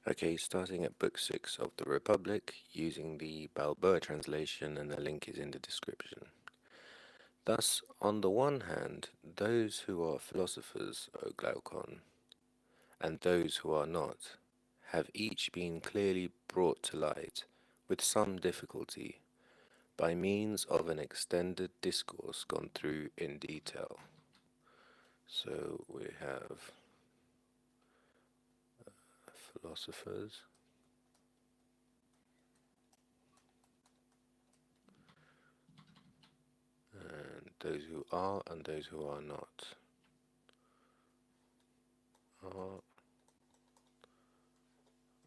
Okay, starting at Book 6 of the Republic, using the Balboa translation, and the link is in the description. Thus, on the one hand, those who are philosophers, O Glaucon, and those who are not, have each been clearly brought to light, with some difficulty, by means of an extended discourse gone through in detail. So we have philosophers, and those who are and those who are not. Are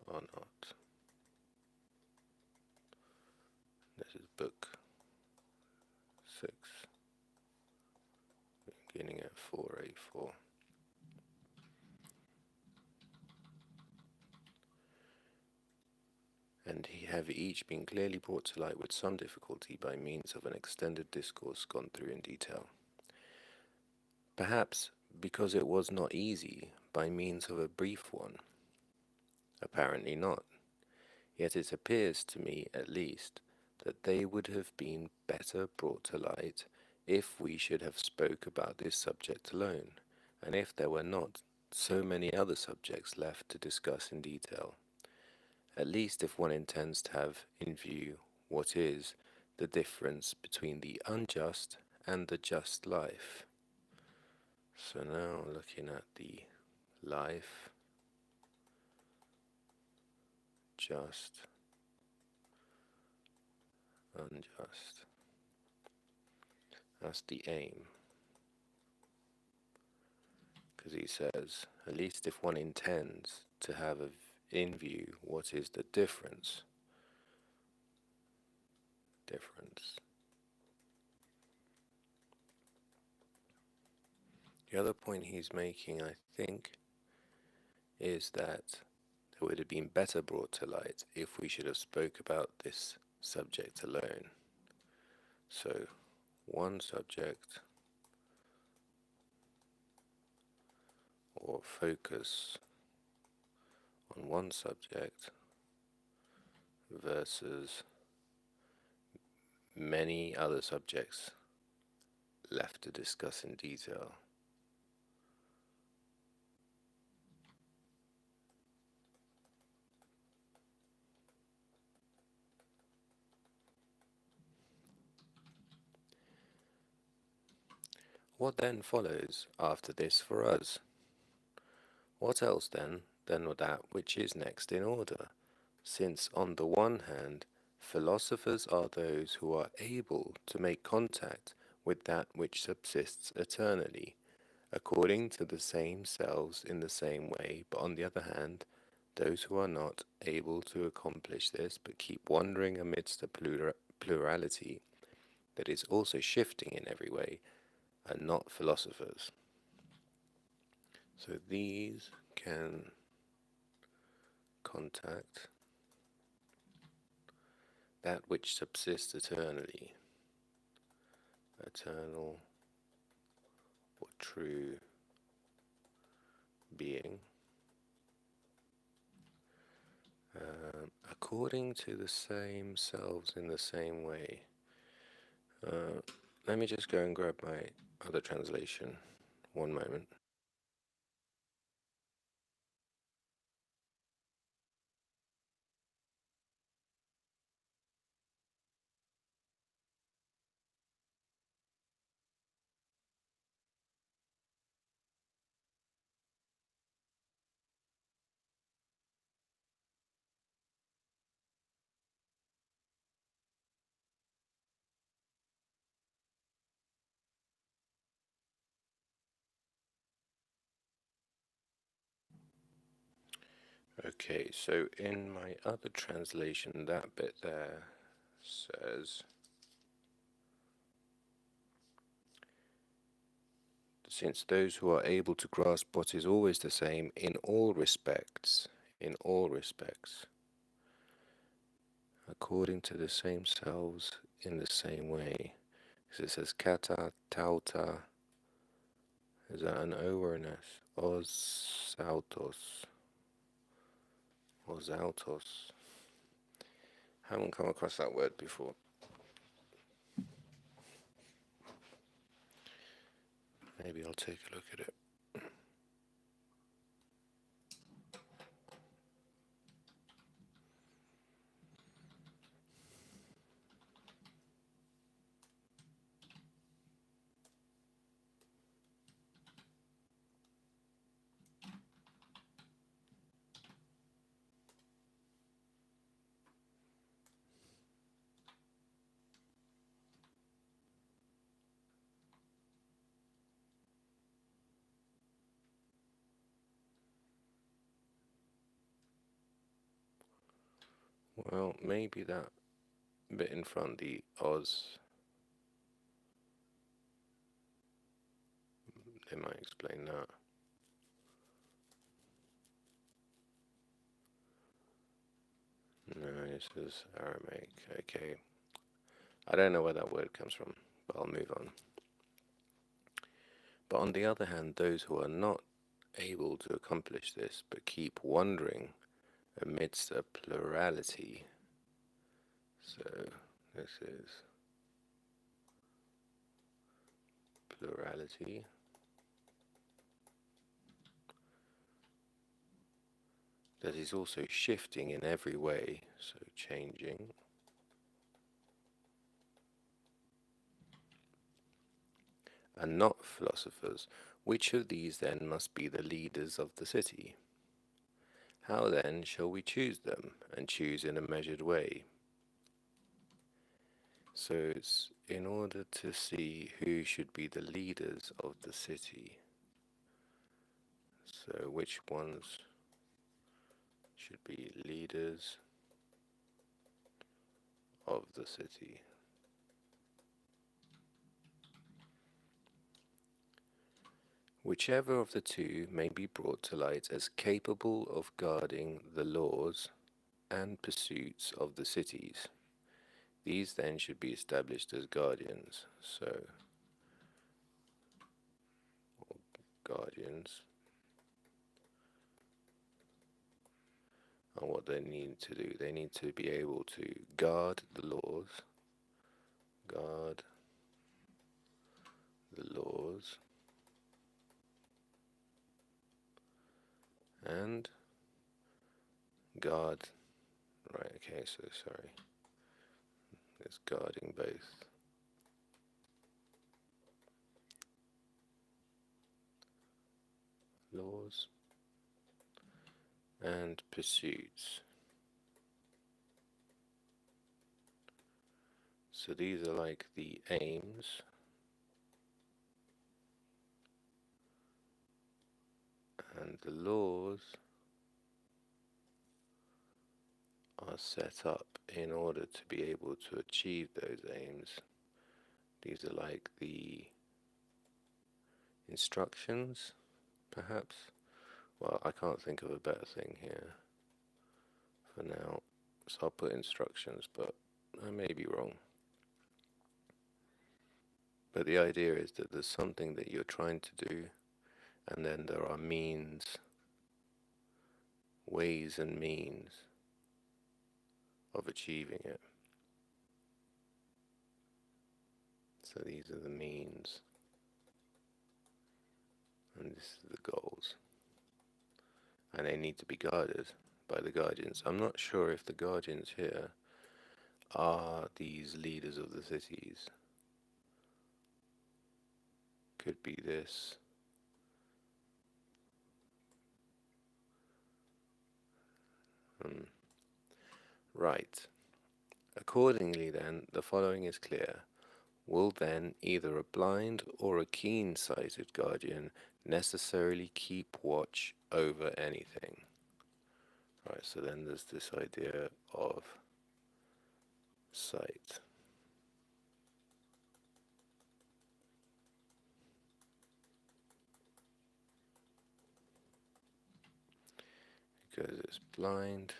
or not. This is book 6, beginning at 484. And he have each been clearly brought to light with some difficulty by means of an extended discourse gone through in detail. Perhaps because it was not easy by means of a brief one. Apparently not. Yet it appears to me, at least, that they would have been better brought to light if we should have spoke about this subject alone, and if there were not so many other subjects left to discuss in detail. At least if one intends to have in view what is the difference between the unjust and the just life. So now looking at the life, just, unjust. That's the aim. Because he says, at least if one intends to have in view what is the difference. The other point he's making, I think, is that it would have been better brought to light if we should have spoke about this subject alone. So, one subject, or focus on one subject versus many other subjects left to discuss in detail. What then follows after this for us? What else then than that which is next in order? Since on the one hand, philosophers are those who are able to make contact with that which subsists eternally, according to the same selves in the same way, but on the other hand, those who are not able to accomplish this but keep wandering amidst a plurality that is also shifting in every way, are not philosophers. So these can contact that which subsists eternally, eternal or true being, according to the same selves in the same way. Let me just go and grab my other translation. One moment. Okay, so in my other translation, that bit there says, since those who are able to grasp what is always the same in all respects, according to the same selves in the same way. Because it says kata, tauta, is that an O or an S? Os, autos, or Zaltos. Haven't come across that word before. Maybe I'll take a look at it. Well, maybe that bit in front, the Oz, they might explain that. No, this is Aramaic. Okay. I don't know where that word comes from, but I'll move on. But on the other hand, those who are not able to accomplish this but keep wandering amidst a plurality. So this is plurality. That is also shifting in every way, so changing. And not philosophers, which of these then must be the leaders of the city? How then shall we choose them, and choose in a measured way? So it's in order to see who should be the leaders of the city. So which ones should be leaders of the city? Whichever of the two may be brought to light as capable of guarding the laws and pursuits of the cities. These then should be established as guardians. So, guardians. And what they need to do, they need to be able to guard the laws, guard the laws, and guard, right, okay, so sorry, it's guarding both. Laws and pursuits. So these are like the aims, and the laws are set up in order to be able to achieve those aims. These are like the instructions, perhaps. Well, I can't think of a better thing here for now, so I'll put instructions, but I may be wrong. But the idea is that there's something that you're trying to do, and then there are means, ways and means of achieving it. So these are the means, and this is the goals. And they need to be guarded by the guardians. I'm not sure if the guardians here are these leaders of the cities. Could be this. Right. Accordingly, then, the following is clear. Will then either a blind or a keen-sighted guardian necessarily keep watch over anything? Right, so then there's this idea of sight. Because it's blind.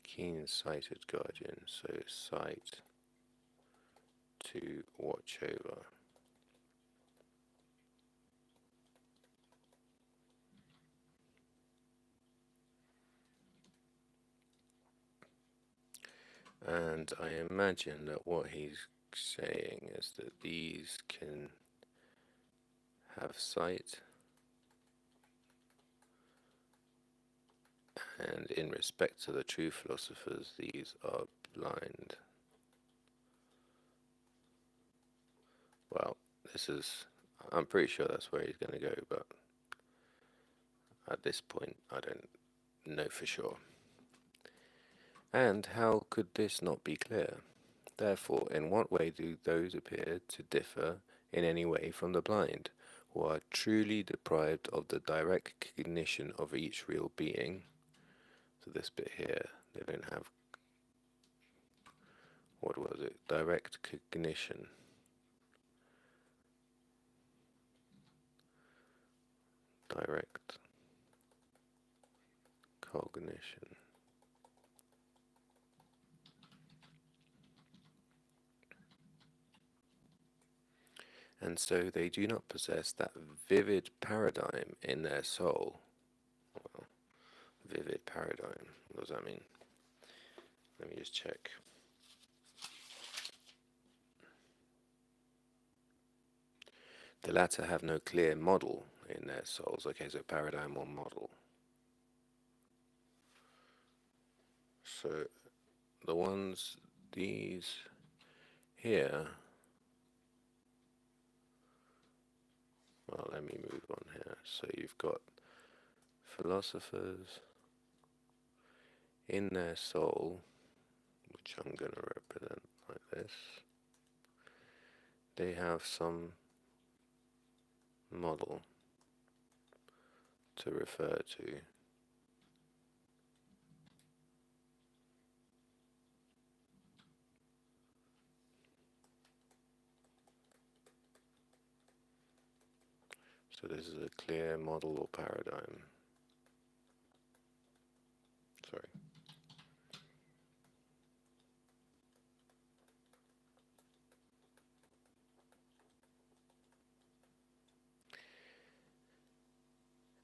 Keen-sighted guardian, so sight to watch over. And I imagine that what he's saying is that these can have sight, and in respect to the true philosophers, these are blind. Well, I'm pretty sure that's where he's going to go, but at this point, I don't know for sure. And how could this not be clear? Therefore, in what way do those appear to differ in any way from the blind, who are truly deprived of the direct cognition of each real being? So this bit here, they don't have, what was it? Direct cognition. Direct cognition. And so they do not possess that vivid paradigm in their soul. Well, vivid paradigm, what does that mean? Let me just check. The latter have no clear model in their souls. Okay, so paradigm or model. So the ones, these here, well, let me move on here. So you've got philosophers in their soul, which I'm going to represent like this. They have some model to refer to. So this is a clear model or paradigm. Sorry.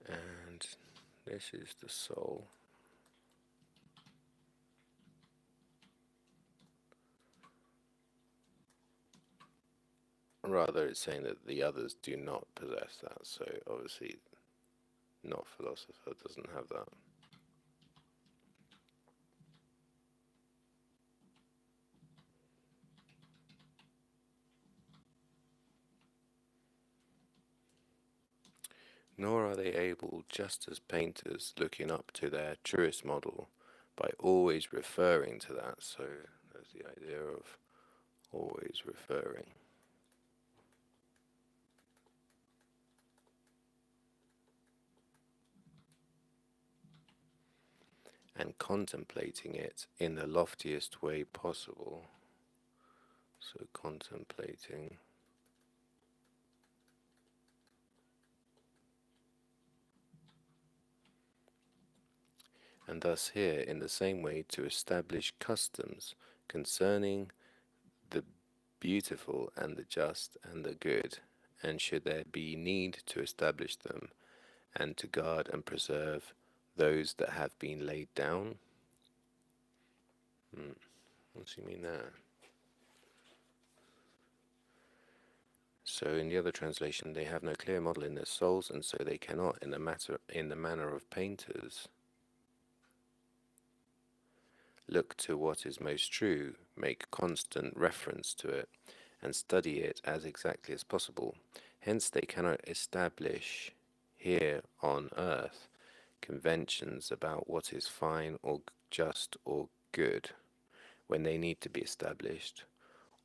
And this is the soul. Rather, it's saying that the others do not possess that, so obviously, not philosopher doesn't have that. Nor are they able, just as painters, looking up to their truest model by always referring to that. So there's the idea of always referring. And contemplating it in the loftiest way possible. So contemplating. And thus here in the same way to establish customs concerning the beautiful and the just and the good, and should there be need to establish them, and to guard and preserve those that have been laid down. What do you mean there? So in the other translation, they have no clear model in their souls, and so they cannot, in the manner of painters, look to what is most true, make constant reference to it, and study it as exactly as possible. Hence, they cannot establish here on earth conventions about what is fine or just or good when they need to be established,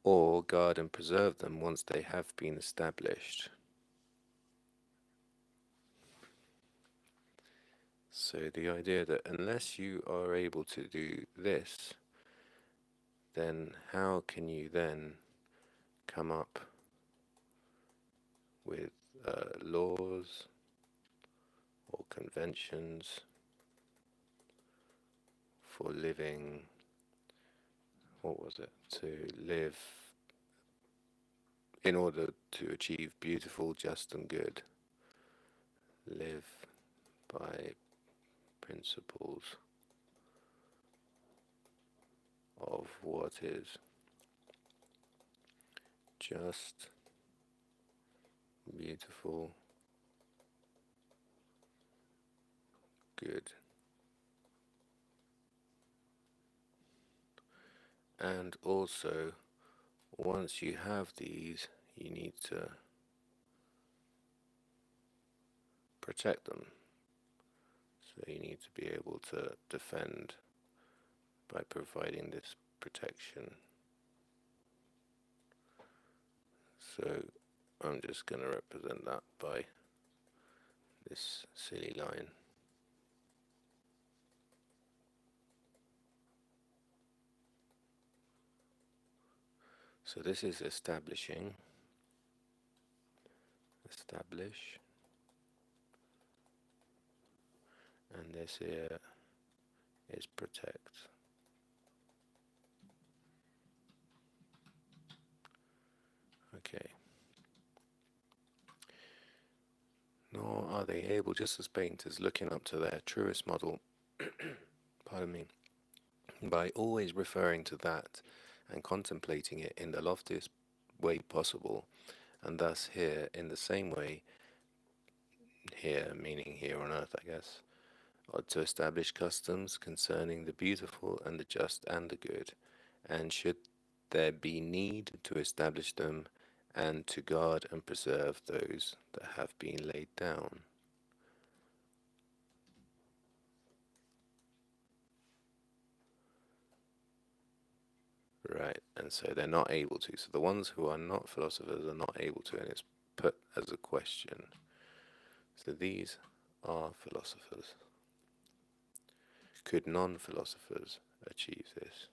or guard and preserve them once they have been established. So the idea that unless you are able to do this, then how can you then come up with laws or conventions for living, what was it, to live in order to achieve beautiful, just, and good, live by principles of what is just, beautiful, good. And also, once you have these, you need to protect them. So you need to be able to defend by providing this protection. So I'm just going to represent that by this silly line. So this is establish, and this here is protect. Okay. Nor are they able, just as painters looking up to their truest model, pardon me, by always referring to that and contemplating it in the loftiest way possible, and thus here in the same way, here meaning here on earth, I guess, or to establish customs concerning the beautiful and the just and the good, and should there be need to establish them, and to guard and preserve those that have been laid down. Right, and so they're not able to. So the ones who are not philosophers are not able to, and it's put as a question. So these are philosophers. Could non philosophers achieve this?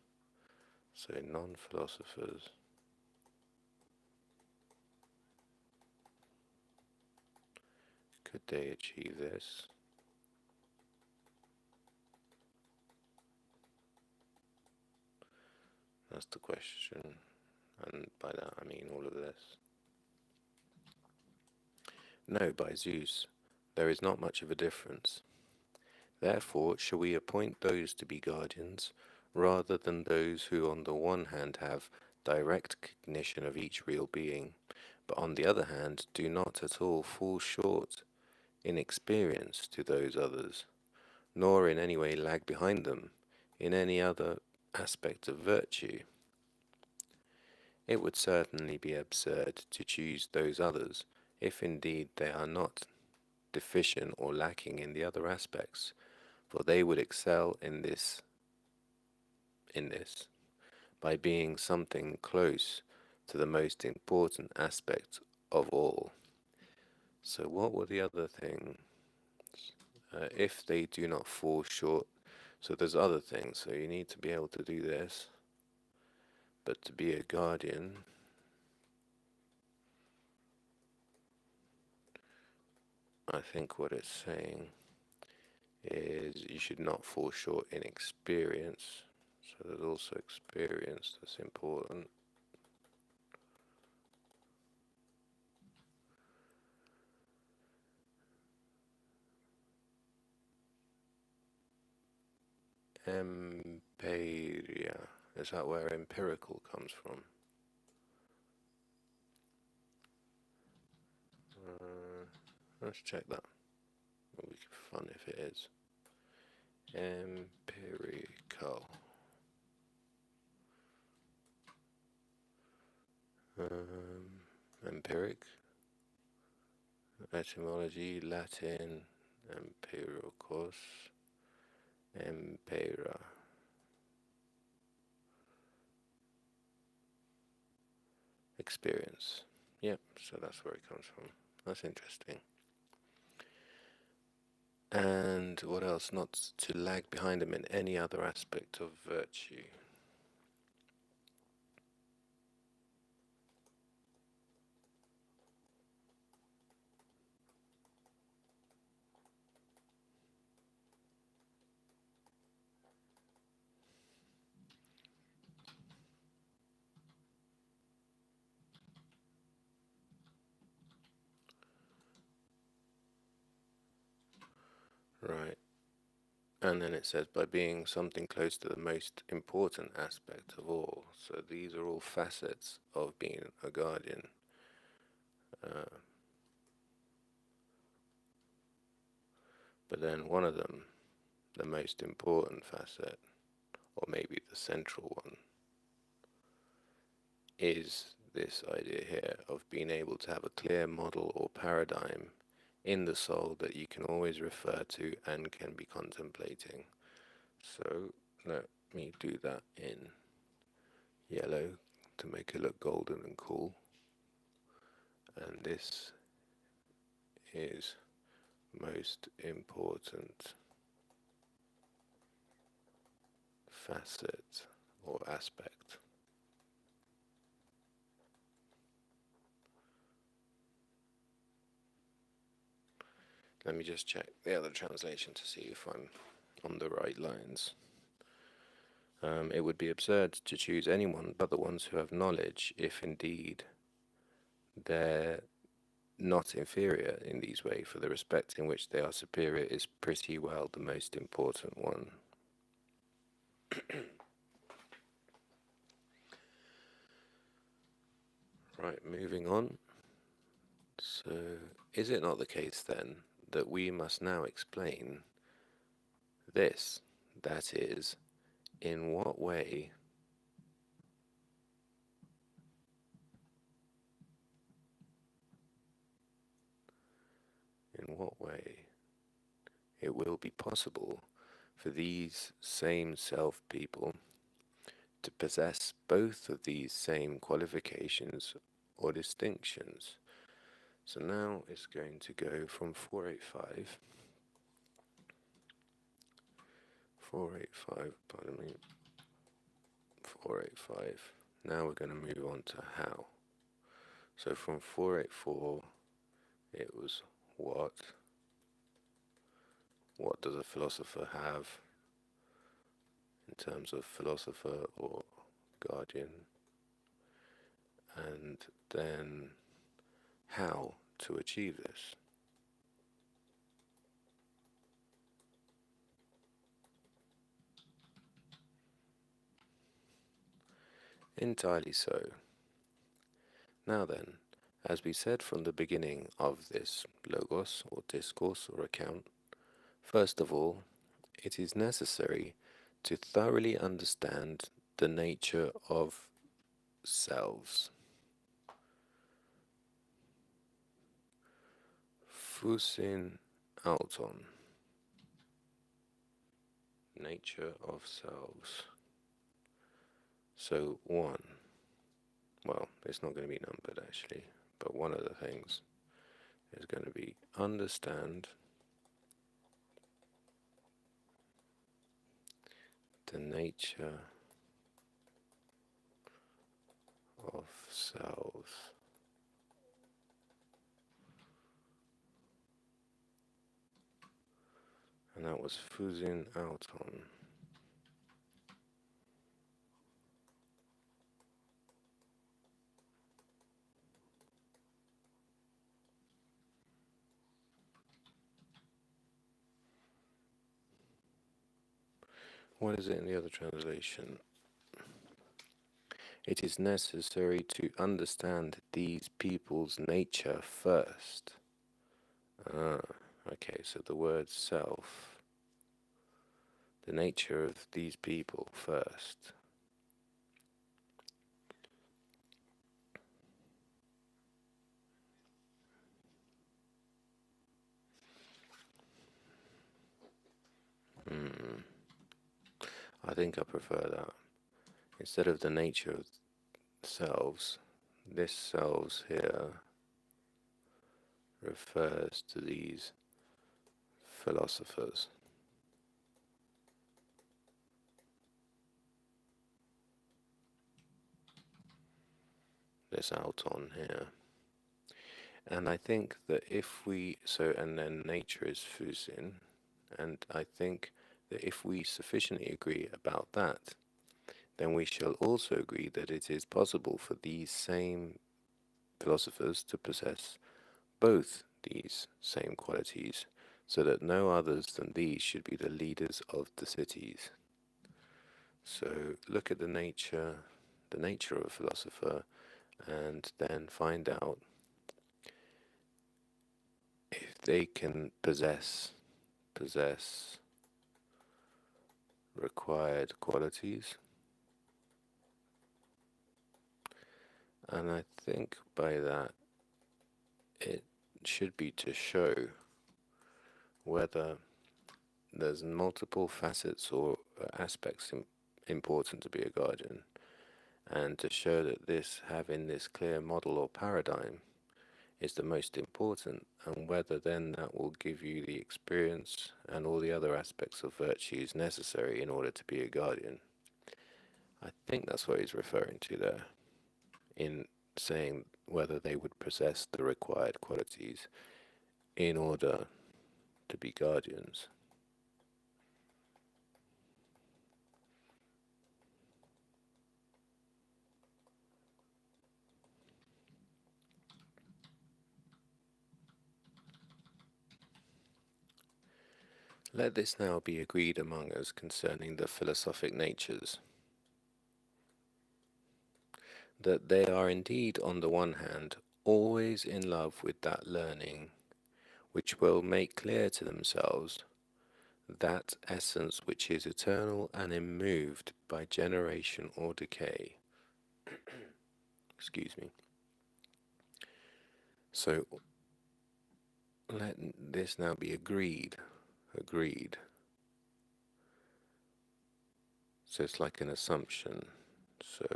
So non philosophers could they achieve this? That's the question, and by that I mean all of this. No, by Zeus, there is not much of a difference. Therefore, shall we appoint those to be guardians, rather than those who on the one hand have direct cognition of each real being, but on the other hand do not at all fall short in experience to those others, nor in any way lag behind them in any other aspect of virtue? It would certainly be absurd to choose those others, if indeed they are not deficient or lacking in the other aspects, for they would excel in this by being something close to the most important aspect of all. So what were the other things? If they do not fall short, so there's other things. So you need to be able to do this, but to be a guardian, I think what it's saying is you should not fall short in experience. So there's also experience that's important. Empiria. Is that where empirical comes from? Let's check that. It would be fun if it is. Empirical. Empiric. Etymology, Latin. Empiricus. Empira. Experience. Yep, so that's where it comes from. That's interesting. And what else? Not to lag behind them in any other aspect of virtue. Right. And then it says, by being something close to the most important aspect of all. So these are all facets of being a guardian. Uh, but then one of them, the most important facet, or maybe the central one, is this idea here of being able to have a clear model or paradigm in the soul that you can always refer to and can be contemplating. So let me do that in yellow to make it look golden and cool. And this is most important facet or aspect. Let me just check the other translation to see if I'm on the right lines. It would be absurd to choose anyone but the ones who have knowledge, if indeed they're not inferior in these ways, for the respect in which they are superior is pretty well the most important one. Right, moving on. So, is it not the case then that we must now explain this? That is, in what way it will be possible for these same self people to possess both of these same qualifications or distinctions. So now it's going to go from 485, pardon me, 485. Now we're going to move on to how. So from 484, it was what? What does a philosopher have in terms of philosopher or guardian? And then how to achieve this. Entirely so. Now then, as we said from the beginning of this logos or discourse or account, first of all, it is necessary to thoroughly understand the nature of selves. Fusin auton. Nature of selves. So one, well, it's not going to be numbered actually, but one of the things is going to be understand the nature of selves. And that was fusin auton. What is it in the other translation? It is necessary to understand these people's nature first. Ah, okay, so the word self, the nature of these people first. I think I prefer that. Instead of the nature of selves, this selves here refers to these philosophers. This auton here. And I think that if we, so, and then nature is fusin, and I think that if we sufficiently agree about that, then we shall also agree that it is possible for these same philosophers to possess both these same qualities so that no others than these should be the leaders of the cities. So look at the nature of a philosopher, and then find out if they can possess required qualities. And I think by that it should be to show whether there's multiple facets or aspects important to be a guardian, and to show that this having this clear model or paradigm is the most important, and whether then that will give you the experience and all the other aspects of virtues necessary in order to be a guardian. I think that's what he's referring to there in saying whether they would possess the required qualities in order to be guardians. Let this now be agreed among us concerning the philosophic natures, that they are indeed, on the one hand, always in love with that learning which will make clear to themselves that essence which is eternal and immoved by generation or decay. Excuse me. So let this now be agreed. Agreed. So it's like an assumption. So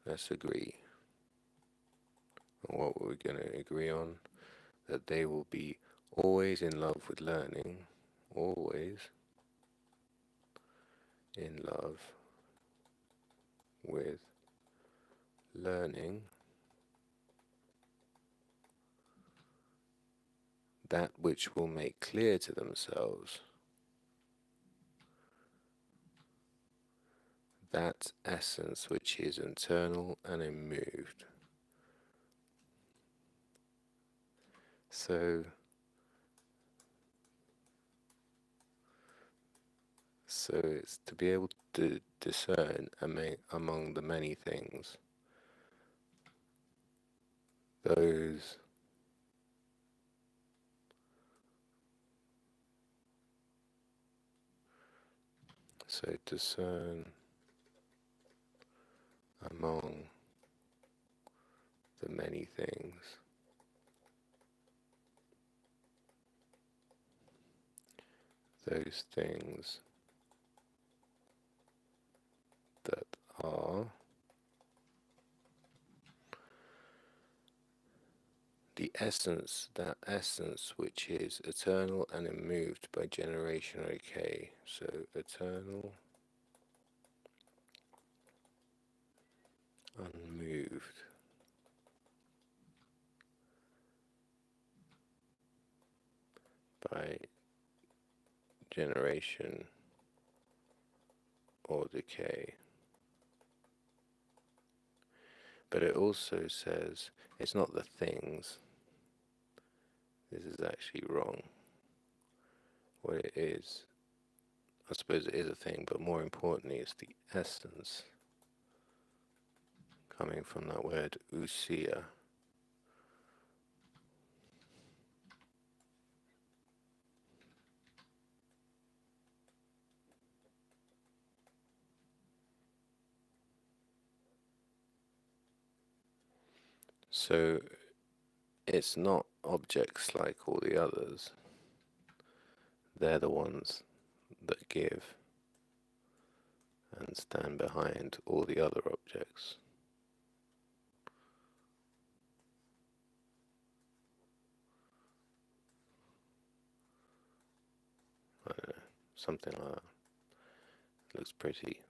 let's agree. And what we're going to agree on, that they will be always in love with learning, always in love with learning that which will make clear to themselves that essence which is eternal and immoved. So it's to be able to discern among the many things those discern among the many things those things that are the essence, that essence which is eternal and immoved by generation or decay. So eternal, unmoved by generation or decay. But it also says it's not the things. This is actually wrong. What it is, I suppose it is a thing, but more importantly, it's the essence, coming from that word ousia. So it's not objects like all the others. They're the ones that give and stand behind all the other objects. I don't know, something like that. Looks pretty.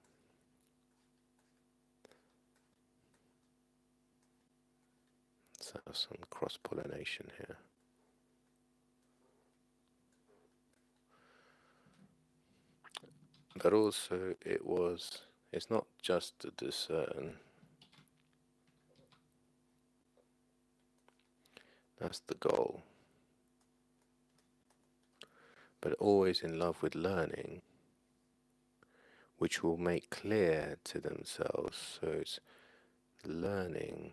Let's have some cross-pollination here. But also it's not just to discern. That's the goal. but always in love with learning, which will make clear to themselves. So it's learning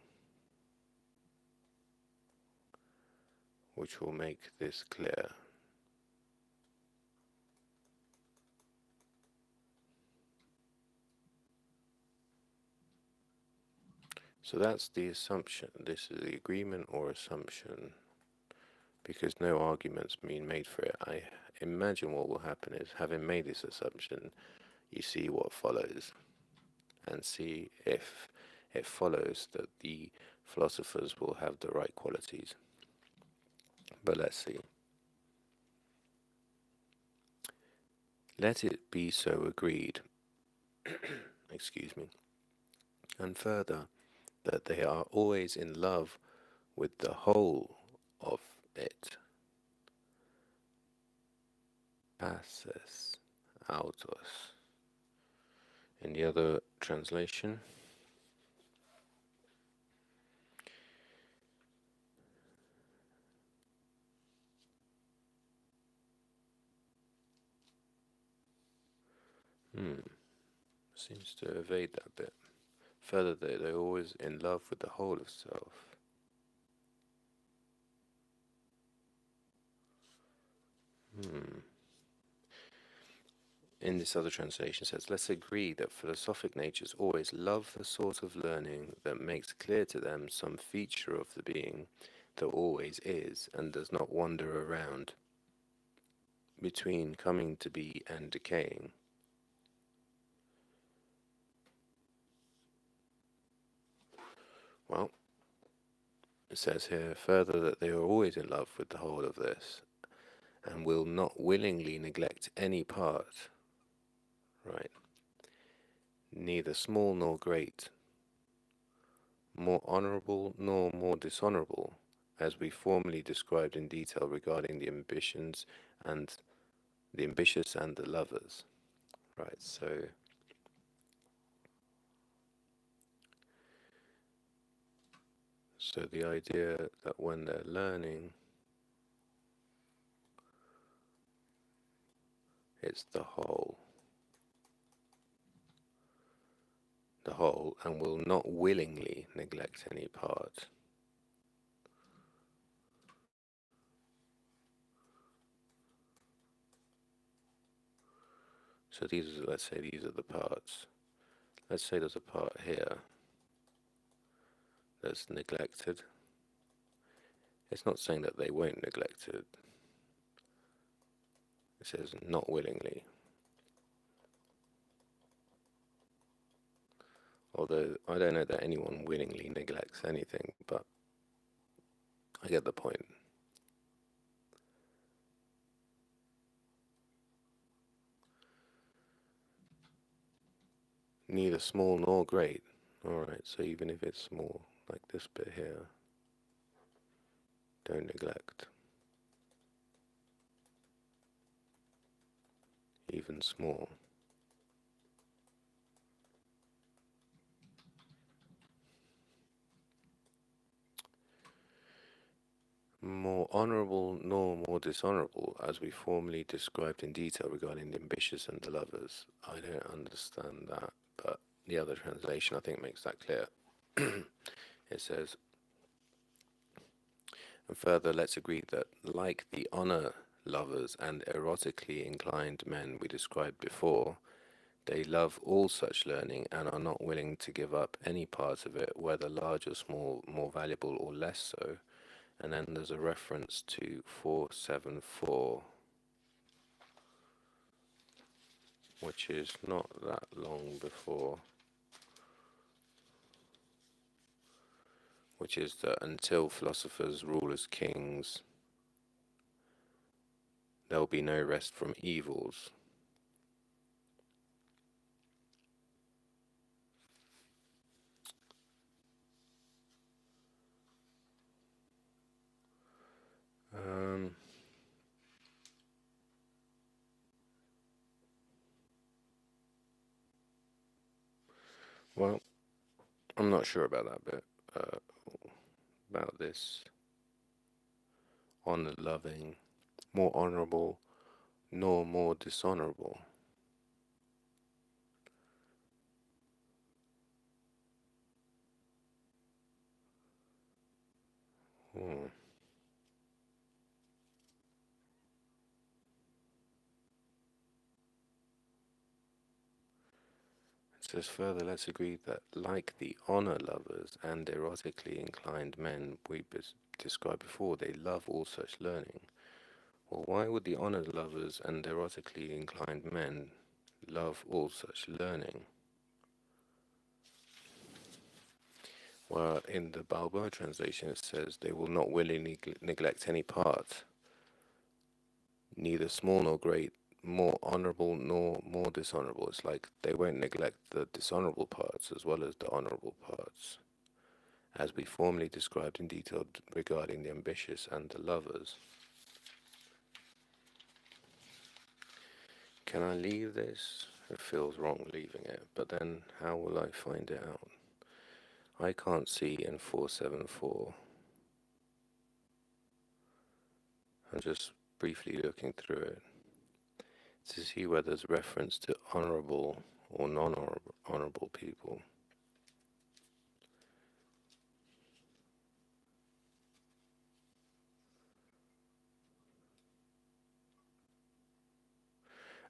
which will make this clear. So that's the assumption. This is the agreement or assumption, because no argument's been made for it. I imagine what will happen is, having made this assumption, you see what follows and see if it follows that the philosophers will have the right qualities. But let's see. Let it be so agreed, excuse me, and further, that they are always in love with the whole of it. Passes autos. In the other translation, seems to evade that bit. Further, they're always in love with the whole of self. In this other translation, it says, let's agree that philosophic natures always love the sort of learning that makes clear to them some feature of the being that always is and does not wander around between coming to be and decaying. Well, it says here further that they are always in love with the whole of this and will not willingly neglect any part, right? Neither small nor great, more honorable nor more dishonorable, as we formerly described in detail regarding the ambitions and the ambitious and the lovers, right? So the idea that when they're learning, it's the whole, and will not willingly neglect any part. So let's say these are the parts. Let's say there's a part here that's neglected. It's not saying that they won't neglect it. It says not willingly. Although I don't know that anyone willingly neglects anything, but I get the point. Neither small nor great. Alright, so even if it's small, like this bit here, don't neglect. Even small. More honourable nor more dishonourable, as we formerly described in detail regarding the ambitious and the lovers. I don't understand that, but the other translation I think makes that clear. It says, and further, let's agree that, like the honour lovers and erotically inclined men we described before, they love all such learning and are not willing to give up any part of it, whether large or small, more valuable or less so. And then there's a reference to 474, which is not that long before, which is that until philosophers rule as kings, there will be no rest from evils. Well, I'm not sure about that bit, about this honor loving, more honorable, nor more dishonorable. Hmm. It says further, let's agree that, like the honor lovers and erotically inclined men we described before, they love all such learning. Well, why would the honor lovers and erotically inclined men love all such learning? Well, in the Balboa translation, it says they will not willingly neglect any part, neither small nor great, more honorable nor more dishonorable. It's like they won't neglect the dishonorable parts as well as the honorable parts, as we formerly described in detail regarding the ambitious and the lovers. Can I leave this? It feels wrong leaving it, but then how will I find it out? I can't see in 474. I'm just briefly looking through it to see whether there's reference to honorable or non-honorable people.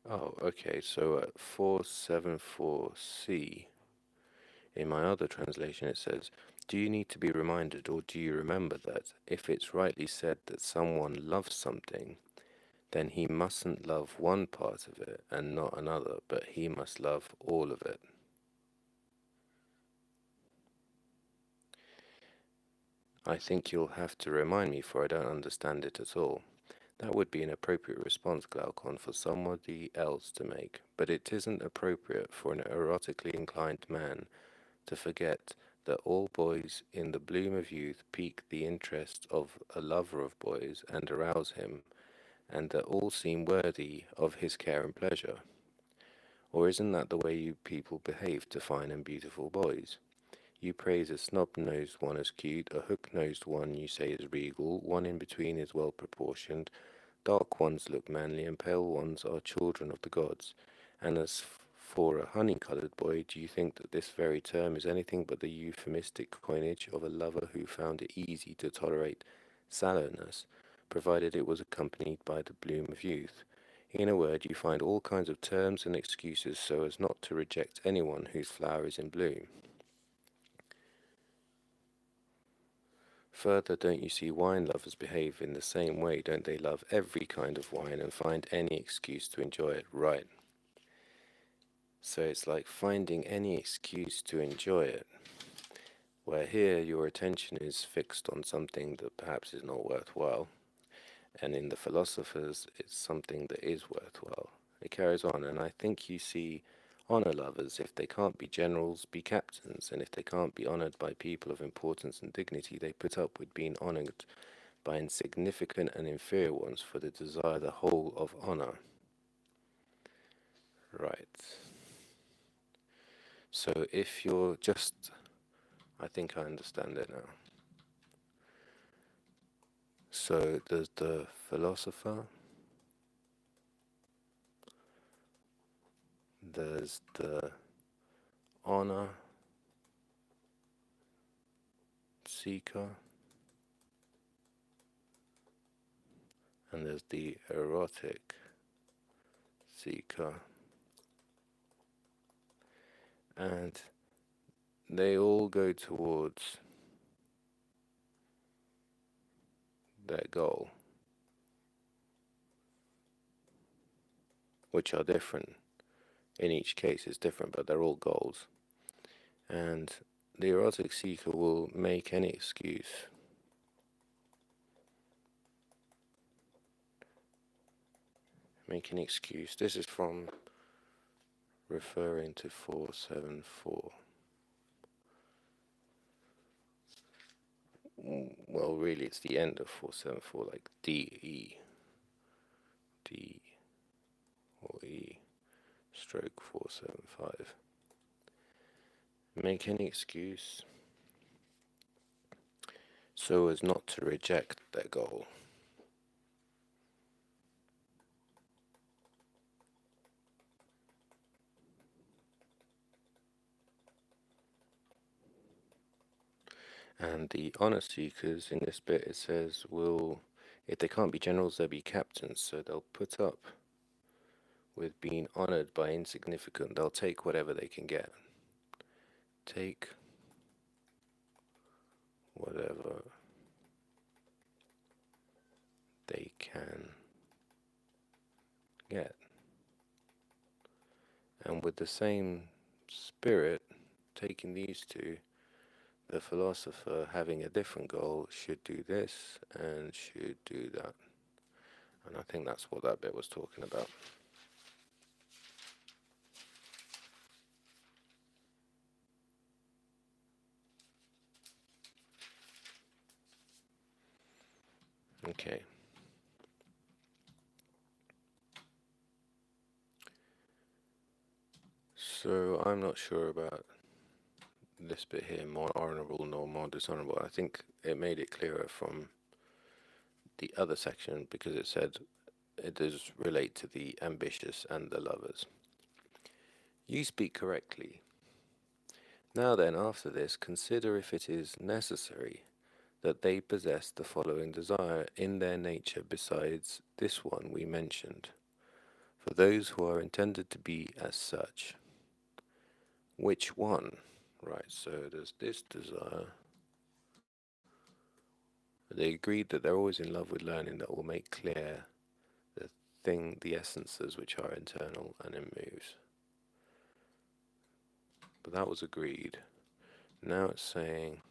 Oh, okay, so at 474c, in my other translation it says, do you need to be reminded or do you remember that if it's rightly said that someone loves something, then he mustn't love one part of it and not another, but he must love all of it. I think you'll have to remind me, for I don't understand it at all. That would be an appropriate response, Glaucon, for somebody else to make, but it isn't appropriate for an erotically inclined man to forget that all boys in the bloom of youth pique the interest of a lover of boys and arouse him, and that all seem worthy of his care and pleasure. Or isn't that the way you people behave to fine and beautiful boys? You praise a snub-nosed one as cute, a hook-nosed one you say is regal, one in between is well-proportioned, dark ones look manly, and pale ones are children of the gods. And as for a honey-coloured boy, do you think that this very term is anything but the euphemistic coinage of a lover who found it easy to tolerate sallowness, provided it was accompanied by the bloom of youth? In a word, you find all kinds of terms and excuses so as not to reject anyone whose flower is in bloom. Further, don't you see wine lovers behave in the same way? Don't they love every kind of wine and find any excuse to enjoy it? Right. So it's like finding any excuse to enjoy it, where here your attention is fixed on something that perhaps is not worthwhile, and in the philosophers it's something that is worthwhile. It carries on, and I think you see honor lovers, if they can't be generals, be captains, and if they can't be honored by people of importance and dignity, they put up with being honored by insignificant and inferior ones, for they desire the whole of honor. Right. So if you're just, I think I understand it now. So there's the philosopher, there's the honor seeker, and there's the erotic seeker. And they all go towards their goal, which are different. In each case, it's different, but they're all goals. And the erotic seeker will make any excuse. Make an excuse. This is from referring to 474. Well, really, it's the end of 474, like D, D, or E, stroke 475. Make any excuse so as not to reject their goal. And the honor seekers in this bit, it says, will, if they can't be generals, they'll be captains. So they'll put up with being honored by insignificant. They'll take whatever they can get. Take whatever they can get. And with the same spirit, taking these two, the philosopher, having a different goal, should do this and should do that. And I think that's what that bit was talking about. Okay. So I'm not sure about this bit here, more honorable nor more dishonorable. I think it made it clearer from the other section because it said it does relate to the ambitious and the lovers. You speak correctly. Now then, after this, consider if it is necessary that they possess the following desire in their nature besides this one we mentioned, for those who are intended to be as such. Which one? Right, so there's this desire. They agreed that they're always in love with learning that will make clear the thing, the essences which are internal and in moves. But that was agreed. Now it's saying,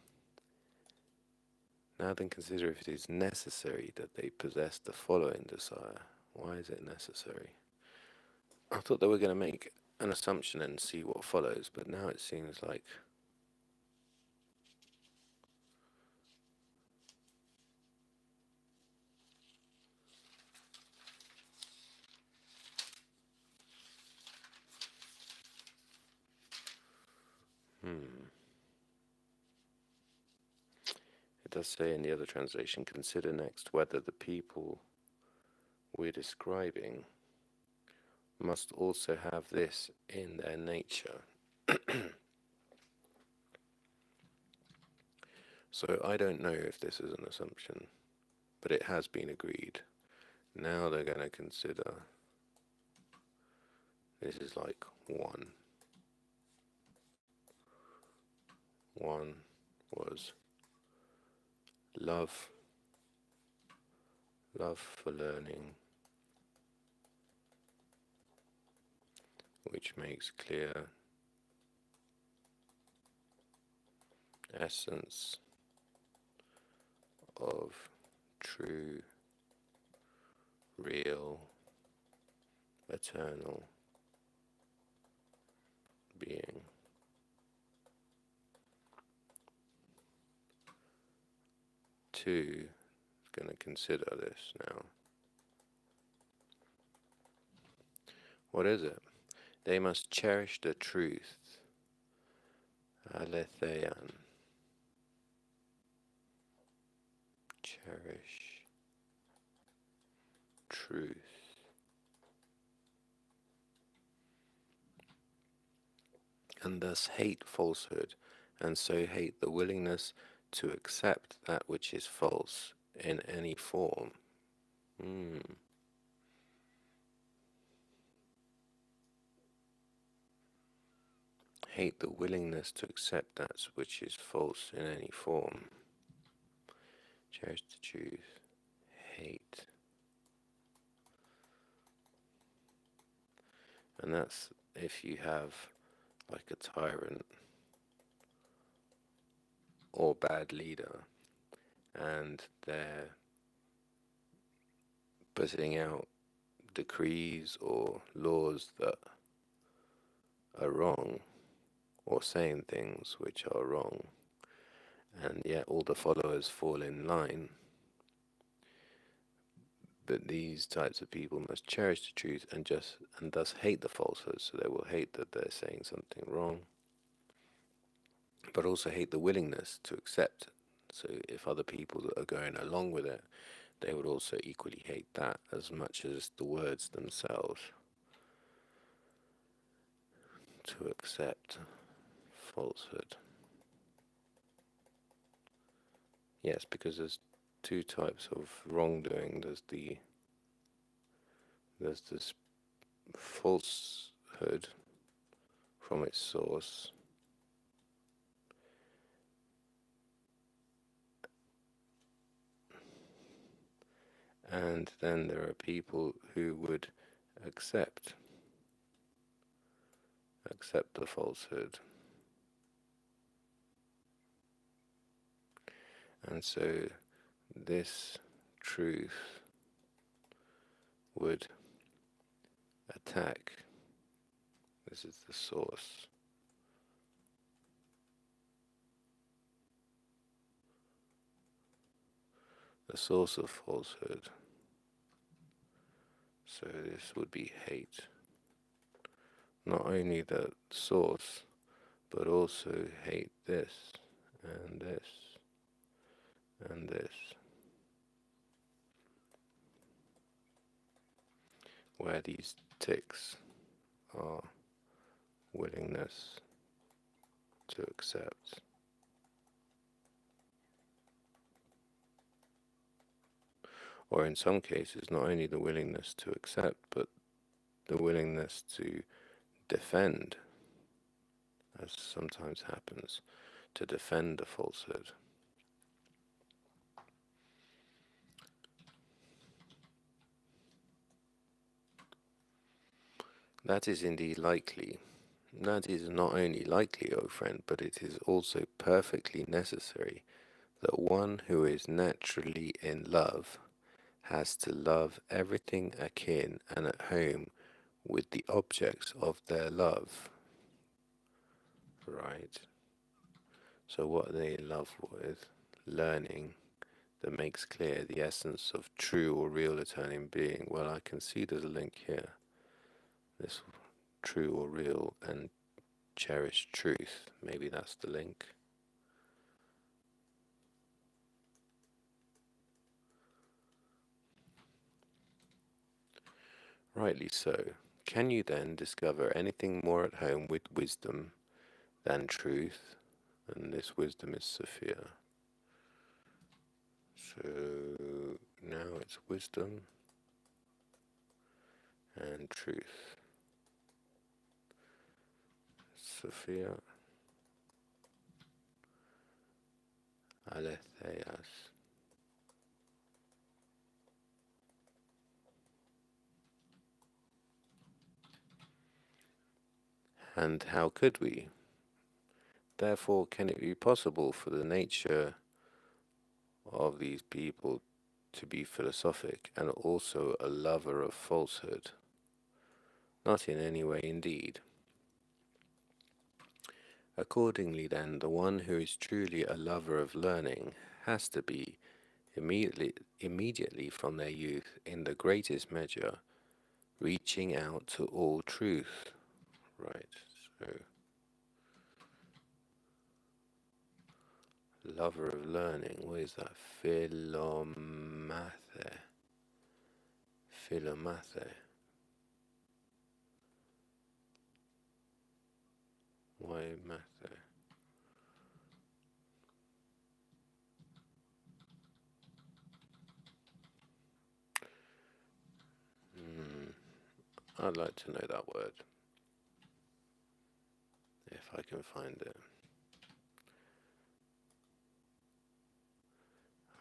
now then consider if it is necessary that they possess the following desire. Why is it necessary? I thought they were going to make an assumption and see what follows, but now it seems like it does say in the other translation, consider next whether the people we're describing must also have this in their nature. So I don't know if this is an assumption, but it has been agreed. Now they're going to consider this is like one. One was love, love for learning, which makes clear essence of true, real, eternal being. Two is going to consider this now. What is it? They must cherish the truth, alethean. Cherish truth. And thus hate falsehood, and so hate the willingness to accept that which is false in any form. Hate the willingness to accept that which is false in any form. Cherish the truth. Hate. And that's if you have like a tyrant or bad leader and they're putting out decrees or laws that are wrong or saying things which are wrong, and yet all the followers fall in line. But these types of people must cherish the truth and thus hate the falsehood. So they will hate that they're saying something wrong, but also hate the willingness to accept it. So if other people are going along with it, they would also equally hate that as much as the words themselves. To accept falsehood. Yes, because there's two types of wrongdoing. There's this falsehood from its source, and then there are people who would accept the falsehood. And so this truth would attack. This is the source. The source of falsehood. So this would be hate. Not only the source, but also hate this, and this, and this. Where these ticks are willingness to accept. Or in some cases, not only the willingness to accept, but the willingness to defend, as sometimes happens, to defend a falsehood. That is indeed likely. That is not only likely, O friend, but it is also perfectly necessary that one who is naturally in love has to love everything akin and at home with the objects of their love. Right? So, what are they in love with? Learning that makes clear the essence of true or real eternal being. Well, I can see there's a link here. This true or real and cherished truth. Maybe that's the link. Rightly so. Can you then discover anything more at home with wisdom than truth? And this wisdom is Sophia. So now it's wisdom and truth. Sophia Aletheas. And how could we? Therefore, can it be possible for the nature of these people to be philosophic and also a lover of falsehood? Not in any way indeed. Accordingly, then, the one who is truly a lover of learning has to be immediately from their youth, in the greatest measure, reaching out to all truth. Right, so lover of learning, what is that? Philomathe. Philomathe. Why mathe? I'd like to know that word, if I can find it.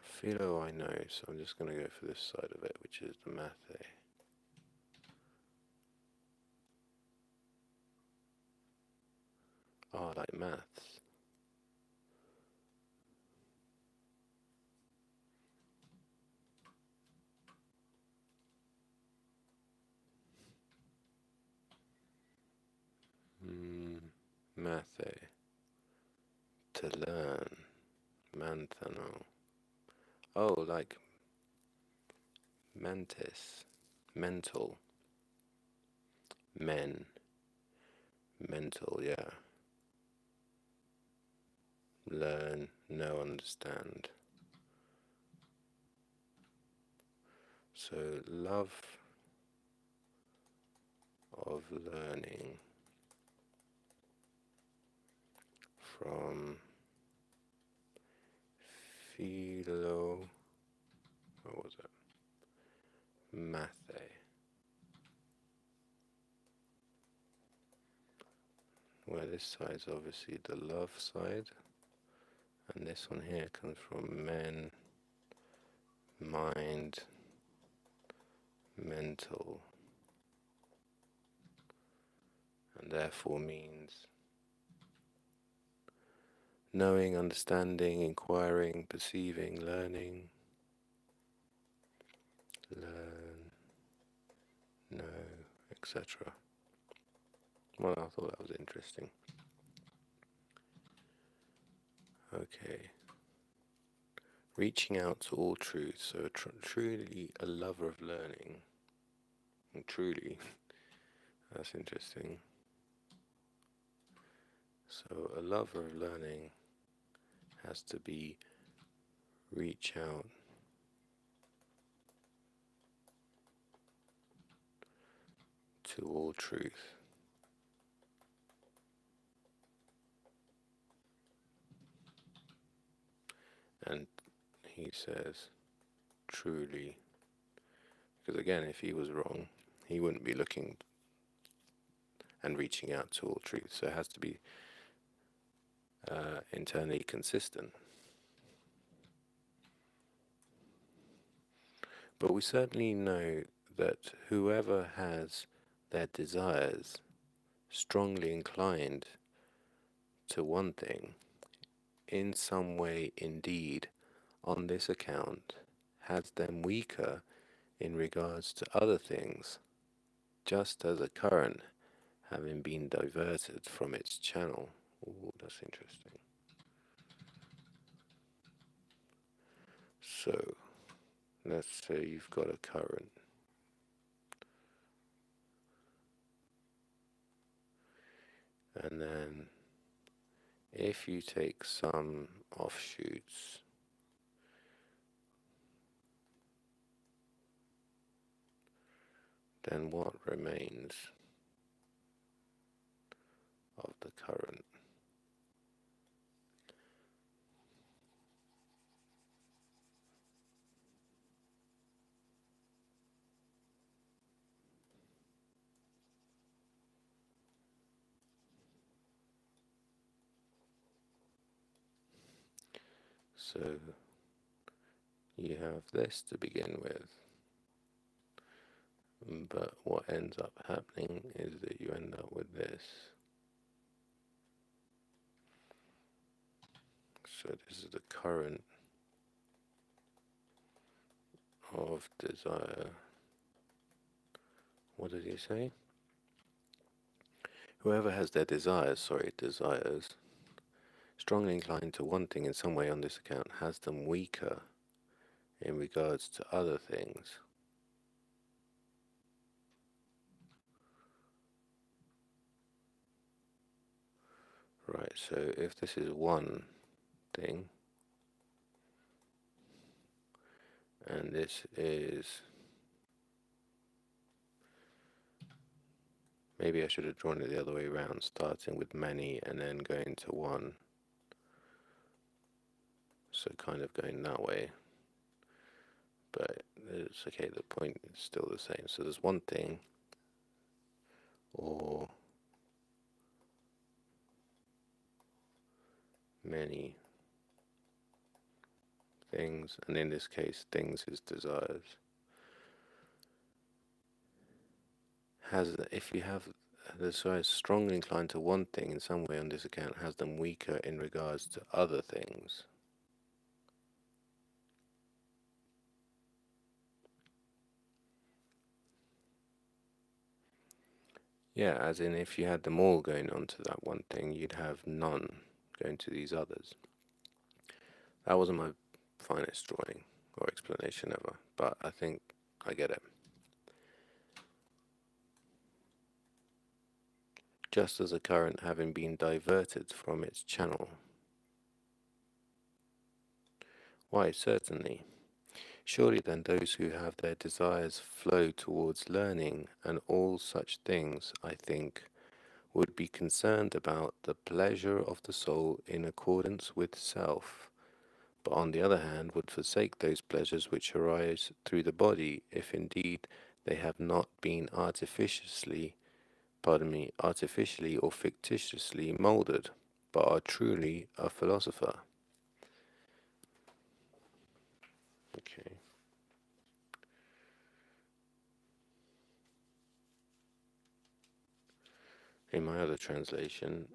Philo I know, so I'm just going to go for this side of it, which is the mathe. Oh, like maths. Mathe. To learn. Manthano. Oh, like mentis. Mental. Men. Mental, yeah. Learn, know, understand. So, love of learning from philo, what was it? Mathe, where this side is obviously the love side, and this one here comes from men, mind, mental, and therefore means knowing, understanding, inquiring, perceiving, learning, learn, know, etc. Well, I thought that was interesting. Okay. Reaching out to all truth, so truly a lover of learning. And truly, that's interesting. So, a lover of learning has to be reach out to all truth. And he says, truly, because again, if he was wrong, he wouldn't be looking and reaching out to all truth. So it has to be internally consistent. But we certainly know that whoever has their desires strongly inclined to one thing, in some way indeed, on this account, has them weaker in regards to other things, just as a current having been diverted from its channel. Ooh, that's interesting. So, let's say you've got a current, and then if you take some offshoots, then what remains of the current? So you have this to begin with, but what ends up happening is that you end up with this. So this is the current of desire. What did he say? Whoever has their desires, strongly inclined to one thing in some way on this account, has them weaker in regards to other things. Right, so if this is one thing, and this is, maybe I should have drawn it the other way around, starting with many and then going to one. So kind of going that way. But it's okay, the point is still the same. So there's one thing, or many things, and in this case, things is desires. If you have the desires strongly inclined to one thing in some way on this account, has them weaker in regards to other things. Yeah, as in if you had them all going on to that one thing, you'd have none going to these others. That wasn't my finest drawing or explanation ever, but I think I get it. Just as a current having been diverted from its channel. Why, certainly. Surely then those who have their desires flow towards learning and all such things, I think, would be concerned about the pleasure of the soul in accordance with self, but on the other hand would forsake those pleasures which arise through the body, if indeed they have not been artificially or fictitiously moulded, but are truly a philosopher. Okay. In my other translation,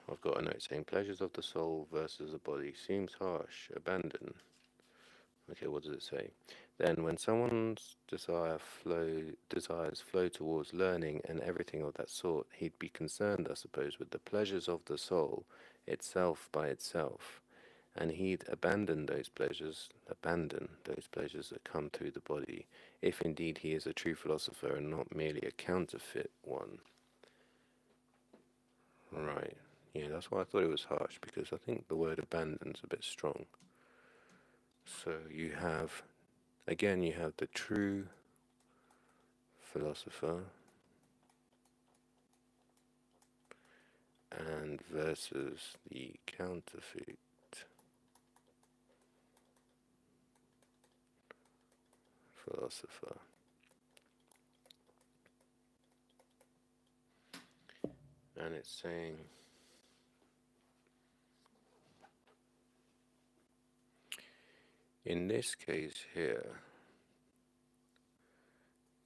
I've got a note saying pleasures of the soul versus the body seems harsh. Abandon. Okay, what does it say? Then, when someone's desires flow towards learning and everything of that sort, he'd be concerned, I suppose, with the pleasures of the soul itself by itself, and he'd abandon those pleasures that come through the body, if indeed he is a true philosopher and not merely a counterfeit one. Right. Yeah, that's why I thought it was harsh, because I think the word abandon's a bit strong. So you have the true philosopher and versus the counterfeit philosopher. And it's saying, in this case here,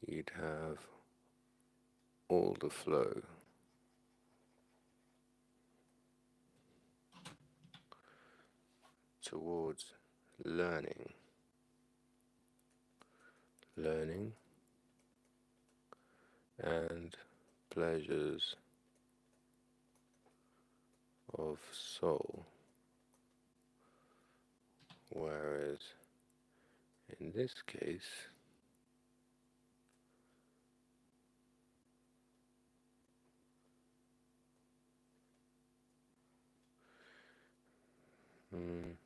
you'd have all the flow towards learning, and pleasures of soul, whereas in this case, in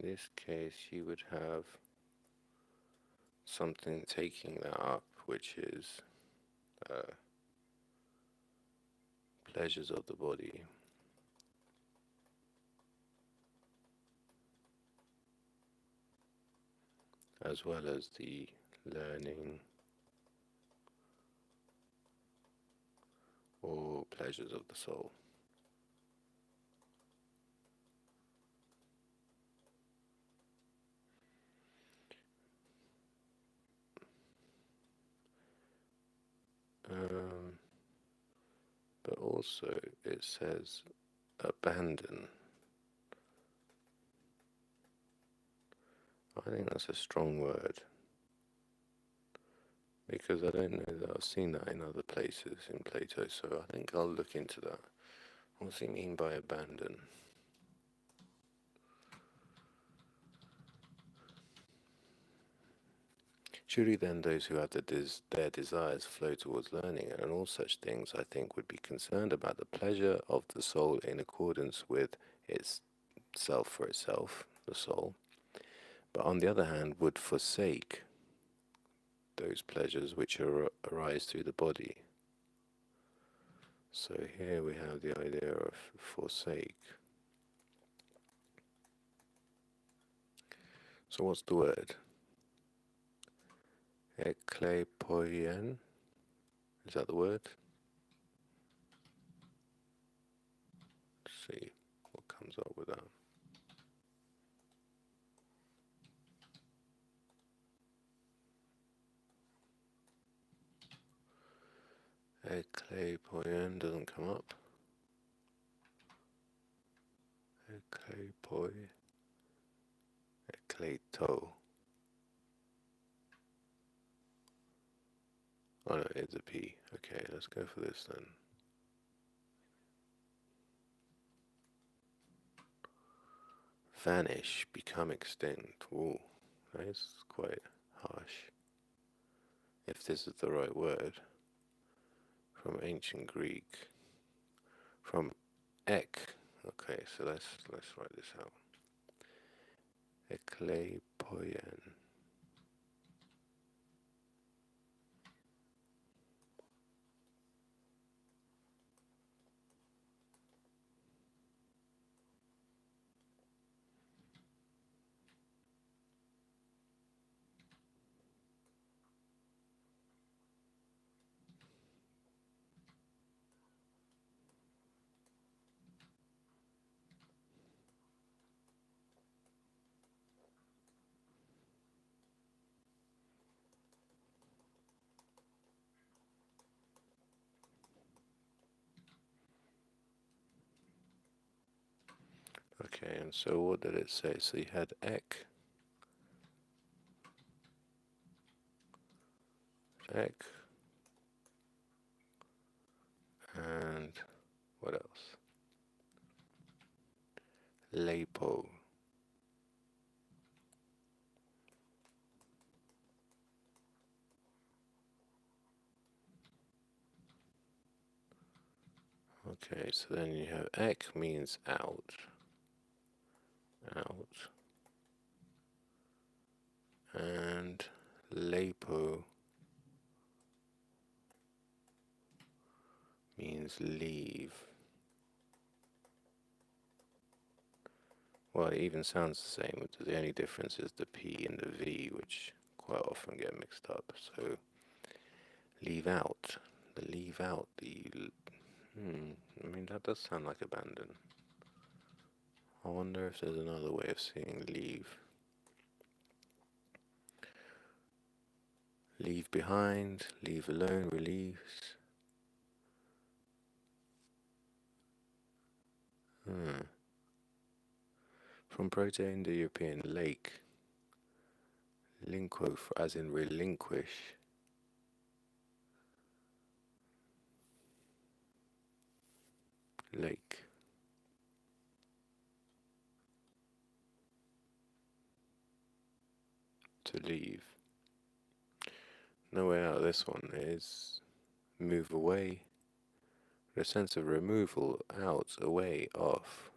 this case you would have something taking that up, which is pleasures of the body, as well as the learning or pleasures of the soul. But also it says abandon. I think that's a strong word, because I don't know that I've seen that in other places in Plato, so I think I'll look into that. What's he mean by abandon? Surely then those who have their desires flow towards learning and all such things, I think, would be concerned about the pleasure of the soul in accordance with its self for itself, the soul, but on the other hand would forsake those pleasures which arise through the body. So here we have the idea of forsake. So what's the word? Eklepoien? Is that the word? Let's see what comes up with that. Eklepoien doesn't come up. Eklepoi. Ekleto. Oh no, it's a P. Okay, let's go for this then. Vanish, become extinct. Ooh, that's quite harsh. If this is the right word. From ancient Greek. From ek. Okay, so let's write this out. Eklepoien. Okay, and so what did it say? So you had ek, and what else? Lapo. Okay, so then you have ek means out, out, and lapo means leave. Well, it even sounds the same. The only difference is the P and the V, which quite often get mixed up. So leave out, the leave out, I mean, that does sound like abandon. I wonder if there's another way of saying leave. Leave behind, leave alone, release. Hmm. From Proto-Indo-European lake, linquo, as in relinquish. Lake. To leave. No way out of this one is move away. The sense of removal, out, away, off.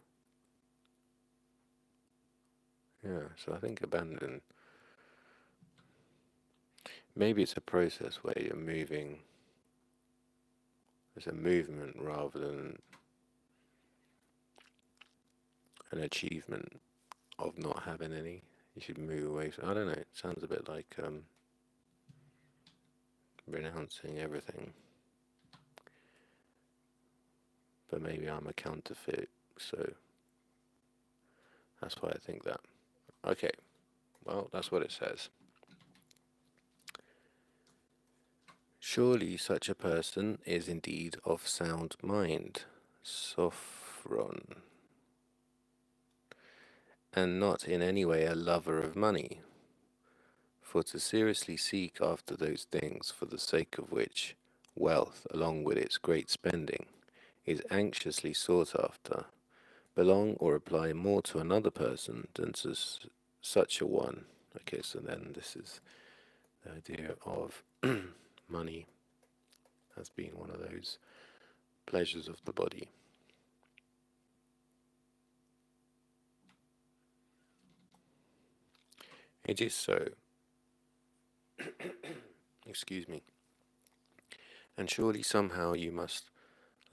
Yeah, so I think abandon. Maybe it's a process where you're moving. It's a movement rather than an achievement of not having any. You should move away. I don't know. It sounds a bit like renouncing everything. But maybe I'm a counterfeit, so that's why I think that. Okay, well, that's what it says. Surely such a person is indeed of sound mind, sophron, and not in any way a lover of money. For to seriously seek after those things for the sake of which wealth, along with its great spending, is anxiously sought after, belong or apply more to another person than to such a one. Okay, so then this is the idea of money as being one of those pleasures of the body. It is so. Excuse me. And surely somehow you must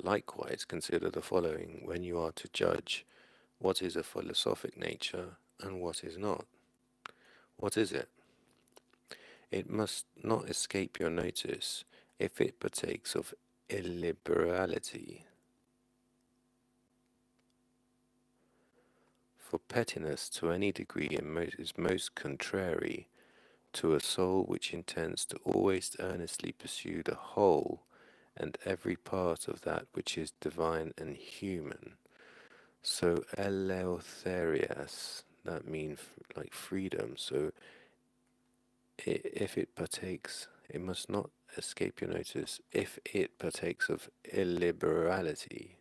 likewise consider the following when you are to judge what is a philosophic nature and what is not. What is it? It must not escape your notice if it partakes of illiberality. For pettiness to any degree is most contrary to a soul which intends to always earnestly pursue the whole and every part of that which is divine and human. So eleutherias, that means like freedom. So if it partakes, it must not escape your notice if it partakes of illiberality.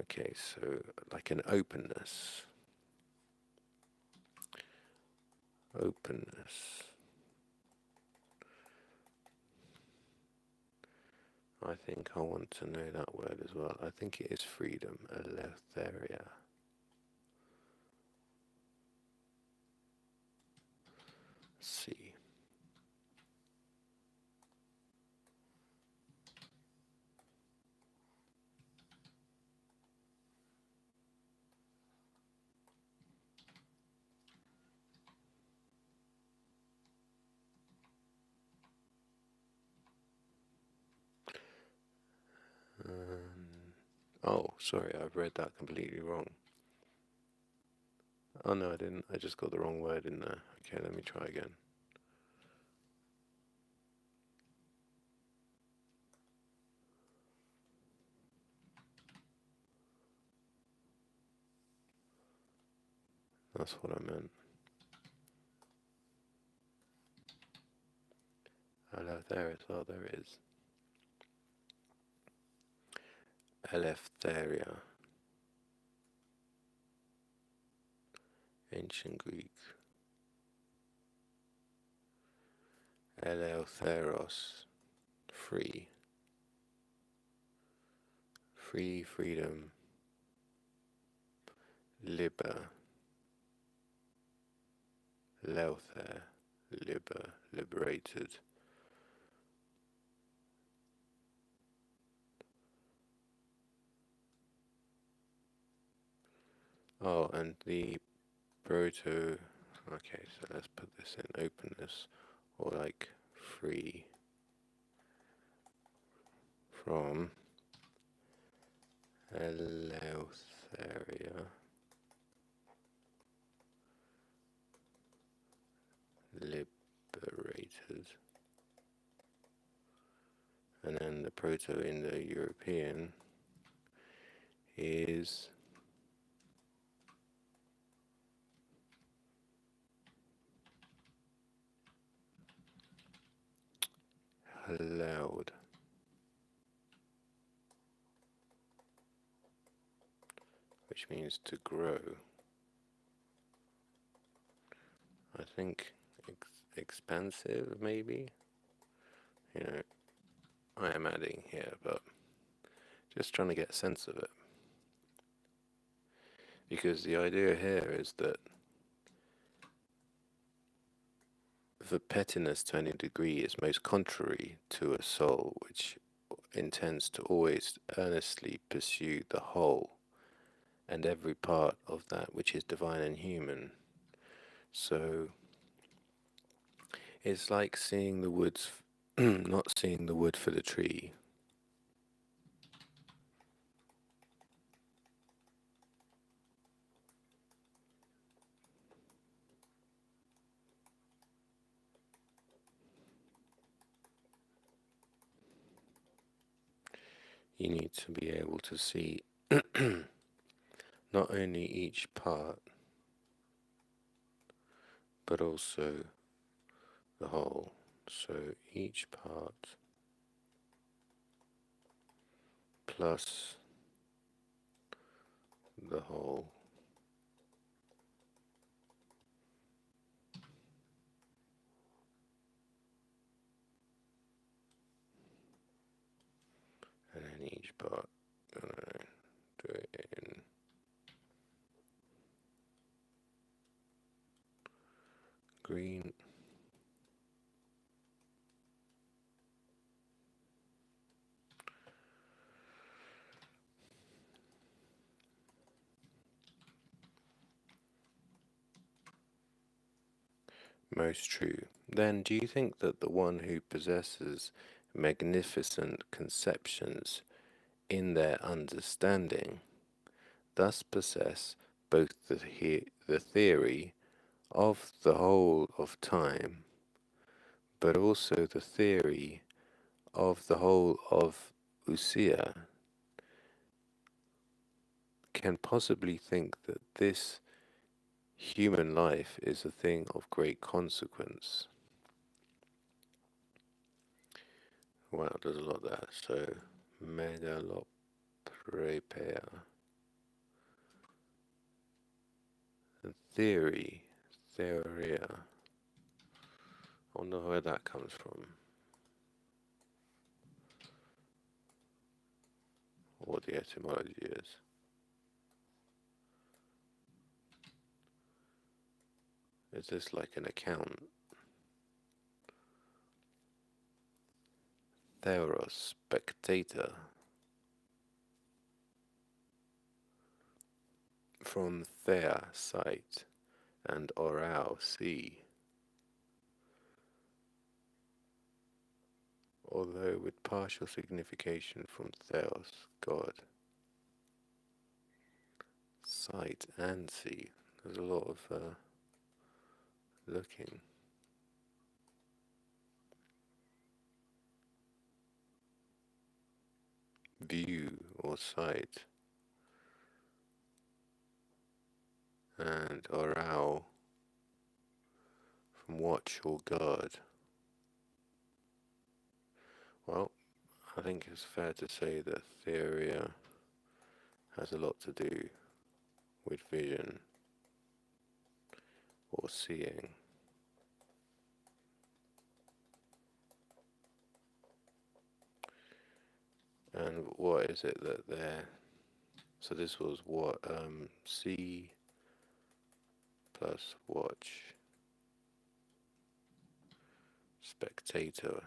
Okay, so like an openness. Openness. I think I want to know that word as well. I think it is freedom, eleutheria. See. Oh, sorry, I've read that completely wrong. Oh no, I didn't. I just got the wrong word in there. Okay, let me try again. That's what I meant. Oh, there is. Eleftheria. Ancient Greek. Eleutheros. Free. Free, freedom. Liber. Leuther. Liber. Liberated. Oh, and the proto. Okay, so let's put this in openness, or like free from Eleutheria, liberated, and then the Proto-Indo-European is allowed, which means to grow. I think expansive, maybe. You know, I am adding here, but just trying to get a sense of it. Because the idea here is that the pettiness to any degree is most contrary to a soul which intends to always earnestly pursue the whole and every part of that which is divine and human. So it's like seeing the woods, not seeing the wood for the tree. You need to be able to see not only each part, but also the whole. So each part plus the whole. And then each part, do it in green. Most true. Then do you think that the one who possesses magnificent conceptions in their understanding thus possess both the theory of the whole of time, but also the theory of the whole of ousia, can possibly think that this human life is a thing of great consequence? Wow, there's a lot there. So, megalopepia. Theory, theoria. I wonder where that comes from. What the etymology is. Is this like an account? Theros, spectator. From thea, sight, and orao, see. Although with partial signification from theos, God. Sight and see. There's a lot of looking. View or sight. and orao from watch or guard. Well, I think it's fair to say that theoria has a lot to do with vision or seeing. And what is it that they're... So this was what, see plus watch, spectator.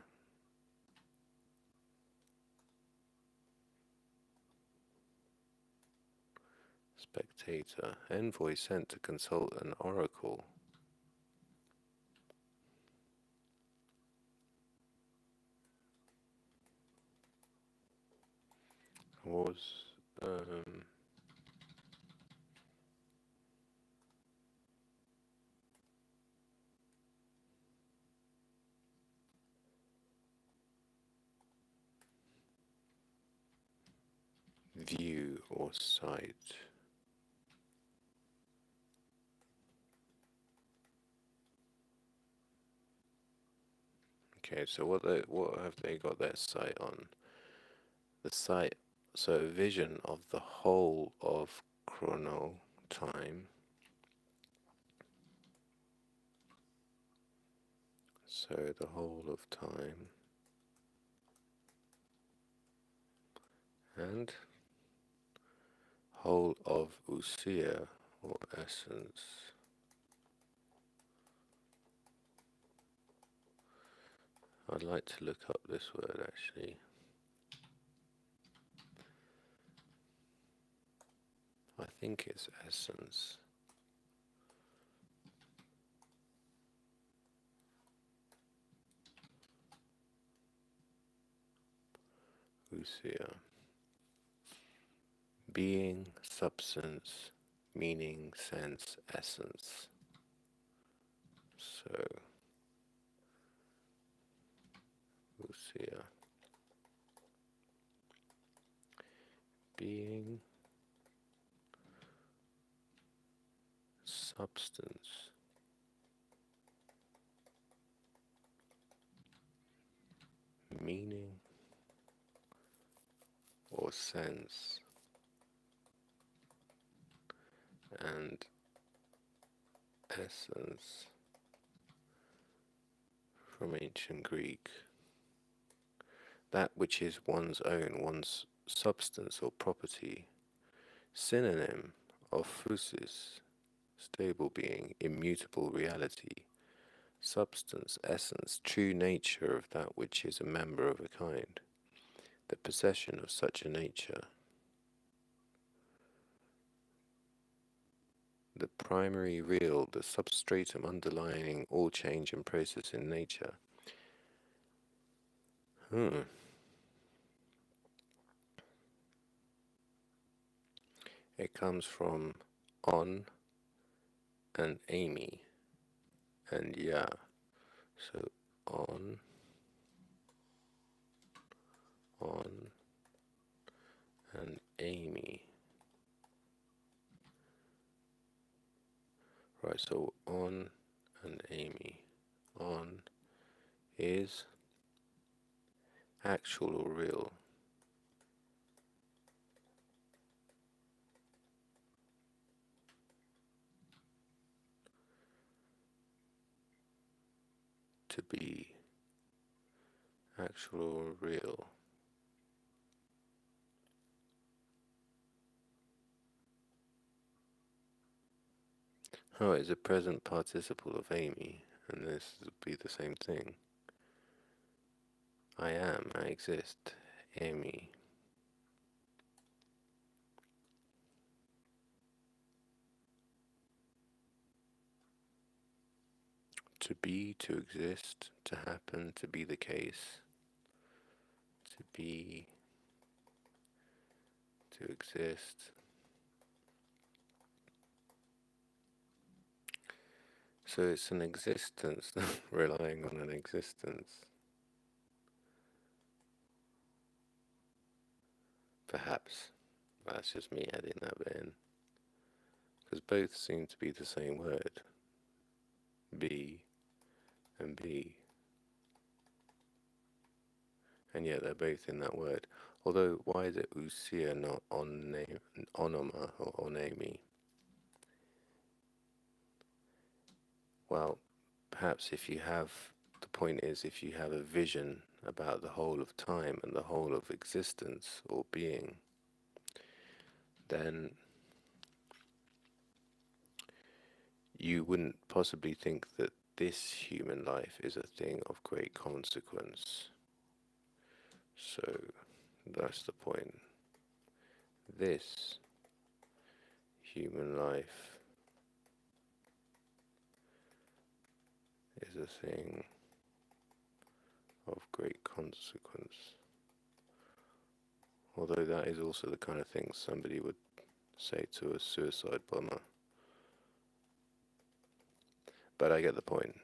Spectator. Envoy sent to consult an oracle. Was view or sight. Okay, so what have they got their sight on? The sight, so vision of the whole of chrono time. So the whole of time and whole of usia or essence. I'd like to look up this word actually. I think it's essence. Usia. Being, substance, meaning, sense, essence. So, usia. Being, substance, meaning, or sense, and essence from ancient Greek. That which is one's own, one's substance or property. Synonym of physis, stable being, immutable reality, substance, essence, true nature of that which is a member of a kind, the possession of such a nature, the primary real, the substratum underlying all change and process in nature. It comes from on and Amy and yeah. So on, and Amy. Right, so on and Amy. On is actual or real. To be actual or real. Oh, it's a present participle of Amy, and this would be the same thing. I am, I exist, Amy. To be, to exist, to happen, to be the case. To be, to exist. So it's an existence, relying on an existence. Perhaps. That's just me adding that bit in. because both seem to be the same word, be and be, and yet they're both in that word. Although, why is it ousia, not onoma or onemi? Well, perhaps the point is, if you have a vision about the whole of time and the whole of existence or being, then you wouldn't possibly think that this human life is a thing of great consequence. So that's the point. This human life is a thing of great consequence. Although that is also the kind of thing somebody would say to a suicide bomber. But I get the point.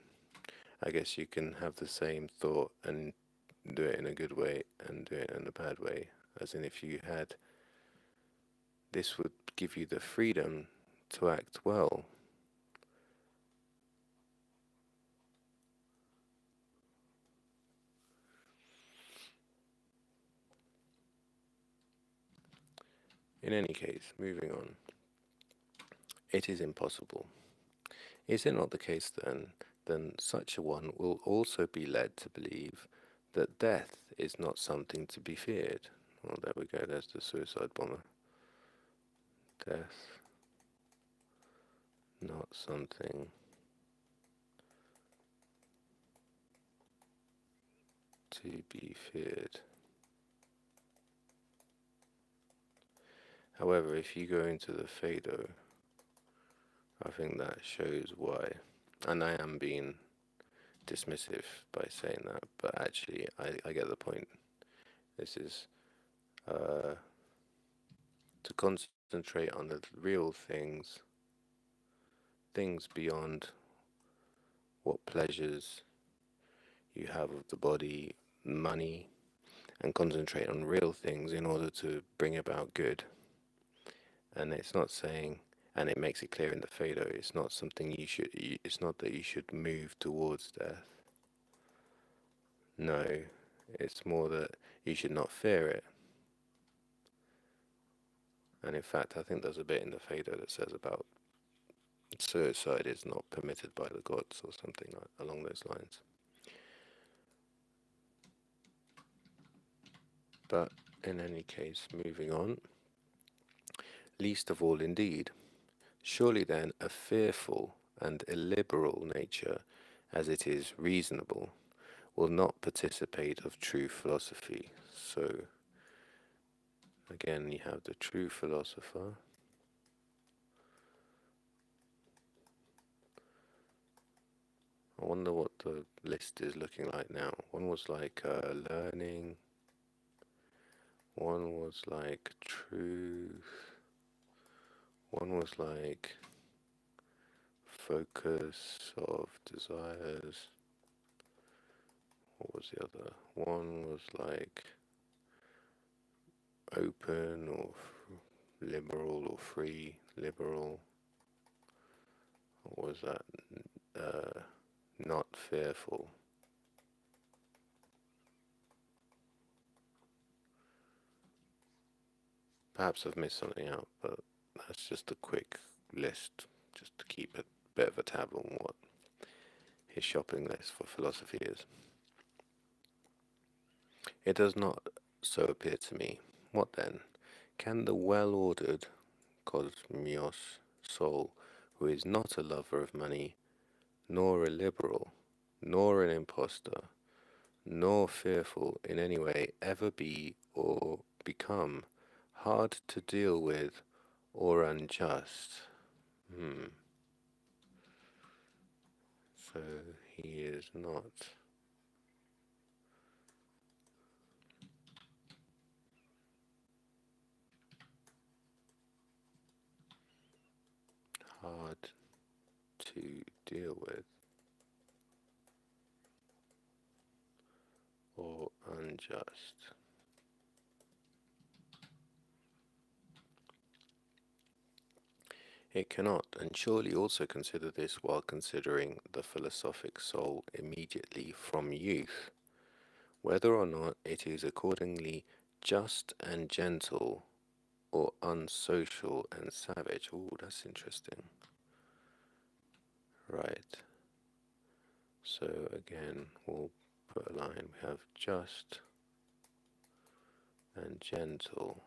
I guess you can have the same thought and do it in a good way and do it in a bad way. As in, if you had, this would give you the freedom to act well. In any case, moving on. It is impossible. Is it not the case then such a one will also be led to believe that death is not something to be feared? Well, there we go, there's the suicide bomber. Death, not something to be feared. However, if you go into the Phaedo, I think that shows why. And I am being dismissive by saying that, but actually I get the point. This is to concentrate on the real things, things beyond what pleasures you have of the body, money, and concentrate on real things in order to bring about good. And it's not saying, and it makes it clear in the Phaedo, it's not something it's not that you should move towards death. No, it's more that you should not fear it. And in fact, I think there's a bit in the Phaedo that says about suicide is not permitted by the gods or something along those lines. But in any case, moving on. Least of all, indeed. Surely then, a fearful and illiberal nature, as it is reasonable, will not participate of true philosophy. So, again, you have the true philosopher. I wonder what the list is looking like now. One was like learning. One was like truth. One was like focus of desires. What was the other? One was like open or liberal or free, liberal. What was that? Not fearful. Perhaps I've missed something out, but that's just a quick list, just to keep a bit of a tab on what his shopping list for philosophy is. It does not so appear to me. What then? Can the well-ordered cosmios soul, who is not a lover of money, nor a liberal, nor an impostor, nor fearful in any way, ever be or become hard to deal with or unjust? So he is not hard to deal with or unjust. It cannot, and surely also consider this while considering the philosophic soul immediately from youth, whether or not it is accordingly just and gentle, or unsocial and savage. Oh, that's interesting. Right. So again, we'll put a line. We have just and gentle,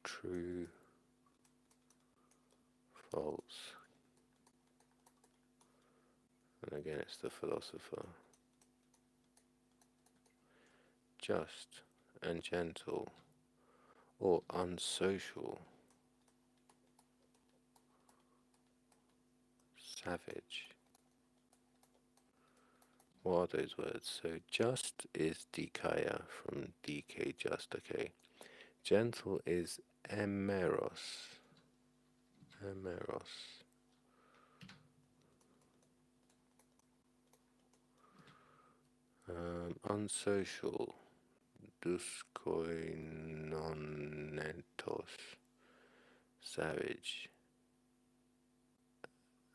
true, false. And again, it's the philosopher. Just and gentle, or unsocial, savage. What are those words? So just is dikaya from dk just, okay. Gentle is emeros. Emeros. Unsocial. Duskoinonetos. Savage.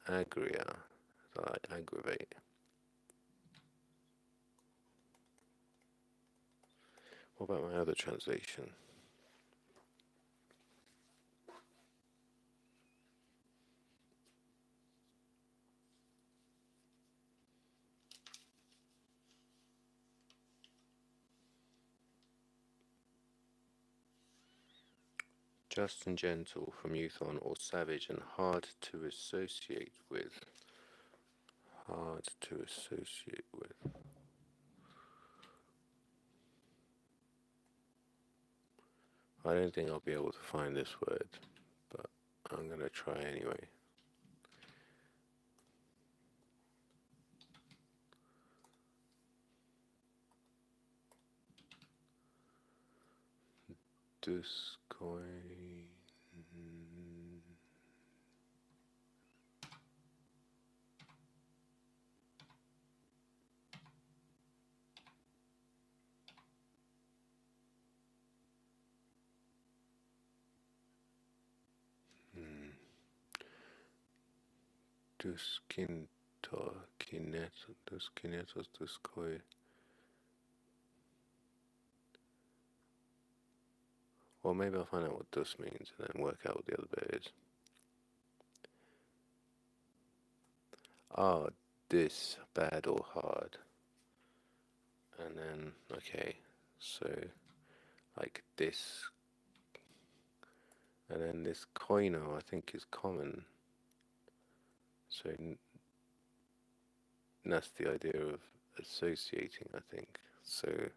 Agria. So like aggravate. What about my other translation? Just and gentle from youth on, or savage and hard to associate with. Hard to associate with. I don't think I'll be able to find this word, but I'm going to try anyway. Duskoin. Duskinetos, duskoi. Well, maybe I'll find out what dus means and then work out what the other bit is. Ah, this, bad or hard. And then, okay, so like this. And then this koino, I think, is common. So that's the idea of associating, I think. So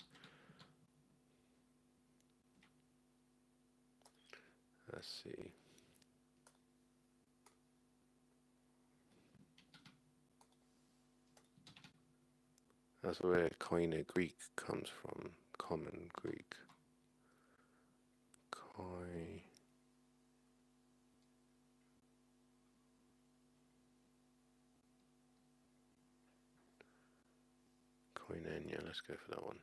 let's see. That's where Koine Greek comes from. Common Greek. Koi. Koinonia. Let's go for that one.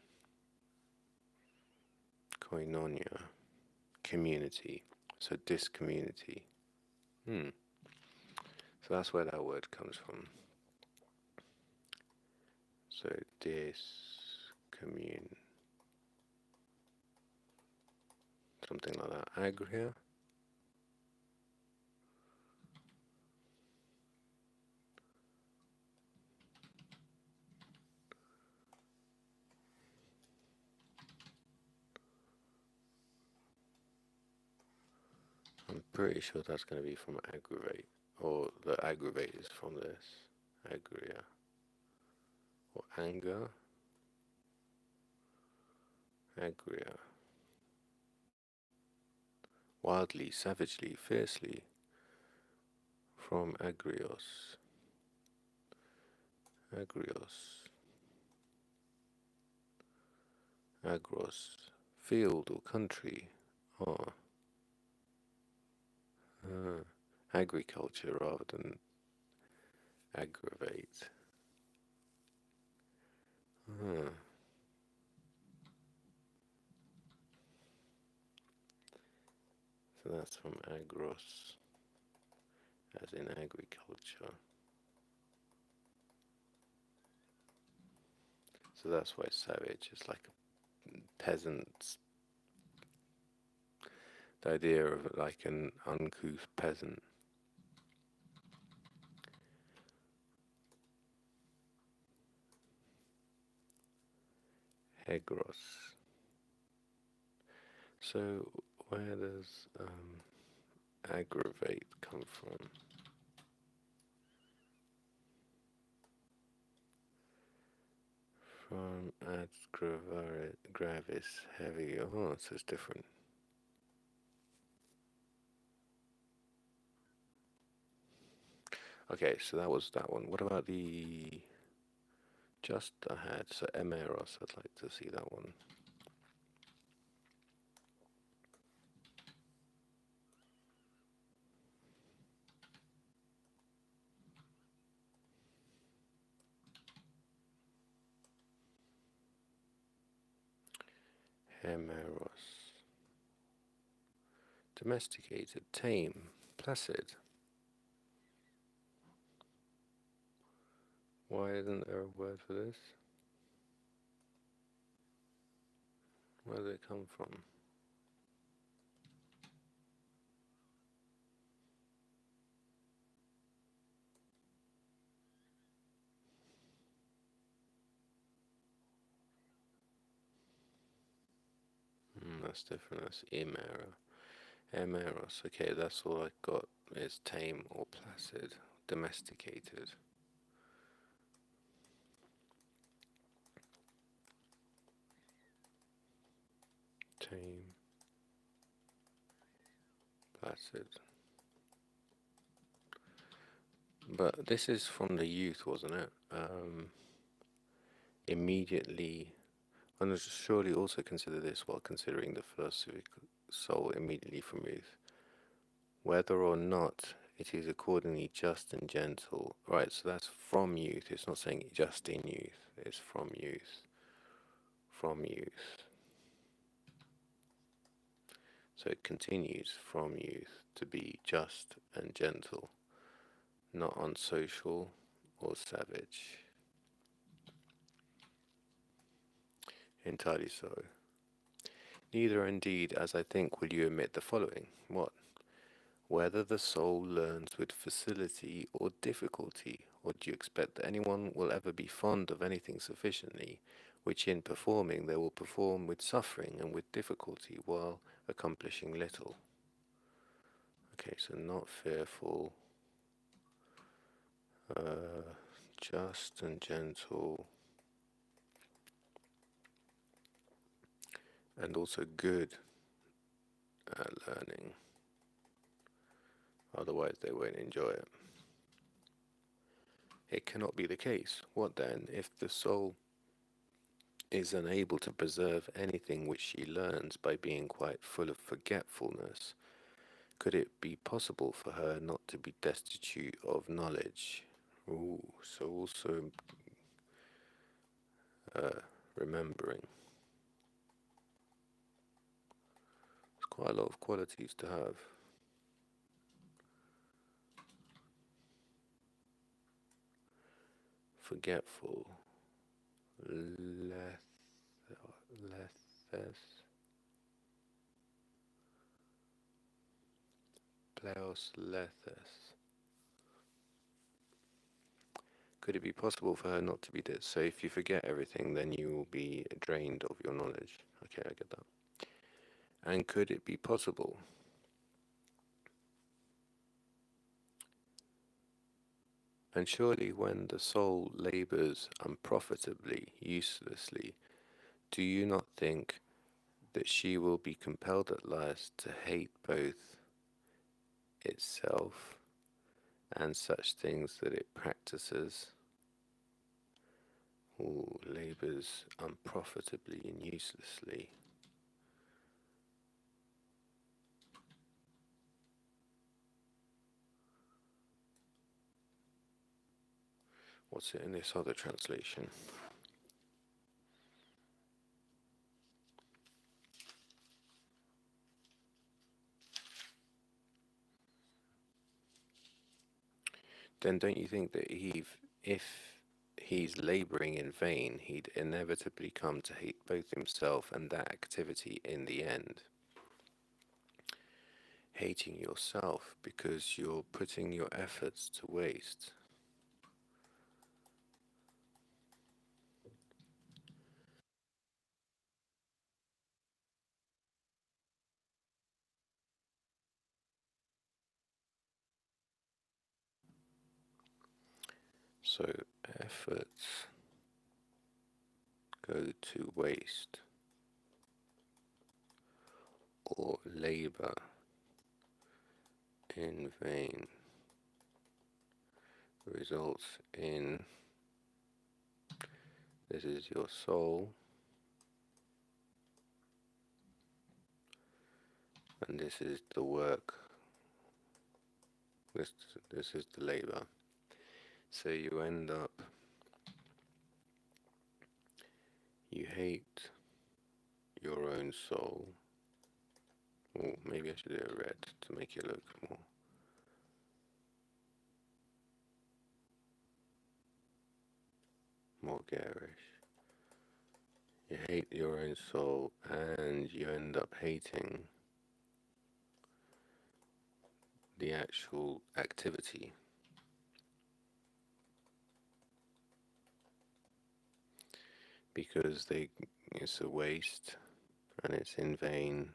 Koinonia. Community. So this community. So that's where that word comes from. So this commune. Something like that. Agria. I'm pretty sure that's going to be from aggravate. Or the aggravate is from this. Agria. Or anger. Agria. Wildly, savagely, fiercely. From agrios. Agrios. Agros. Field or country. Oh. Agriculture rather than aggravate. So So that's from agros, as in agriculture. So that's why savage is like a peasant's, the idea of like an uncouth peasant. Hegros. So where does aggravate come from? From ad gravis, heavy. Oh, so it's different. Okay, so that was that one. What about the just ahead? So emeros, I'd like to see that one. Hemeros. Domesticated, tame, placid. Why isn't there a word for this? Where did it come from? That's different. That's emera. Emeros. Okay, that's all I got. Is tame or placid, domesticated. Tame, placid. But this is from the youth, wasn't it? Immediately, and surely also consider this while considering the philosophic soul immediately from youth, whether or not it is accordingly just and gentle. Right, so that's from youth. It's not saying just in youth. It's from youth. From youth. So it continues from youth to be just and gentle, not unsocial or savage. Entirely so. Neither indeed, as I think, will you admit the following. What? Whether the soul learns with facility or difficulty, or do you expect that anyone will ever be fond of anything sufficiently, which in performing they will perform with suffering and with difficulty while accomplishing little? Okay, so not fearful, just and gentle, and also good at learning. Otherwise, they won't enjoy it. It cannot be the case. What then, if the soul is unable to preserve anything which she learns by being quite full of forgetfulness? Could it be possible for her not to be destitute of knowledge? Ooh, so also remembering. It's quite a lot of qualities to have. Forgetful. Lethes. Pleos lethes. Could it be possible for her not to be dead? So if you forget everything, then you will be drained of your knowledge. Okay, I get that. And could it be possible? And surely when the soul labors unprofitably, uselessly, do you not think that she will be compelled at last to hate both itself and such things that it practices? Or labors unprofitably and uselessly. What's it in this other translation? then don't you think that if he's laboring in vain, he'd inevitably come to hate both himself and that activity in the end? Hating yourself because you're putting your efforts to waste. So efforts go to waste, or labor in vain results in, this is your soul, and this is the work, this, this is the labor. So you end up, you hate your own soul. Or maybe I should do it red to make it look more garish. You hate your own soul and you end up hating the actual activity, because it's a waste and it's in vain.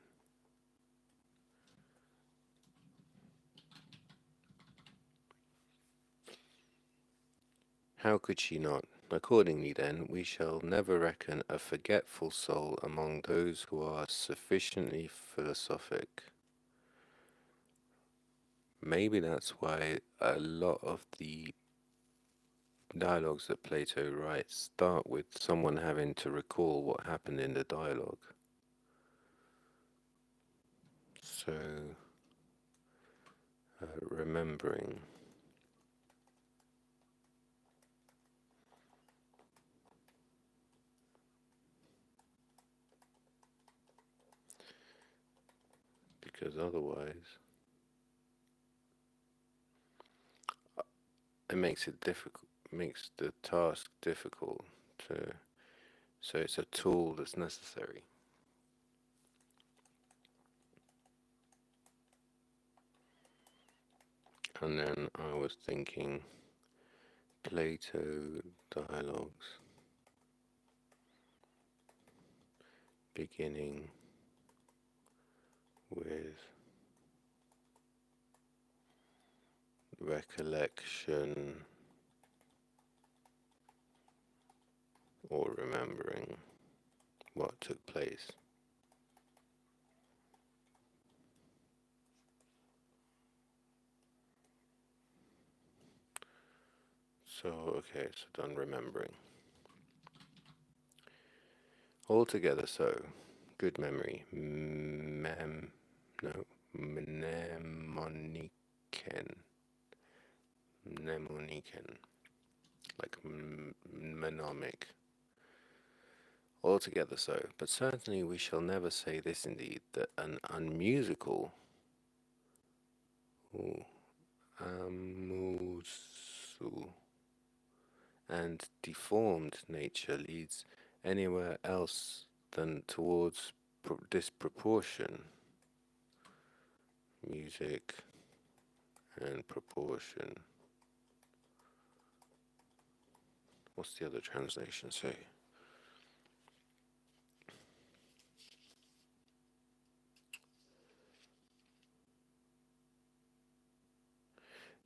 How could she not? Accordingly, then, we shall never reckon a forgetful soul among those who are sufficiently philosophic. Maybe that's why a lot of the dialogues that Plato writes start with someone having to recall what happened in the dialogue. So, remembering. Because otherwise, it makes it difficult, makes the task difficult to, so it's a tool that's necessary. And then I was thinking Plato dialogues beginning with recollection or remembering what took place. So, okay, so done remembering. Altogether so, good memory, no, mnemoniken, mnemoniken, like mnemonic. Altogether so, but certainly we shall never say this indeed, that an unmusical, ooh, amusu, and deformed nature leads anywhere else than towards disproportion. Music and proportion. What's the other translation say?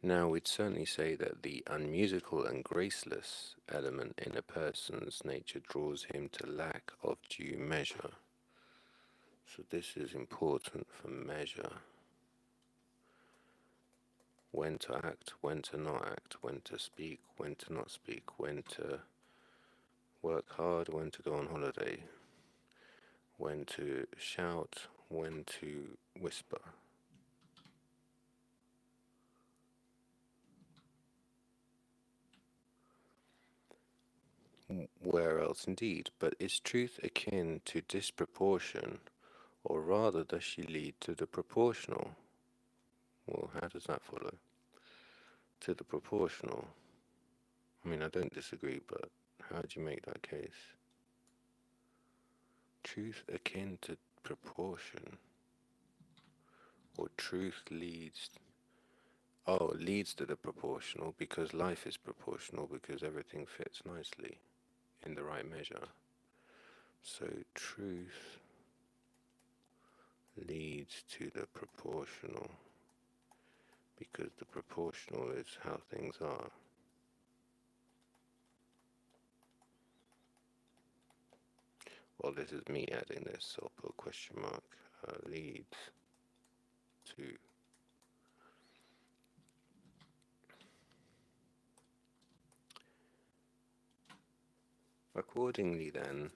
Now, we'd certainly say that the unmusical and graceless element in a person's nature draws him to lack of due measure. So this is important for measure. When to act, when to not act, when to speak, when to not speak, when to work hard, when to go on holiday, when to shout, when to whisper. Where else indeed? But is truth akin to disproportion, or rather does she lead to the proportional? Well, how does that follow? to the proportional. I mean, I don't disagree, but how do you make that case? Truth akin to proportion, or truth leads. Oh, leads to the proportional because life is proportional because everything fits nicely in the right measure. So truth leads to the proportional because the proportional is how things are. Well, this is me adding this, so I'll put a question mark. Leads to. Accordingly, then,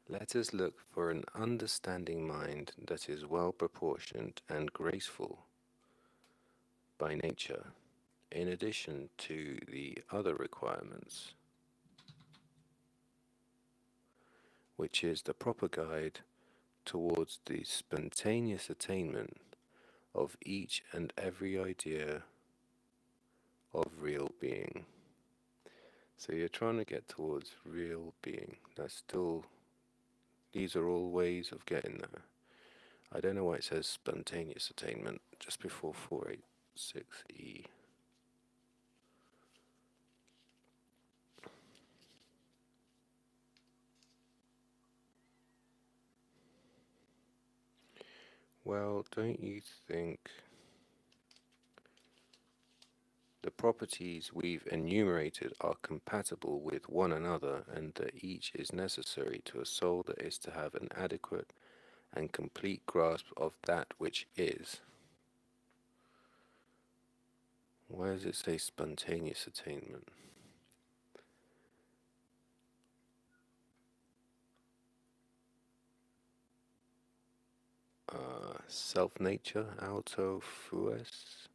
let us look for an understanding mind that is well proportioned and graceful by nature, in addition to the other requirements, which is the proper guide towards the spontaneous attainment of each and every idea of real being. So you're trying to get towards real being. That's still, these are all ways of getting there. I don't know why it says spontaneous attainment just before 486E. Well, don't you think the properties we've enumerated are compatible with one another and that each is necessary to a soul that is to have an adequate and complete grasp of that which is? Why does it say spontaneous attainment? Self-nature, auto fues?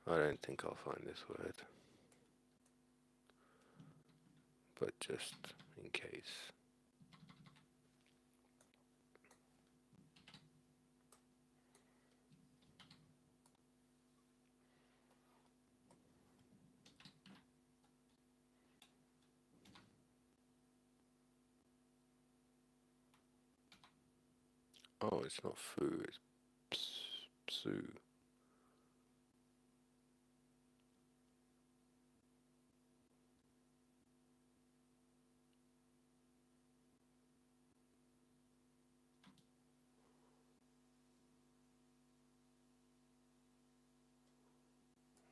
I don't think I'll find this word, but just in case. Oh, it's not fu, it's psu.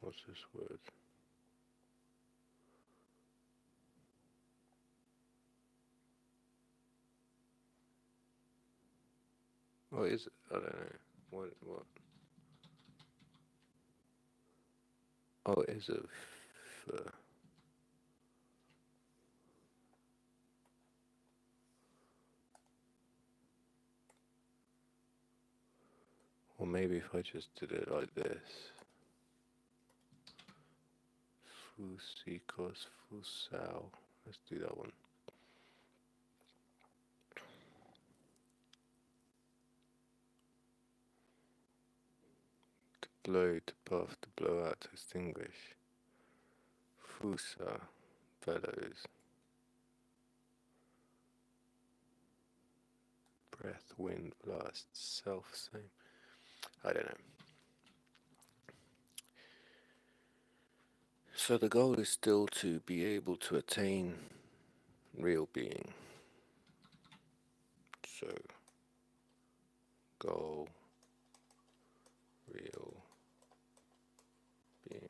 What's this word? Oh, is it? I don't know. What? Oh, it is a or maybe if I just did it like this. Fusikos, fusao. Let's do that one. To blow, to puff, to blow out, to extinguish. Fusa, bellows. Breath, wind, blast, self same. I don't know. So the goal is still to be able to attain real being. So, goal, real being.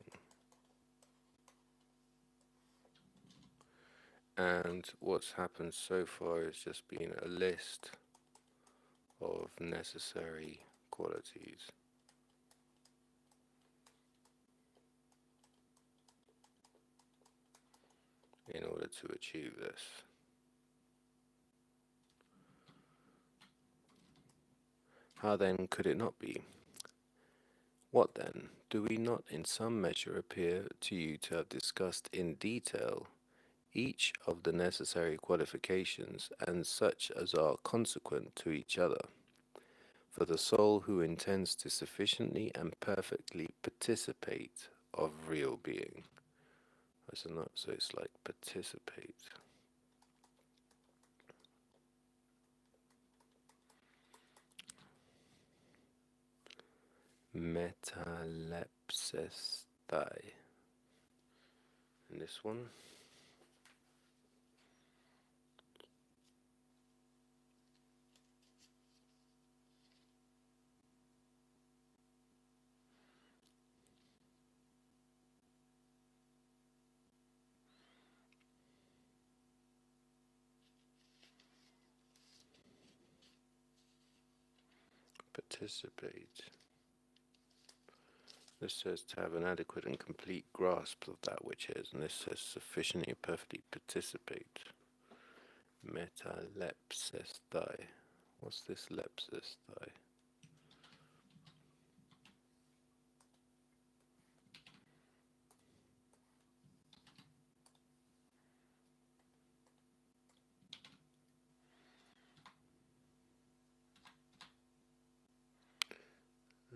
And what's happened so far has just been a list of necessary qualities in order to achieve this. How then could it not be? What then? Do we not in some measure appear to you to have discussed in detail each of the necessary qualifications, and such as are consequent to each other, for the soul who intends to sufficiently and perfectly participate of real being. So it's like participate. Metalepsestai. And this one. Participate. This says to have an adequate and complete grasp of that which is, and this says sufficiently and perfectly participate. Metalepsestai. What's this lepsestai?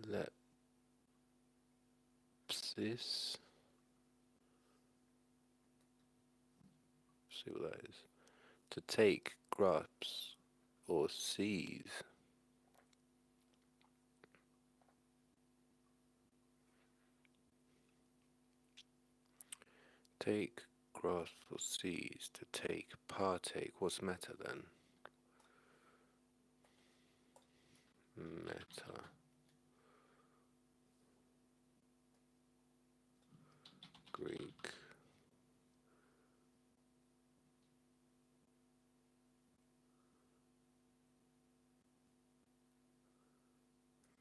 Lepsis. See what that is. To take, grasp, or seize. Take, grasp, or seize. To take, partake. What's meta then? Meta. Greek.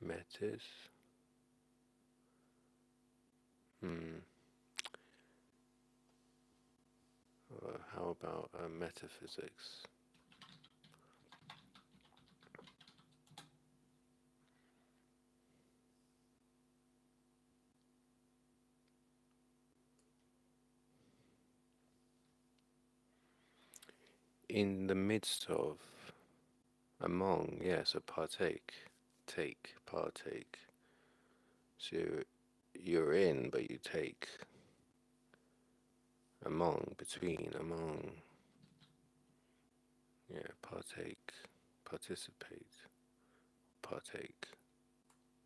Metis. How about metaphysics? In the midst of, among, yeah, so partake, take, partake. So you're in, but you take. Among, between, among, yeah, partake, participate, partake.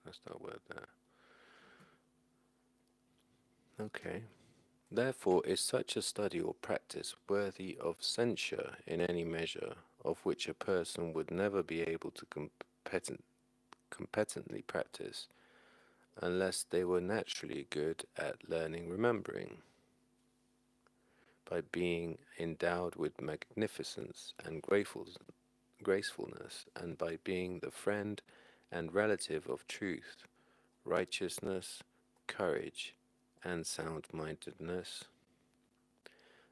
That's that word there. Okay. Therefore, is such a study or practice worthy of censure in any measure, of which a person would never be able to competently practice unless they were naturally good at learning remembering, by being endowed with magnificence and gracefulness, and by being the friend and relative of truth, righteousness, courage, and sound-mindedness.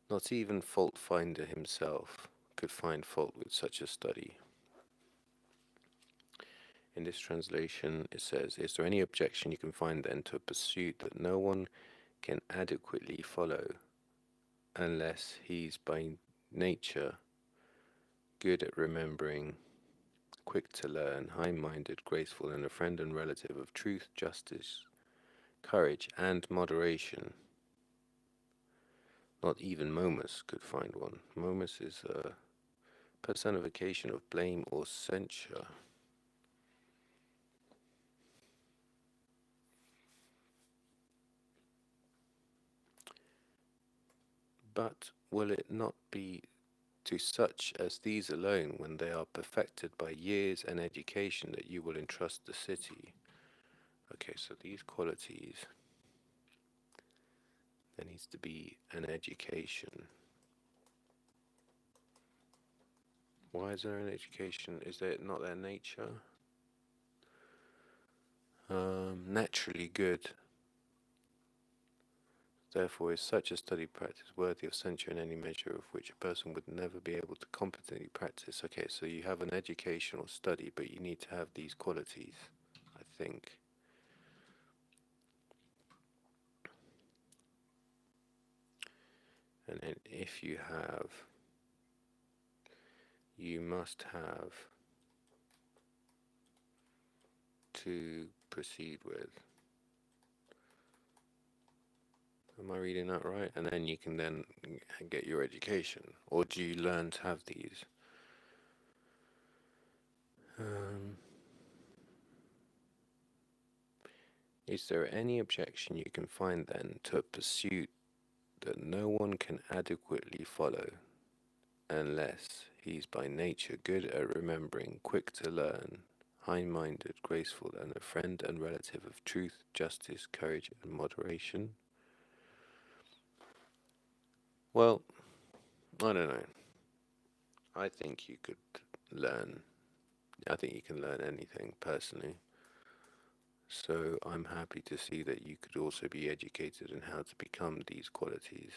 Not even fault-finder himself could find fault with such a study. In this translation, it says, is there any objection you can find then to a pursuit that no one can adequately follow unless he's by nature good at remembering, quick to learn, high-minded, graceful, and a friend and relative of truth, justice, courage, and moderation? Not even Momus could find one. Momus is a personification of blame or censure. But will it not be to such as these alone, when they are perfected by years and education, that you will entrust the city? Okay, so these qualities, there needs to be an education. Why is there an education? Is there not their nature? Naturally good. Therefore, is such a study practice worthy of censure in any measure, of which a person would never be able to competently practice? Okay, so you have an educational study, but you need to have these qualities, I think. And then if you have, you must have to proceed with. Am I reading that right? And then you can then get your education. Or do you learn to have these? Um, is there any objection you can find then to a pursuit that no one can adequately follow, unless he's by nature good at remembering, quick to learn, high-minded, graceful, and a friend and relative of truth, justice, courage, and moderation? Well, I don't know. I think you could learn. I think you can learn anything personally. So I'm happy to see that you could also be educated in how to become these qualities.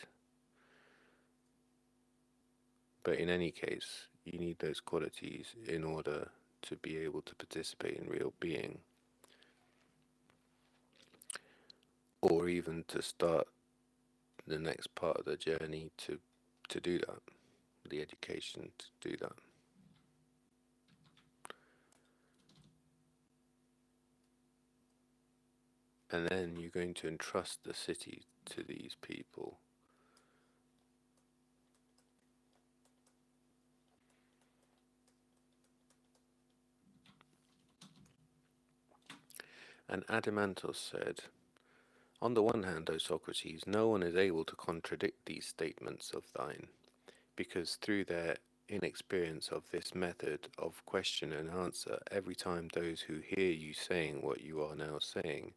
But in any case, you need those qualities in order to be able to participate in real being, or even to start the next part of the journey to do that, the education to do that. And then you're going to entrust the city to these people. And Adamantos said, on the one hand, O Socrates, no one is able to contradict these statements of thine, because through their inexperience of this method of question and answer, every time those who hear you saying what you are now saying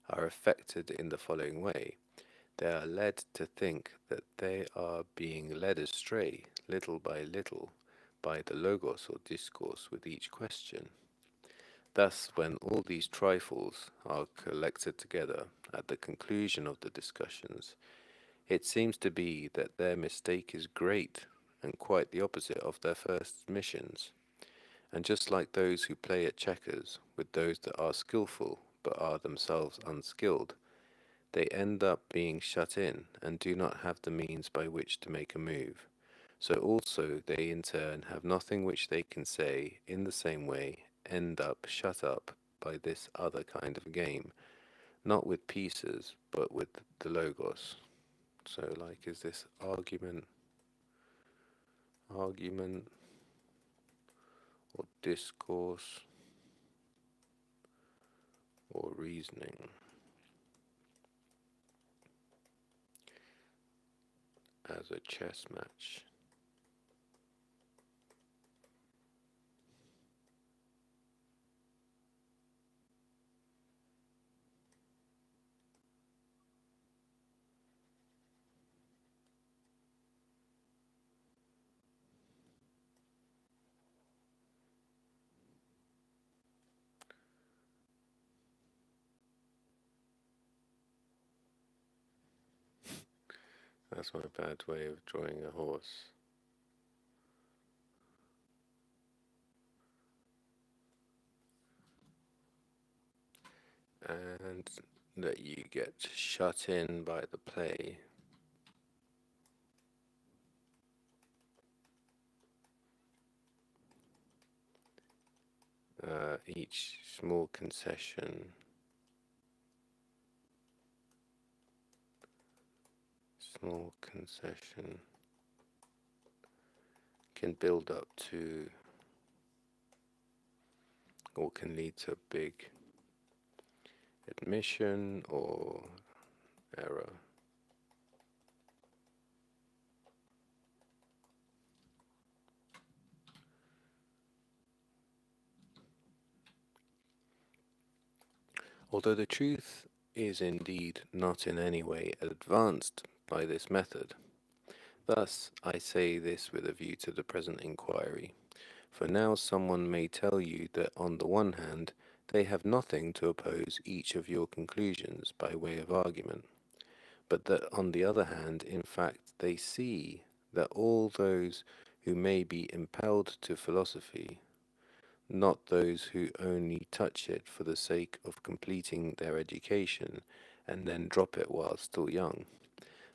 are affected in the following way. They are led to think that they are being led astray, little by little, by the logos or discourse with each question. Thus, when all these trifles are collected together at the conclusion of the discussions, it seems to be that their mistake is great and quite the opposite of their first missions. And just like those who play at checkers with those that are skilful but are themselves unskilled, they end up being shut in and do not have the means by which to make a move. So also they in turn have nothing which they can say in the same way, end up shut up by this other kind of game, not with pieces, but with the logos. So like is this argument or discourse or reasoning as a chess match. That's my bad way of drawing a horse. And that you get shut in by the play. Each small concession can build up to, or can lead to big admission or error. Although the truth is indeed not in any way advanced by this method. Thus, I say this with a view to the present inquiry. For now someone may tell you that on the one hand, they have nothing to oppose each of your conclusions by way of argument, but that on the other hand, in fact, they see that all those who may be impelled to philosophy, not those who only touch it for the sake of completing their education and then drop it while still young,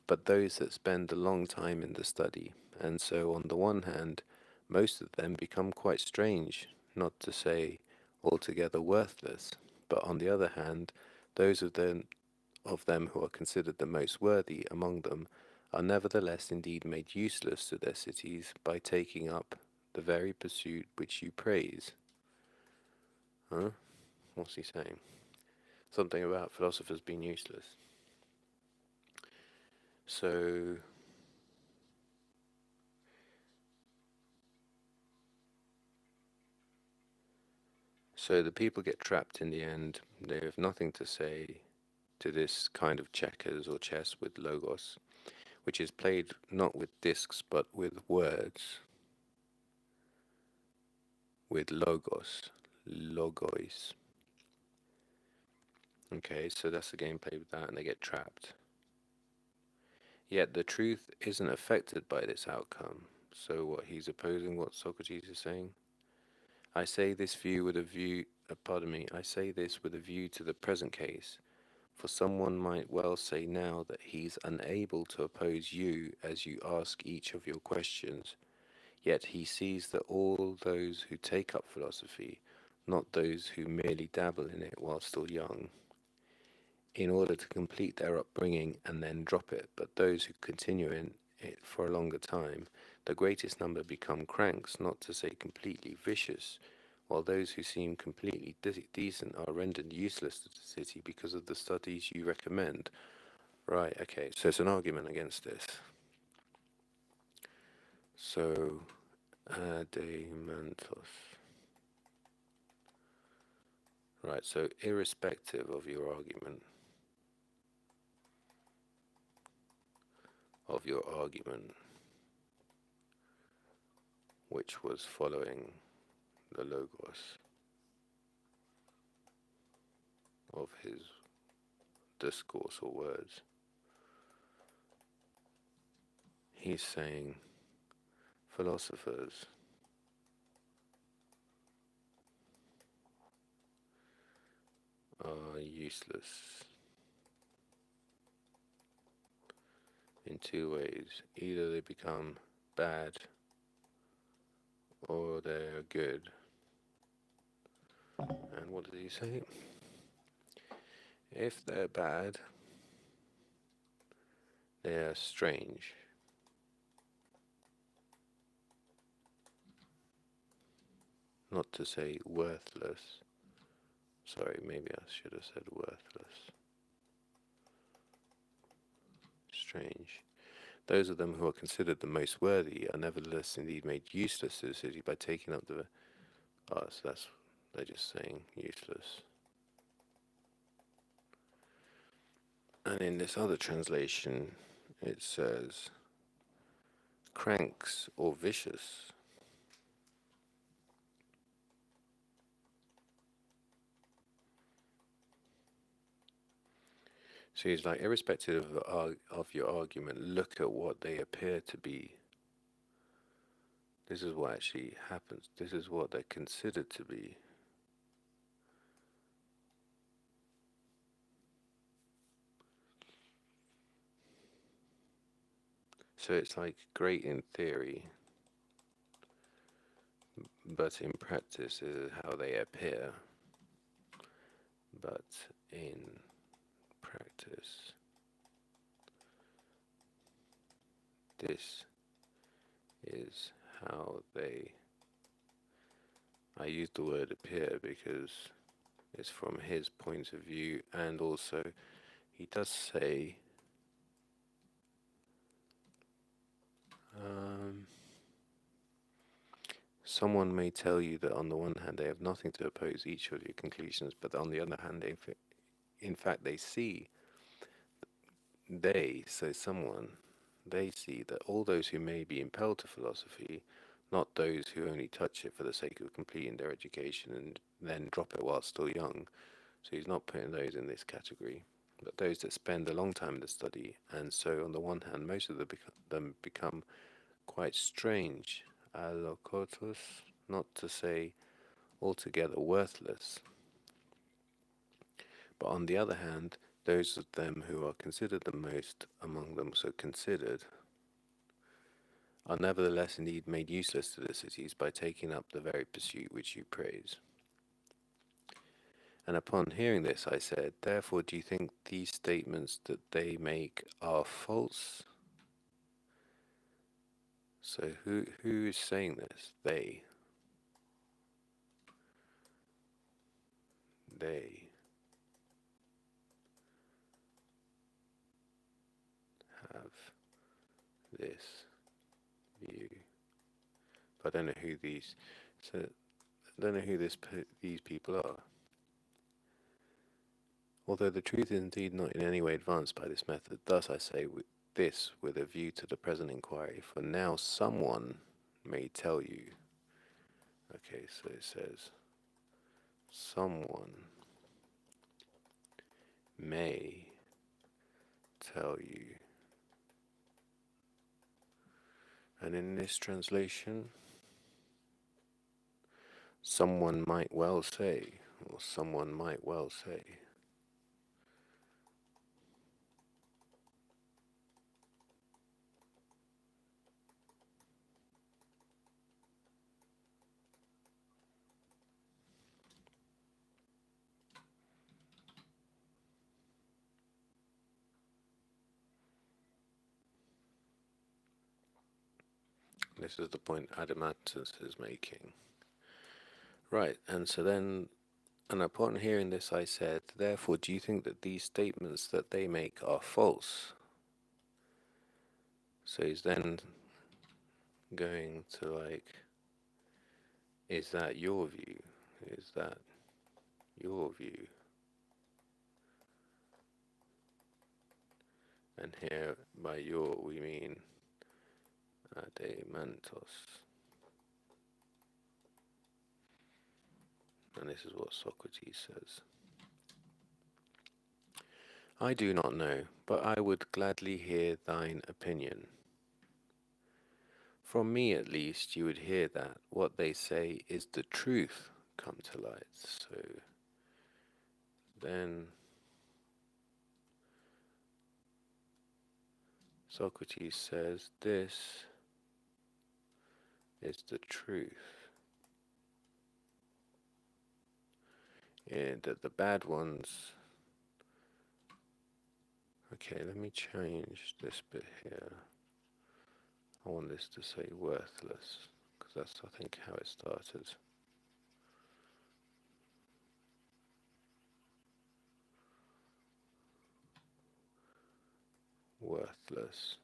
but those that spend a long time in the study. And so, on the one hand, most of them become quite strange, not to say altogether worthless. But on the other hand, those of them who are considered the most worthy among them are nevertheless indeed made useless to their cities by taking up the very pursuit which you praise. Huh? What's he saying? Something about philosophers being useless. So, so the people get trapped in the end. They have nothing to say to this kind of checkers or chess with logos, which is played not with discs but with words, with logos. Okay, so that's the game played with that, and they get trapped. Yet the truth isn't affected by this outcome. So what he's opposing, what Socrates is saying, I say this view with a view. Pardon me. I say this with a view to the present case, for someone might well say now that he's unable to oppose you as you ask each of your questions. Yet he sees that all those who take up philosophy, not those who merely dabble in it while still young, in order to complete their upbringing and then drop it, but those who continue in it for a longer time, the greatest number become cranks, not to say completely vicious, while those who seem completely decent are rendered useless to the city because of the studies you recommend. Right, okay, so it's an argument against this. So, adeimantos. Right, so irrespective of your argument, which was following the logos of his discourse or words, he's saying philosophers are useless in two ways. Either they become bad or they're good. And what did he say? If they're bad, they're strange. Not to say worthless. Sorry, maybe I should have said worthless. Strange. Those of them who are considered the most worthy are nevertheless indeed made useless to the city by taking up the. Oh, so they're just saying useless. And in this other translation, it says cranks or vicious. So he's like, irrespective of your argument, look at what they appear to be. This is what actually happens. This is what they're considered to be. So it's like great in theory, but in practice is how they appear. But in practice, this is how they. I use the word appear because it's from his point of view, and also he does say someone may tell you that on the one hand they have nothing to oppose each of your conclusions, but on the other hand, in fact they see, so someone, they see that all those who may be impelled to philosophy, not those who only touch it for the sake of completing their education and then drop it while still young, so he's not putting those in this category, but those that spend a long time in the study, and so on the one hand, most of them become quite strange, allokotos, not to say altogether worthless. But on the other hand, those of them who are considered the most among them, so considered, are nevertheless indeed made useless to the cities by taking up the very pursuit which you praise. And upon hearing this, I said, therefore, do you think these statements that they make are false? So who is saying this? They. They have this view. But I don't know who these. So I don't know who these people are. Although the truth is indeed not in any way advanced by this method, thus I say this with a view to the present inquiry, for now someone may tell you. Okay, so it says, someone may tell you. And in this translation, someone might well say, or someone might well say. This is the point Adamantus is making. Right, and so then, and upon hearing this I said, therefore do you think that these statements that they make are false? So he's then going to like, is that your view? Is that your view? And here by your we mean Adamantos. And this is what Socrates says. I do not know, but I would gladly hear thine opinion. From me at least you would hear that what they say is the truth come to light. So then Socrates says this is the truth. And that the bad ones. Okay, let me change this bit here. I want this to say worthless, because that's, I think, how it started. Worthless.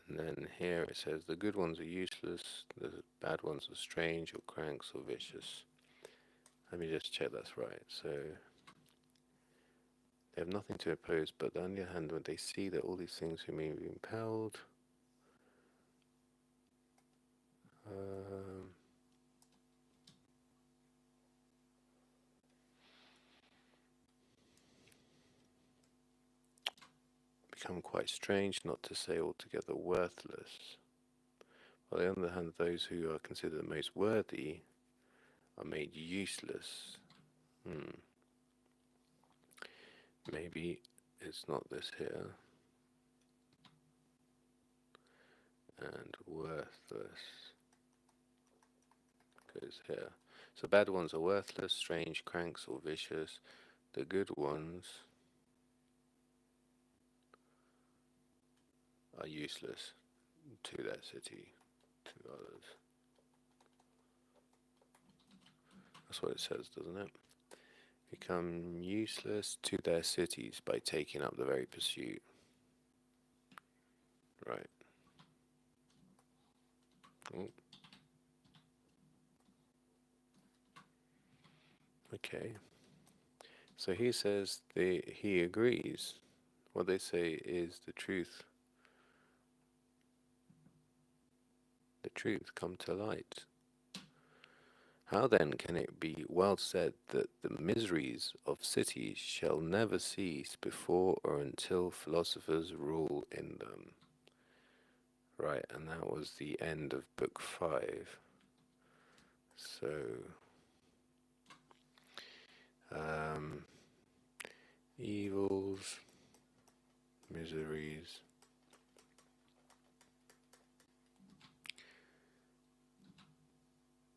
And then here it says the good ones are useless, the bad ones are strange or cranks or vicious. Let me just check that's right. So they have nothing to oppose, but on the other hand, when they see that all these things who may be impelled, become quite strange, not to say altogether worthless. On the other hand, those who are considered the most worthy are made useless. Maybe it's not this here. And worthless goes here. So bad ones are worthless, strange, cranks, or vicious. The good ones are useless to their city, to others. That's what it says, doesn't it? Become useless to their cities by taking up the very pursuit. Right. Oh. Okay. So he says he agrees. What they say is the truth. The truth come to light. How then can it be well said that the miseries of cities shall never cease before or until philosophers rule in them? Right, and that was the end of book 5. So, evils, miseries,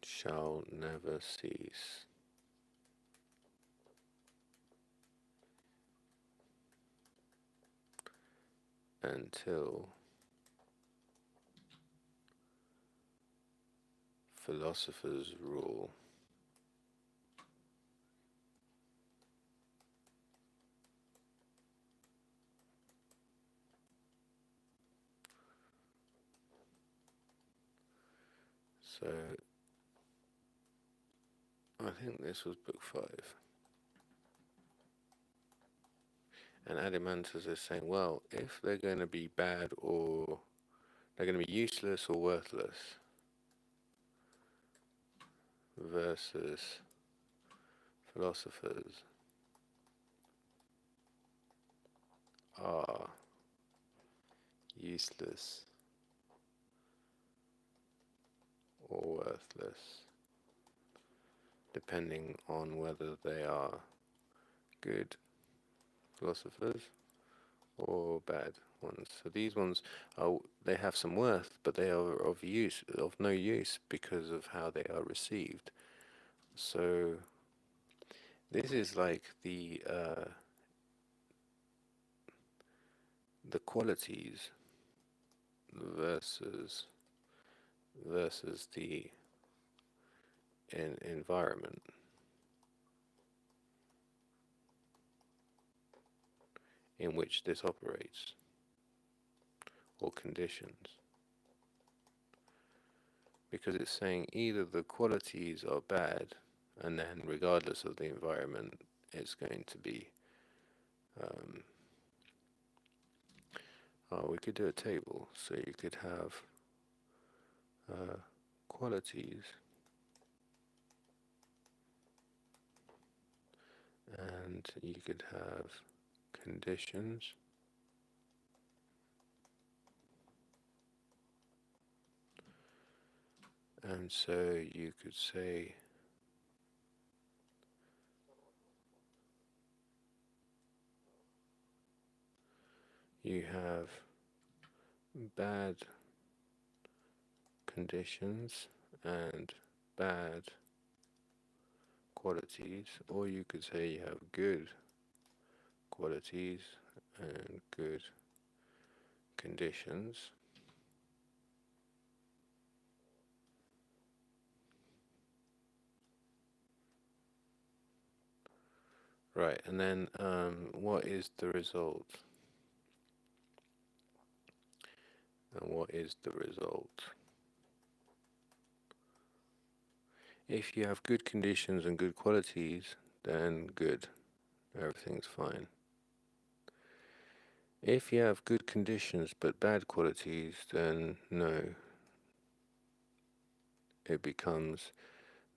shall never cease until philosophers rule. So I think this was book 5. And Adimantus is saying, well, if they're going to be bad or they're going to be useless or worthless versus philosophers are useless or worthless, depending on whether they are good philosophers or bad ones. So these ones are, they have some worth, but they are of no use because of how they are received. So this is like the qualities versus the environment in which this operates, or conditions. Because it's saying either the qualities are bad, and then regardless of the environment, it's going to be, we could do a table. So you could have qualities, and you could have conditions, and so you could say you have bad conditions and bad qualities, or you could say you have good qualities and good conditions. Right, and then what is the result? And what is the result? If you have good conditions and good qualities, then good, everything's fine. If you have good conditions but bad qualities, then no, it becomes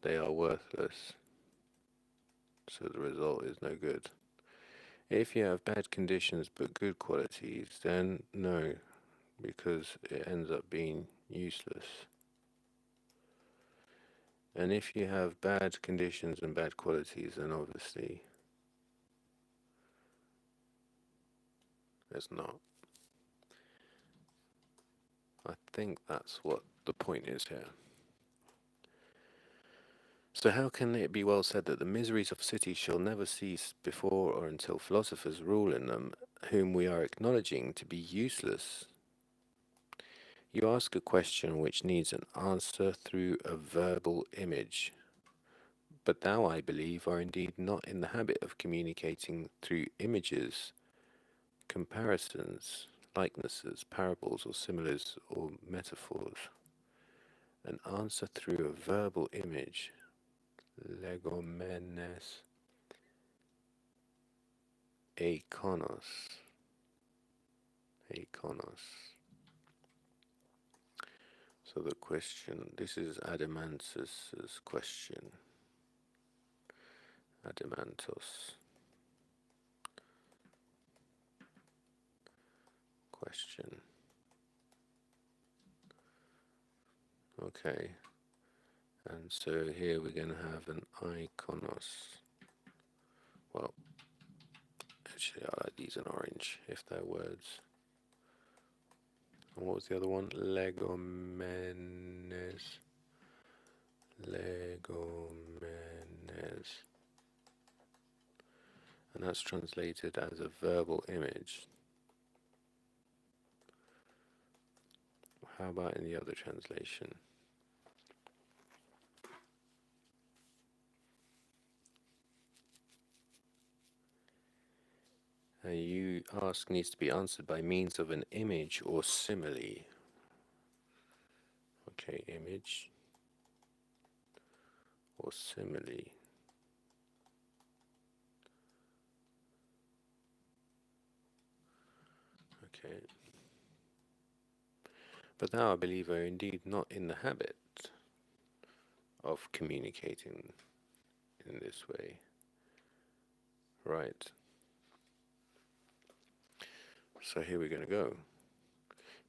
they are worthless, so the result is no good. If you have bad conditions but good qualities, then no, because it ends up being useless. And if you have bad conditions and bad qualities, then obviously it's not. I think that's what the point is here. So how can it be well said that the miseries of cities shall never cease before or until philosophers rule in them, whom we are acknowledging to be useless? You ask a question which needs an answer through a verbal image. But thou, I believe, are indeed not in the habit of communicating through images, comparisons, likenesses, parables, or similes, or metaphors. An answer through a verbal image, legomenes, eikonos, eikonos. So the question, this is Adamantus's question. Adamantus. Question. Okay. And so here we're going to have an iconos. Well, it Actually, I like these in orange, if they're words. And what was the other one? Legomenes. Legomenes. And that's translated as a verbal image. How about in the other translation? You ask needs to be answered by means of an image or simile. Okay, image or simile. Okay. But thou, I believe, are indeed not in the habit of communicating in this way. Right. So here we're going to go.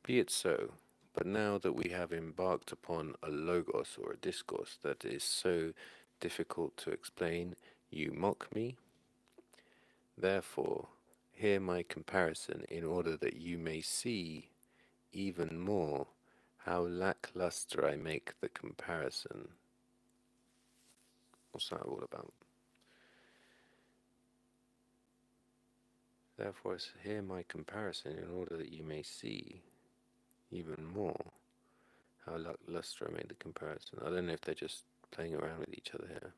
Be it so, but now that we have embarked upon a logos or a discourse that is so difficult to explain, you mock me. Therefore, hear my comparison in order that you may see even more how lackluster I make the comparison. What's that all about? Therefore, hear my comparison in order that you may see even more how lackluster I made the comparison. I don't know if they're just playing around with each other here,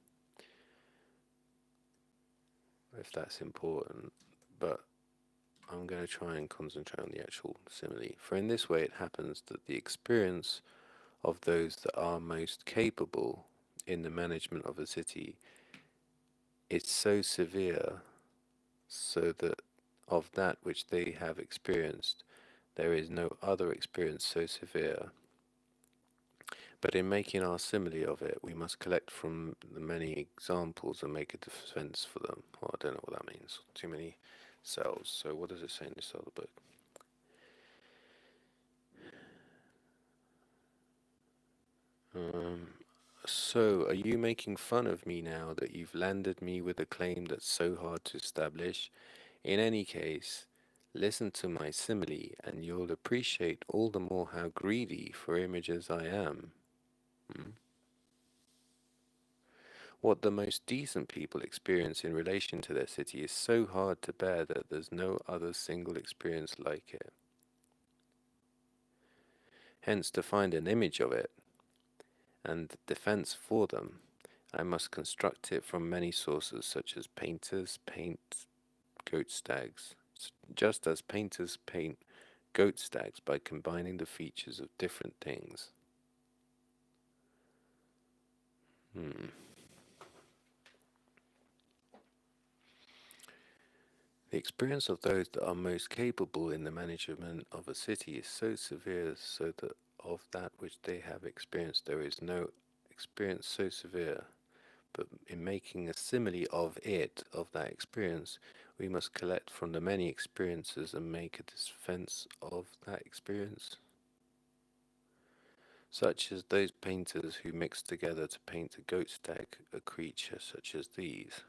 if that's important, but I'm going to try and concentrate on the actual simile. For in this way it happens that the experience of those that are most capable in the management of a city is so severe, so that of that which they have experienced, there is no other experience so severe. But in making our simile of it, we must collect from the many examples and make a defense for them. Well, I don't know what that means. Too many cells. So what does it say in this other book? Um, so, are you making fun of me now that you've landed me with a claim that's so hard to establish? In any case, listen to my simile, and you'll appreciate all the more how greedy for images I am. Hmm? What the most decent people experience in relation to their city is so hard to bear that there's no other single experience like it. Hence, to find an image of it and defense for them, I must construct it from many sources, such as painters paint goat stags, just as painters paint goat stags by combining the features of different things. Hmm. The experience of those that are most capable in the management of a city is so severe, so that of that which they have experienced there is no experience so severe. But in making a simile of it, of that experience, we must collect from the many experiences and make a defense of that experience. Such as those painters who mix together to paint a goat stag, a creature such as these.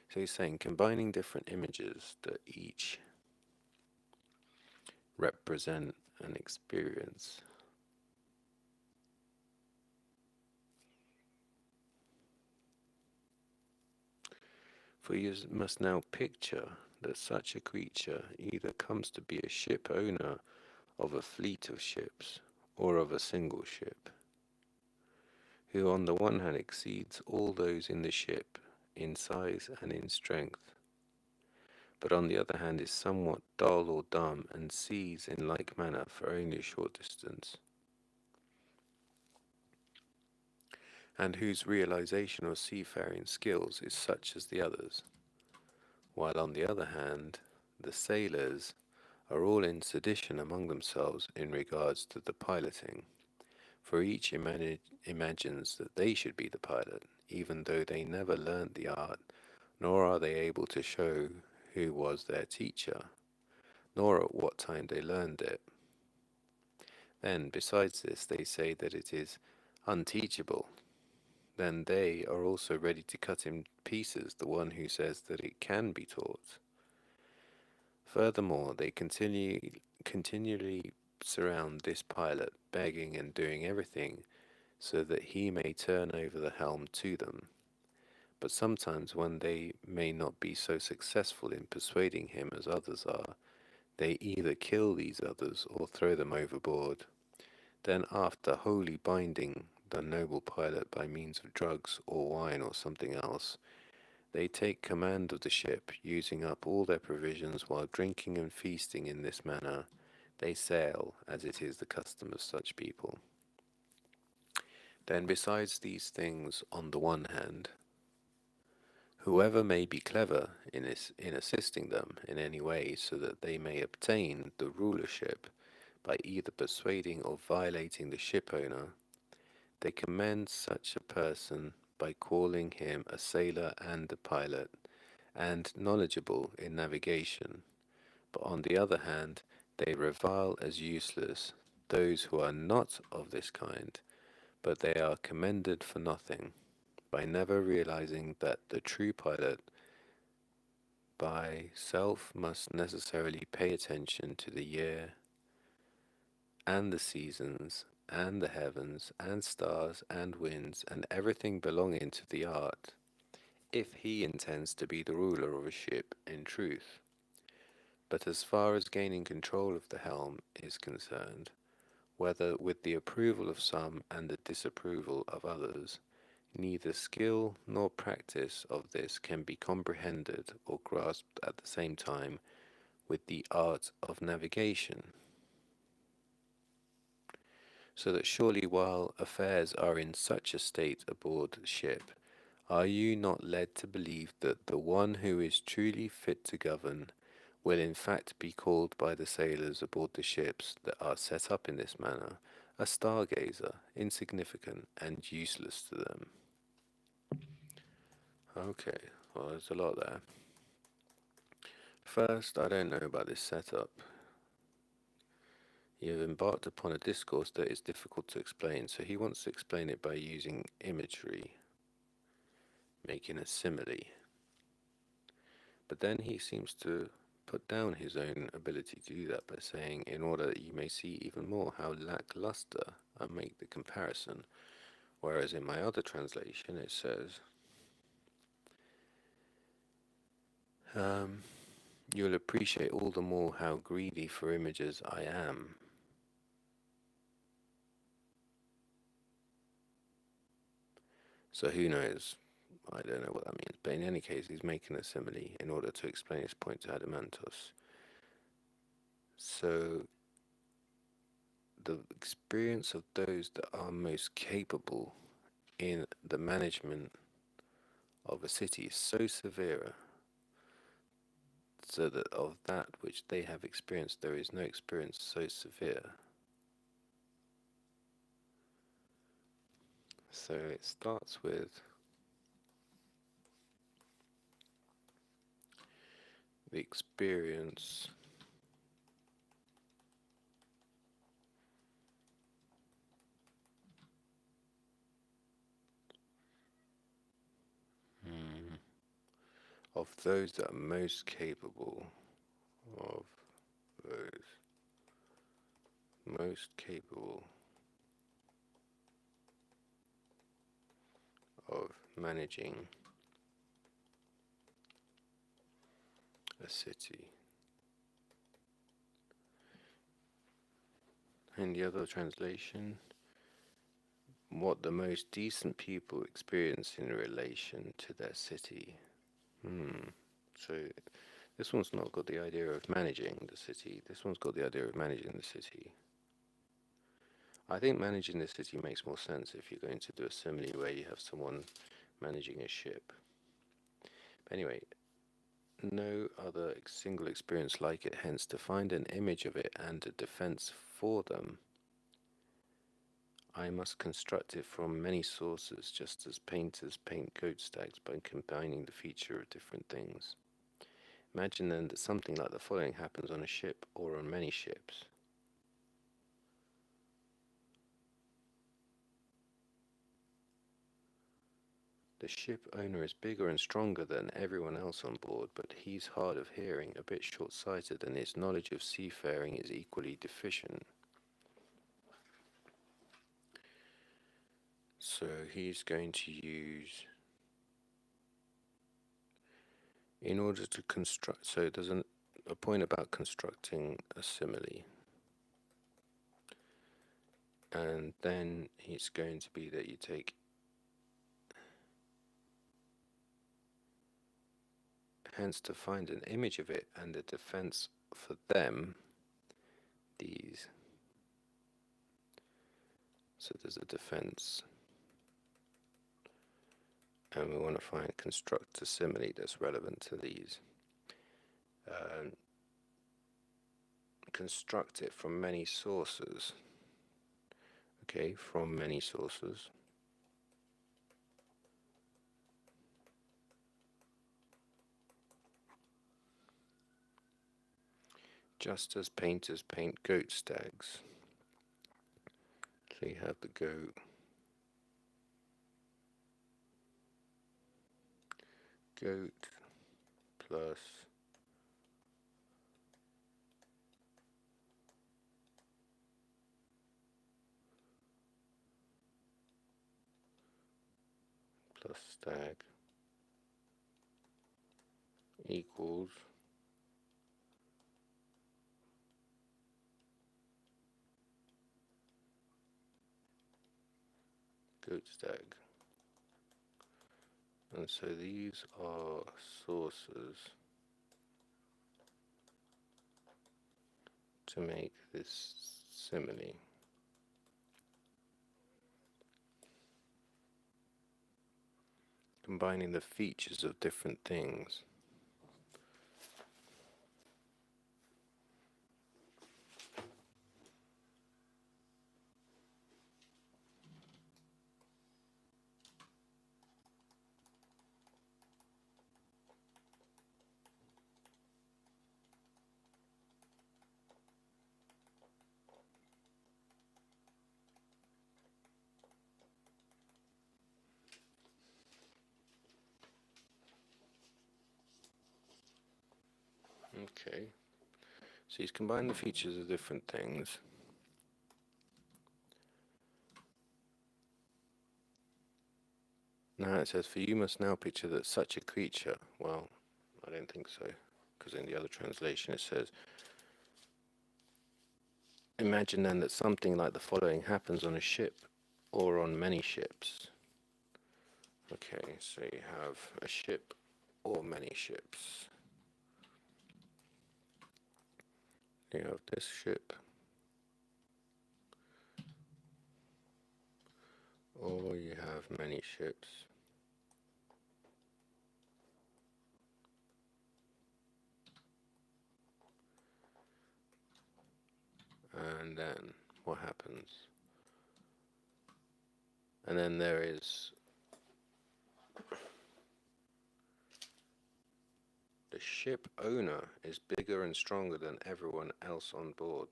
So he's saying combining different images that each represent an experience. For you must now picture that such a creature either comes to be a ship owner of a fleet of ships, or of a single ship, who on the one hand exceeds all those in the ship in size and in strength, but on the other hand is somewhat dull or dumb, and sees in like manner for only a short distance, and whose realization or seafaring skills is such as the others, while on the other hand the sailors are all in sedition among themselves in regards to the piloting, for each imagines that they should be the pilot, even though they never learnt the art, nor are they able to show who was their teacher, nor at what time they learned it. Then, besides this, they say that it is unteachable. Then they are also ready to cut in pieces the one who says that it can be taught. Furthermore, they continually surround this pilot, begging and doing everything so that he may turn over the helm to them. But sometimes, when they may not be so successful in persuading him as others are, they either kill these others or throw them overboard. Then, after wholly binding the noble pilot by means of drugs or wine or something else, they take command of the ship, using up all their provisions while drinking and feasting in this manner. They sail, as it is the custom of such people. Then, besides these things, on the one hand, whoever may be clever in assisting them in any way so that they may obtain the rulership by either persuading or violating the ship owner, they commend such a person by calling him a sailor and a pilot, and knowledgeable in navigation. But on the other hand, they revile as useless those who are not of this kind, but they are commended for nothing, by never realizing that the true pilot by self must necessarily pay attention to the year and the seasons and the heavens and stars and winds and everything belonging to the art, if he intends to be the ruler of a ship in truth. But as far as gaining control of the helm is concerned, whether with the approval of some and the disapproval of others, neither skill nor practice of this can be comprehended or grasped at the same time with the art of navigation. So that surely while affairs are in such a state aboard ship, are you not led to believe that the one who is truly fit to govern will in fact be called by the sailors aboard the ships that are set up in this manner a stargazer, insignificant and useless to them? Okay, well, there's a lot there. First, I don't know about this setup. You have embarked upon a discourse that is difficult to explain, so he wants to explain it by using imagery, making a simile. But then he seems to put down his own ability to do that by saying, in order that you may see even more how lackluster I make the comparison. Whereas in my other translation it says, you'll appreciate all the more how greedy for images I am. So who knows? I don't know what that means. But in any case, he's making a simile in order to explain his point to Adamantos. So the experience of those that are most capable in the management of a city is so severe, so that of that which they have experienced, there is no experience so severe. So it starts with the experience of those that are most capable, of those most capable of managing a city. In the other translation, what the most decent people experience in relation to their city. So this one's not got the idea of managing the city. This one's got the idea of managing the city. I think managing the city makes more sense if you're going to do a simile where you have someone managing a ship. Anyway, no other single experience like it, hence to find an image of it and a defense for them, I must construct it from many sources, just as painters paint goat stacks by combining the feature of different things. Imagine then that something like the following happens on a ship or on many ships. The ship owner is bigger and stronger than everyone else on board, but he's hard of hearing, a bit short-sighted, and his knowledge of seafaring is equally deficient. So he's going to use, in order to construct, so there's a point about constructing a simile. And then it's going to be that you take hence to find an image of it and a defense for them, these. So there's a defense, and we want to find construct a simile that's relevant to these. Construct it from many sources. Okay, from many sources. Just as painters paint goat stags. So you have the goat plus stag equals goat stag. And so these are sources to make this simile. Combining the features of different things. Okay, so he's combined the features of different things. Now it says, for you must now picture that such a creature, well, I don't think so, because in the other translation it says, imagine then that something like the following happens on a ship or on many ships. Okay, so you have a ship or many ships. You have this ship, or you have many ships. And then what happens? And then there is the ship owner is bigger and stronger than everyone else on board.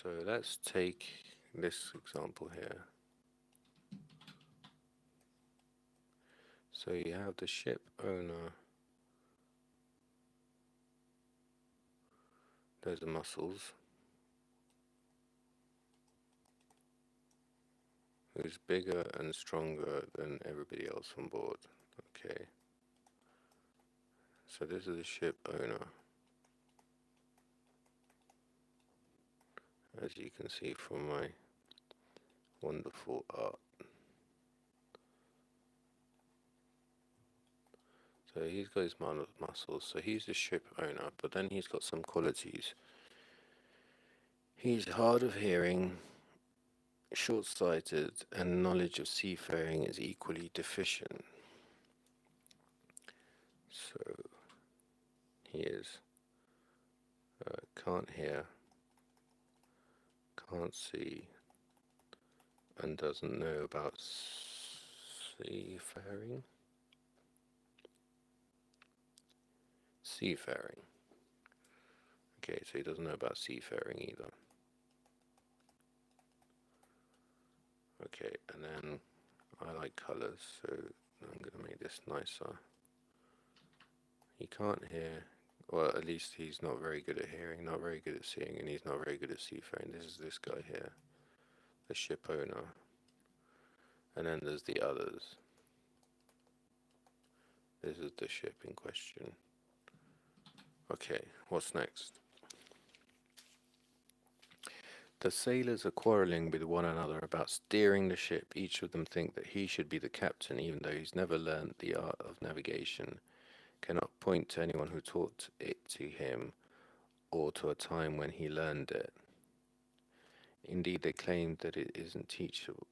So let's take this example here. So you have the ship owner, those are muscles, who's bigger and stronger than everybody else on board. Okay. So this is the ship owner, as you can see from my wonderful art. So he's got his muscles, so he's the ship owner, but then he's got some qualities. He's hard of hearing, short-sighted, and knowledge of seafaring is equally deficient. So he is can't hear, can't see, and doesn't know about seafaring. Seafaring. Okay, so he doesn't know about seafaring either. Okay, and then I like colors, so I'm going to make this nicer. He can't hear, well, at least he's not very good at hearing, not very good at seeing, and he's not very good at seafaring. This is this guy here, the ship owner. And then there's the others. This is the ship in question. Okay, what's next? The sailors are quarreling with one another about steering the ship. Each of them think that he should be the captain, even though he's never learned the art of navigation, cannot point to anyone who taught it to him, or to a time when he learned it. Indeed, they claim that it isn't teachable,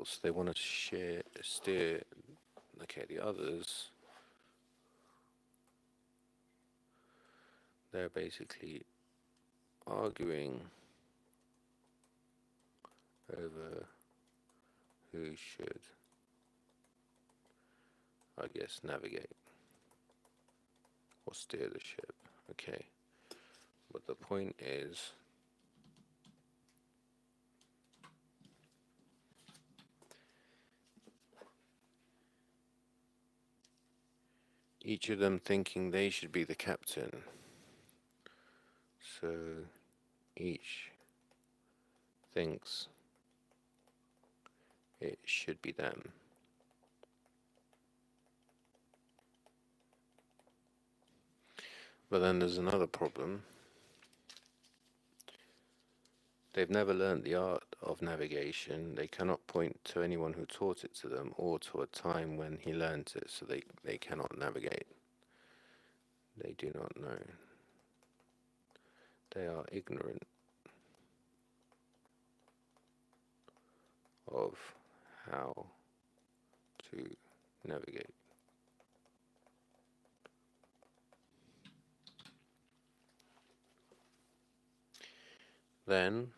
so they want to steer. Okay, the others, they're basically arguing over who should, I guess, navigate or steer the ship. Okay, but the point is, each of them thinking they should be the captain. So each thinks it should be them. But then there's another problem. They've never learnt the art of navigation. They cannot point to anyone who taught it to them or to a time when he learnt it, so they cannot navigate. They do not know. They are ignorant of how to navigate. Then,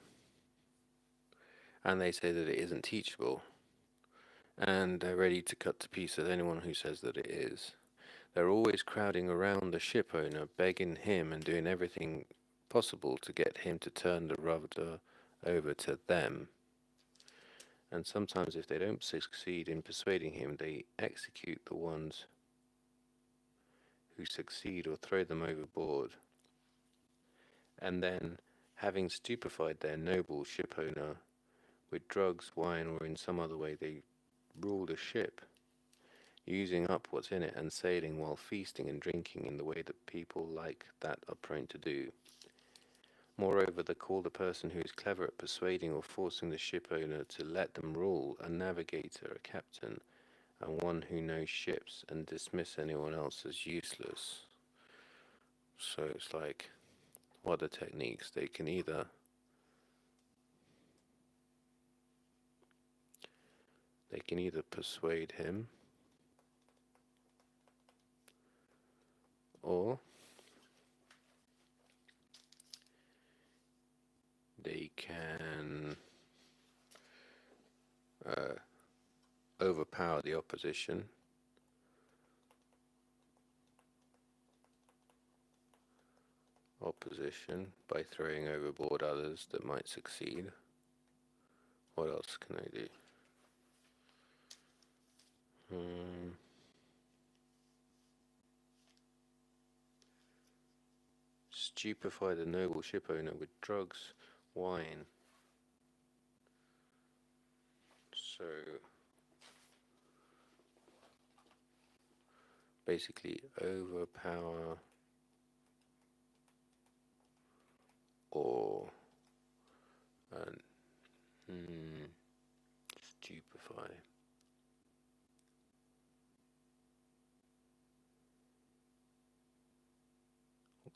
and they say that it isn't teachable, and they're ready to cut to pieces anyone who says that it is. They're always crowding around the ship owner, begging him and doing everything possible to get him to turn the rudder over to them. And sometimes, if they don't succeed in persuading him, they execute the ones who succeed or throw them overboard. And then, having stupefied their noble ship owner with drugs, wine, or in some other way, they rule the ship, using up what's in it and sailing while feasting and drinking in the way that people like that are prone to do. Moreover, they call the person who is clever at persuading or forcing the ship owner to let them rule a navigator, a captain, and one who knows ships, and dismiss anyone else as useless. So it's like, what are the techniques? They can either persuade him, or they can overpower the opposition, by throwing overboard others that might succeed. What else can they do? Stupefy the noble ship owner with drugs, wine. So basically overpower or stupefy.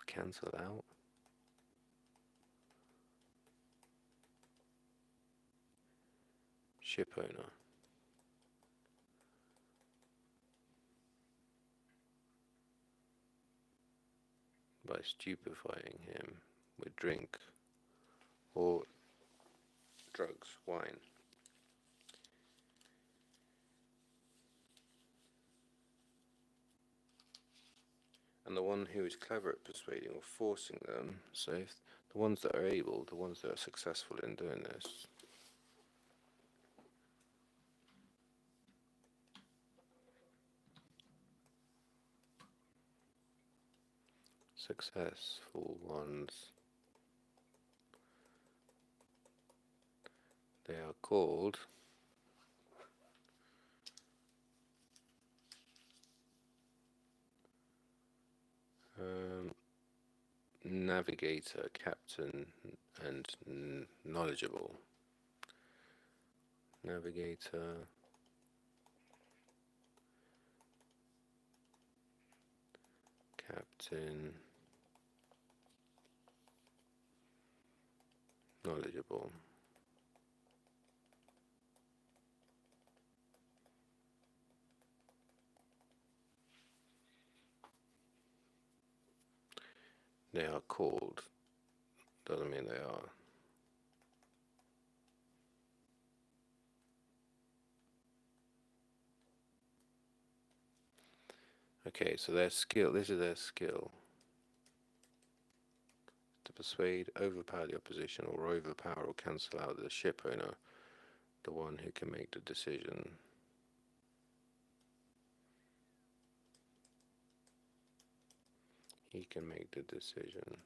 Cancel out. Ship owner. By stupefying him with drink or drugs, wine. And the one who is clever at persuading or forcing them, so if the ones that are able, the ones that are successful in doing this, successful ones. They are called um, navigator, captain, and knowledgeable. Navigator, captain, knowledgeable. They are called, doesn't mean they are. Okay, so their skill, this is their skill. To persuade, overpower the opposition, or overpower or cancel out the ship owner, the one who can make the decision. He can make the decision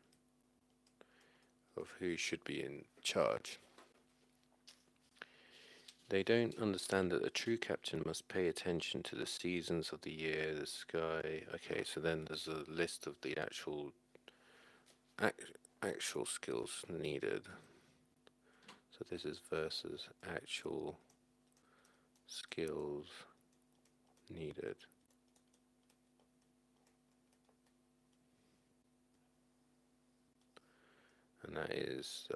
of who should be in charge. They don't understand that a true captain must pay attention to the seasons of the year, the sky. Okay, so then there's a list of the actual skills needed. So this is versus actual skills needed. And that is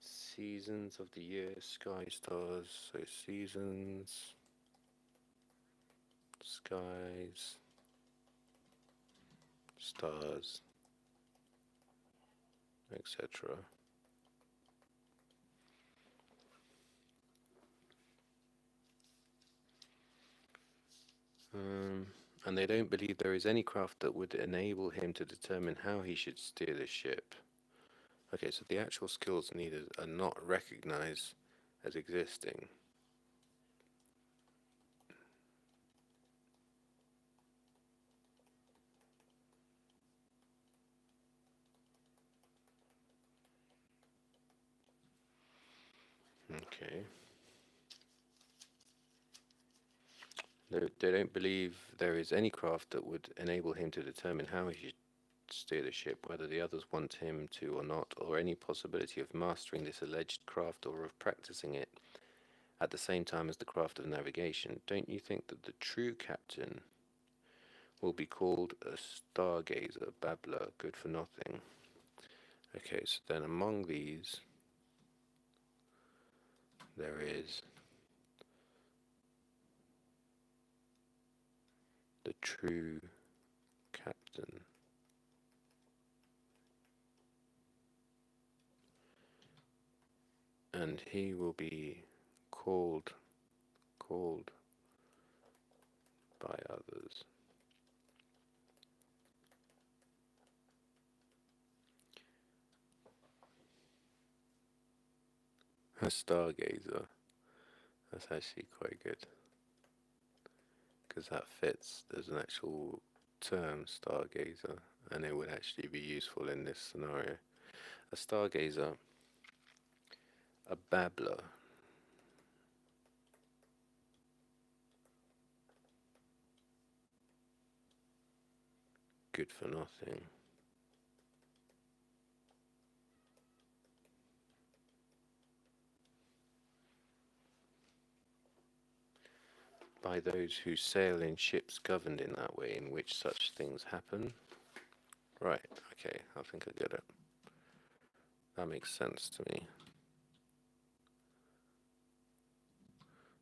seasons of the year, sky, stars. So seasons, skies, stars, etc. And they don't believe there is any craft that would enable him to determine how he should steer the ship. Okay, so the actual skills needed are not recognized as existing. Okay. They don't believe there is any craft that would enable him to determine how he should steer the ship, whether the others want him to or not, or any possibility of mastering this alleged craft or of practicing it at the same time as the craft of navigation. Don't you think that the true captain will be called a stargazer, babbler, good for nothing? Okay, so then among these, there is the true captain. And he will be called by others a stargazer. That's actually quite good because that fits. There's an actual term, stargazer, and it would actually be useful in this scenario. A stargazer, a babbler, good for nothing. By those who sail in ships governed in that way, in which such things happen. Right, okay, I think I get it. That makes sense to me.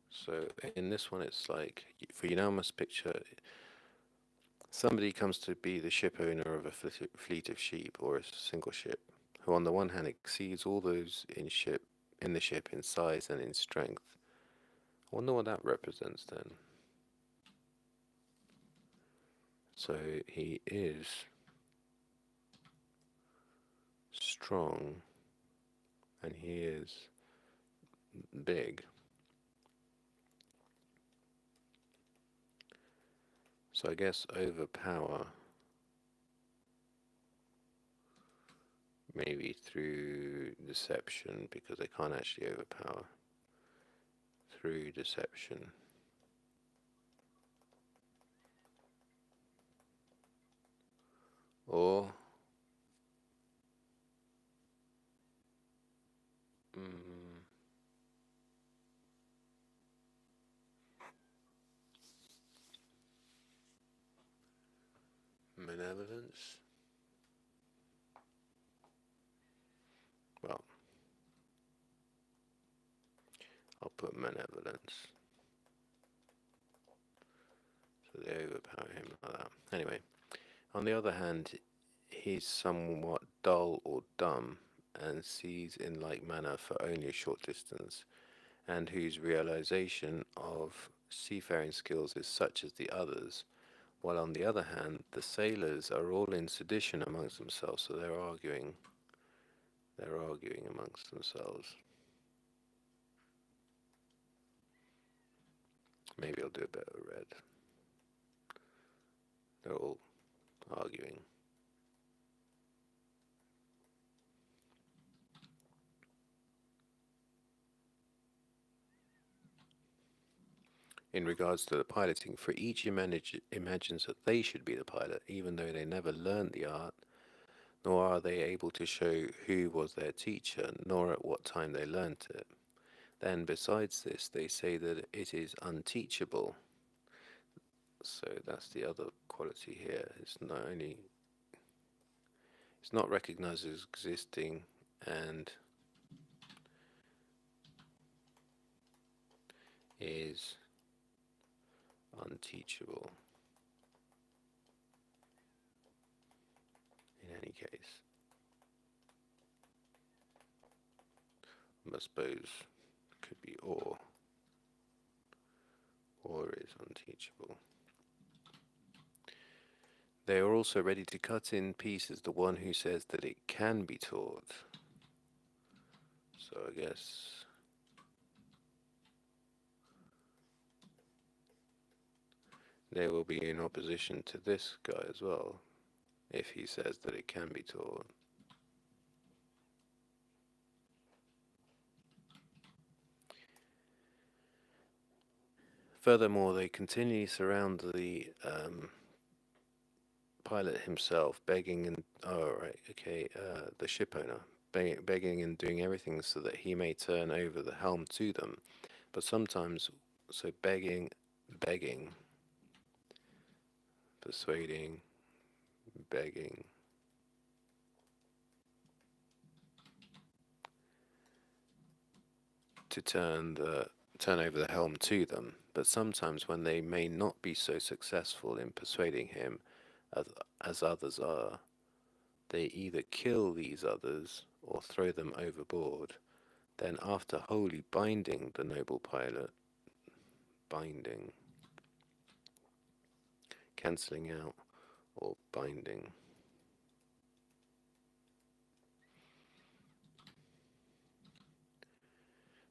So in this one, it's like, for you now must picture somebody comes to be the ship owner of a fleet of sheep or a single ship, who on the one hand exceeds all those in the ship in size and in strength. I wonder what that represents then. So he is strong and he is big. So I guess overpower, maybe through deception, because they can't actually overpower. Through deception. Or mm, malevolence. Well, I'll put malevolence. So they overpower him like that. Anyway, on the other hand, he's somewhat dull or dumb, and sees in like manner for only a short distance, and whose realization of seafaring skills is such as the others, while on the other hand, the sailors are all in sedition amongst themselves, so they're arguing amongst themselves. Maybe I'll do a bit of red. They're all arguing. In regards to the piloting, for each imagines that they should be the pilot, even though they never learned the art, nor are they able to show who was their teacher, nor at what time they learnt it. Then, besides this, they say that it is unteachable. So that's the other quality here. It's not recognized as existing, and is unteachable in any case. I suppose could be or is unteachable. They are also ready to cut in pieces the one who says that it can be taught. So I guess they will be in opposition to this guy as well, if he says that it can be taught. Furthermore, they continually surround the pilot himself, begging and the ship owner, begging and doing everything so that he may turn over the helm to them. But sometimes, so begging, persuading, begging, to turn over the helm to them. But sometimes, when they may not be so successful in persuading him as, as others are, they either kill these others or throw them overboard. Then, after wholly binding the noble pilot, binding, cancelling out, or binding,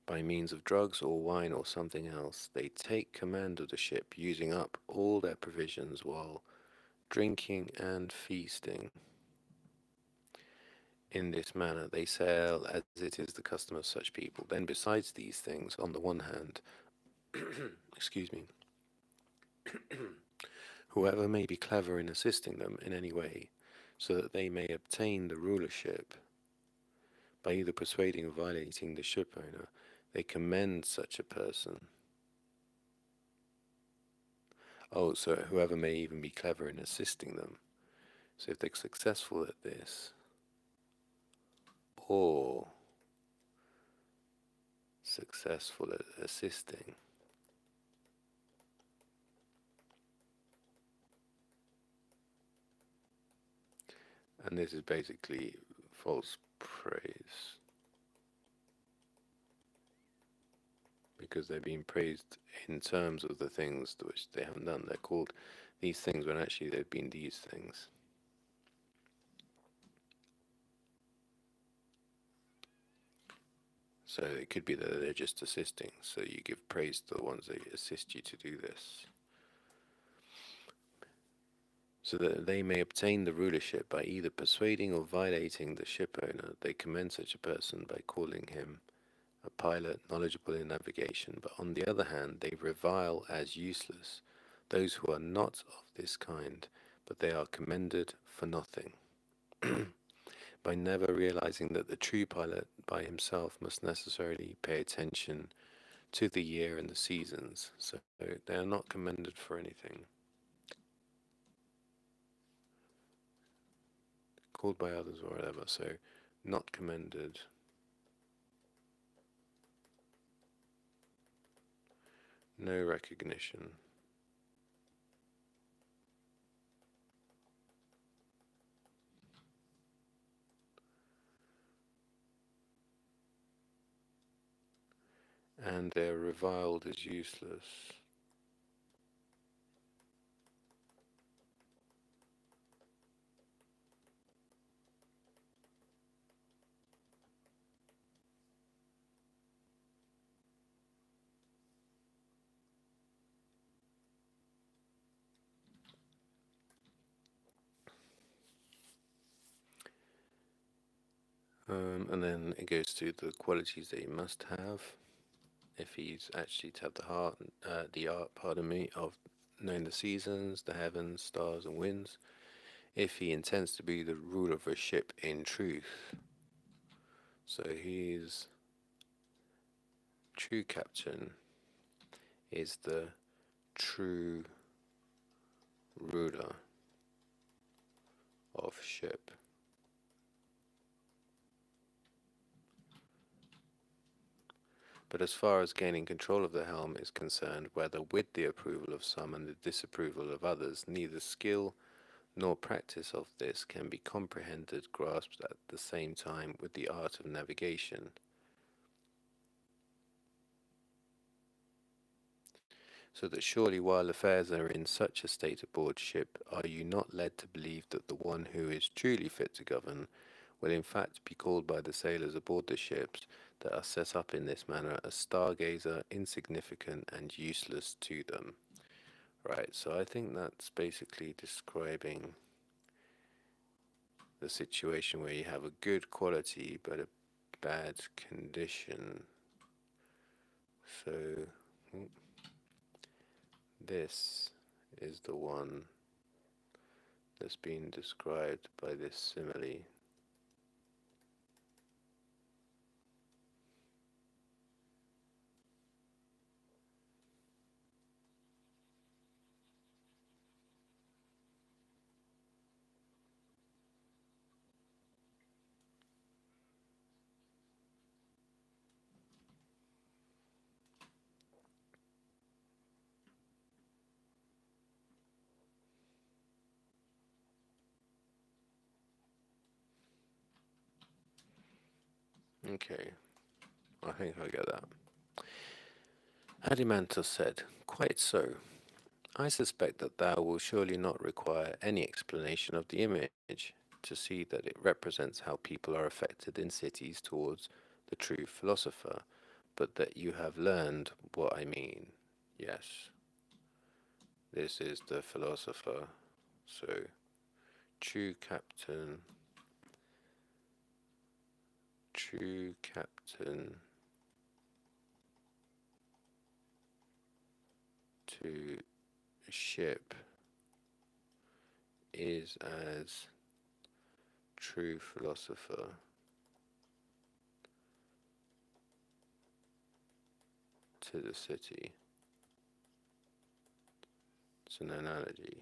by means of drugs or wine or something else, they take command of the ship, using up all their provisions while drinking and feasting. In this manner, they sail as it is the custom of such people. Then, besides these things, on the one hand, excuse me, whoever may be clever in assisting them in any way, so that they may obtain the rulership, by either persuading or violating the ship owner, they commend such a person. Oh, so whoever may even be clever in assisting them. So if they're successful at this, or successful at assisting, and this is basically false praise, because they're being praised in terms of the things which they haven't done. They're called these things when actually they've been these things. So it could be that they're just assisting, so you give praise to the ones that assist you to do this. so that they may obtain the rulership by either persuading or violating the ship owner. They commend such a person by calling him a pilot knowledgeable in navigation, but on the other hand, they revile as useless those who are not of this kind, but they are commended for nothing, by never realizing that the true pilot by himself must necessarily pay attention to the year and the seasons, so they are not commended for anything. Called by others or whatever, so not commended, no recognition. And they're reviled as useless. And then it goes to the qualities that he must have if he's actually to have the art, pardon me, of knowing the seasons, the heavens, stars, and winds. If he intends to be the ruler of a ship in truth, so his true captain is the true ruler of ship. But as far as gaining control of the helm is concerned, whether with the approval of some and the disapproval of others, neither skill nor practice of this can be comprehended, grasped at the same time with the art of navigation. So that surely while affairs are in such a state aboard ship, are you not led to believe that the one who is truly fit to govern will in fact be called by the sailors aboard the ships that are set up in this manner a stargazer, insignificant and useless to them? Right, so I think that's basically describing the situation where you have a good quality but a bad condition. So this is the one that's been described by this simile. Okay, I think I get that. Adimantus said, "Quite so. I suspect that thou wilt surely not require any explanation of the image to see that it represents how people are affected in cities towards the true philosopher, but that you have learned what I mean. Yes, this is the philosopher. So, true captain to ship is as true philosopher to the city." It's an analogy.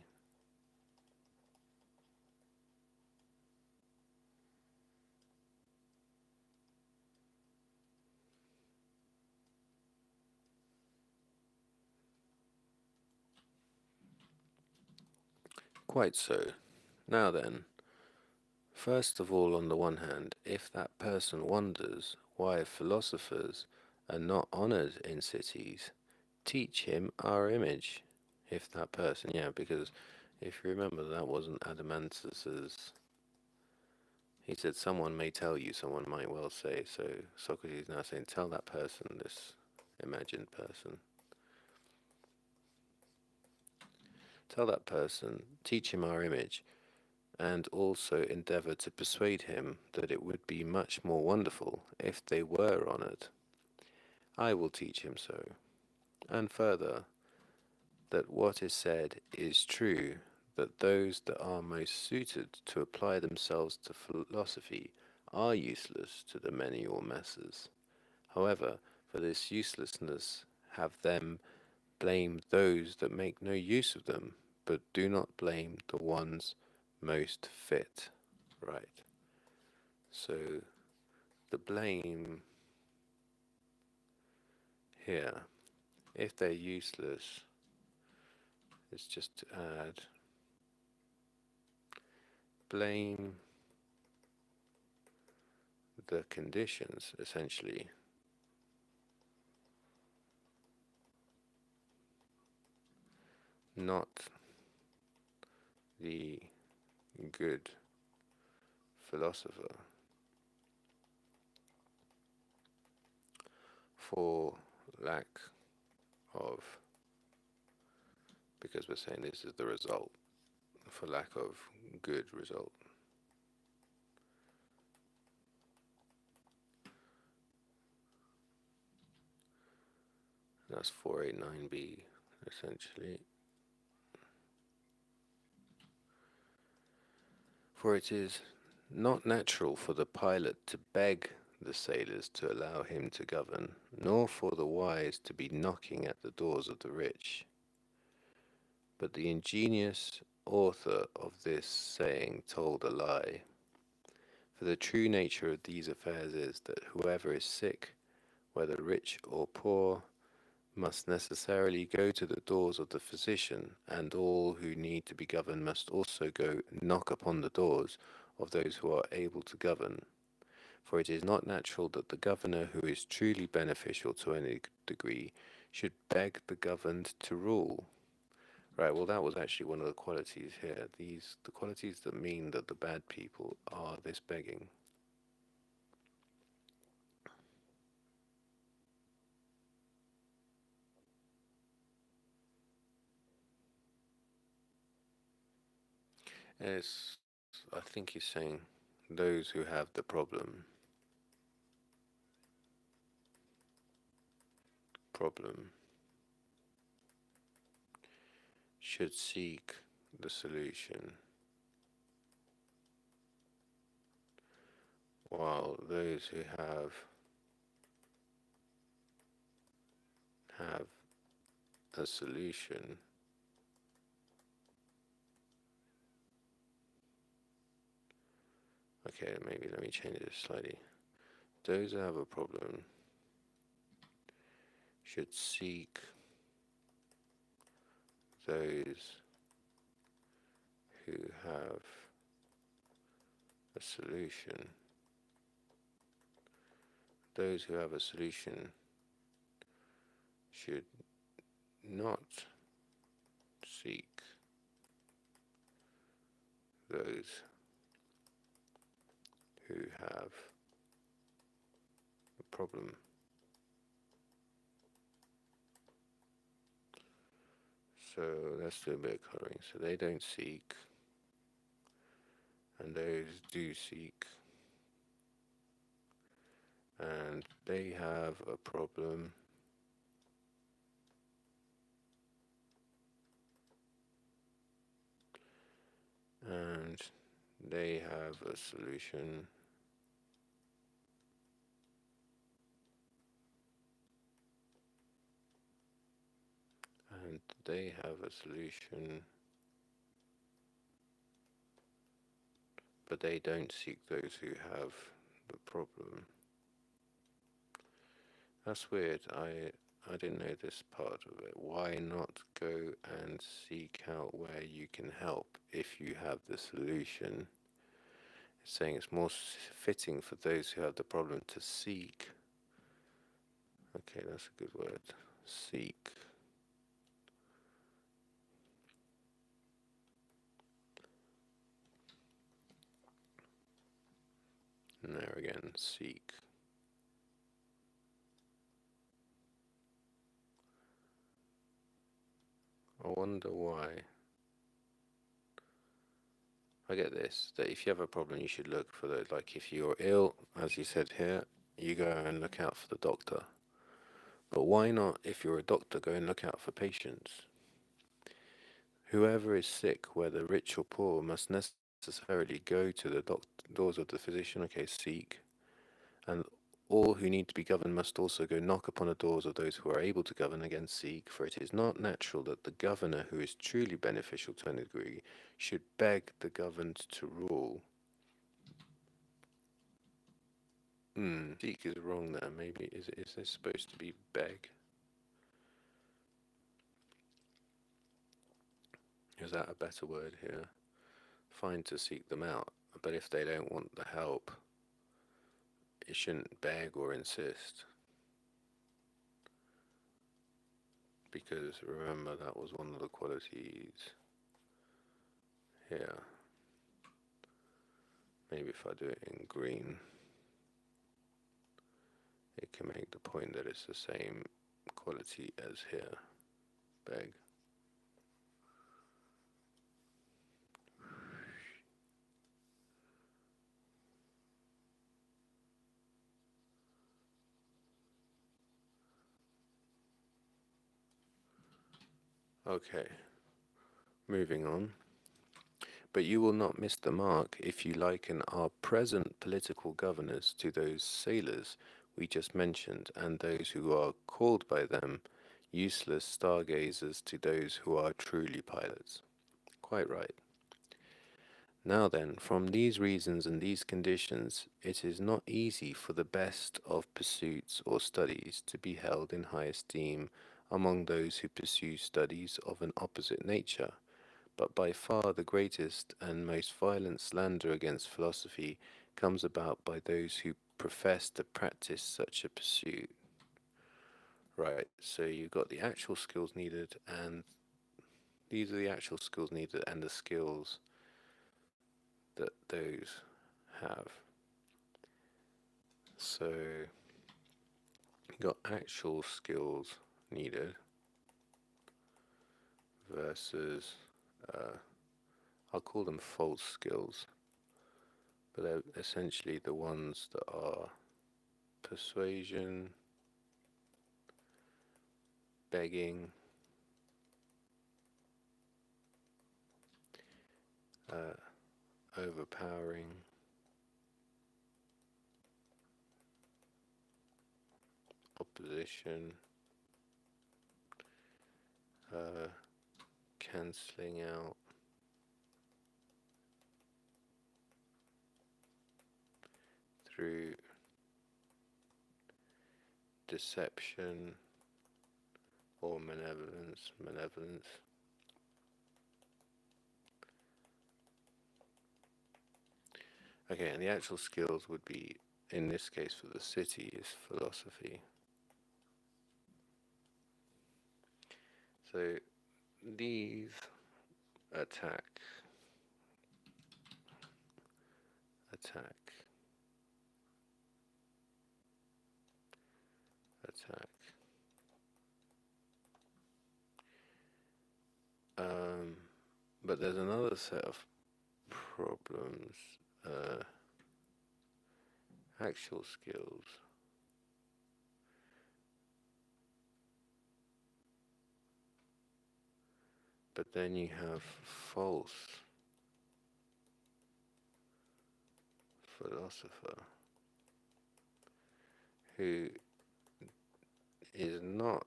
Quite so. Now then, first of all, on the one hand, if that person wonders why philosophers are not honored in cities, teach him our image. If that person, yeah, because if you remember, that wasn't Adamantus's. He said, "Someone may tell you, someone might well say." So Socrates is now saying, "Tell that person, this imagined person, Tell that person, teach him our image, and also endeavor to persuade him that it would be much more wonderful if they were honored. I will teach him so. And further, that what is said is true, that those that are most suited to apply themselves to philosophy are useless to the many or masses. However, for this uselessness have them blame those that make no use of them, but do not blame the ones most fit. Right. So the blame here, if they're useless, is just to add blame the conditions, essentially. Not the good philosopher, for lack of, because we're saying this is the result, for lack of good result. That's 489b, essentially. For it is not natural for the pilot to beg the sailors to allow him to govern, nor for the wise to be knocking at the doors of the rich. But the ingenious author of this saying told a lie. For the true nature of these affairs is that whoever is sick, whether rich or poor, must necessarily go to the doors of the physician, and all who need to be governed must also go knock upon the doors of those who are able to govern. For it is not natural that the governor who is truly beneficial to any degree should beg the governed to rule. Right, well, that was actually one of the qualities here. The qualities that mean that the bad people are this begging. It's, I think he's saying those who have the problem should seek the solution, while those who have a solution okay, maybe let me change this slightly. Those who have a problem should seek those who have a solution. Those who have a solution should not seek those who have a problem. So let's do a bit of coloring. So they don't seek, and those do seek, and they have a problem, and they have a solution, and they have a solution, but they don't seek those who have the problem. That's weird. I didn't know this part of it. Why not go and seek out where you can help if you have the solution? It's saying it's more fitting for those who have the problem to seek. Okay, that's a good word. Seek. And there again, seek. I wonder why. I get this, that if you have a problem, you should look for the, like, if you're ill, as you said here, you go and look out for the doctor. But why not, if you're a doctor, go and look out for patients? Whoever is sick, whether rich or poor, must necessarily go to the doors of the physician, okay, seek, and all who need to be governed must also go knock upon the doors of those who are able to govern, again seek, for it is not natural that the governor who is truly beneficial to a degree should beg the governed to rule. Seek is wrong there. Maybe is this supposed to be beg? Is that a better word here? Fine to seek them out, but if they don't want the help, it shouldn't beg or insist. Because remember, that was one of the qualities here. Maybe if I do it in green, it can make the point that it's the same quality as here. Beg. Okay, moving on. But you will not miss the mark if you liken our present political governors to those sailors we just mentioned, and those who are called by them useless stargazers to those who are truly pilots. Quite right. Now then, from these reasons and these conditions, it is not easy for the best of pursuits or studies to be held in high esteem among those who pursue studies of an opposite nature, but by far the greatest and most violent slander against philosophy comes about by those who profess to practice such a pursuit. Right, so you've got the actual skills needed, and these are the actual skills needed and the skills that those have. So you got actual skills needed versus, I'll call them false skills, but they're essentially the ones that are persuasion, begging, overpowering, opposition, cancelling out, through deception or malevolence. Okay, and the actual skills would be, in this case for the city, is philosophy. So these attack, attack, attack. But there's another set of problems. Actual skills. But then you have false philosopher who is not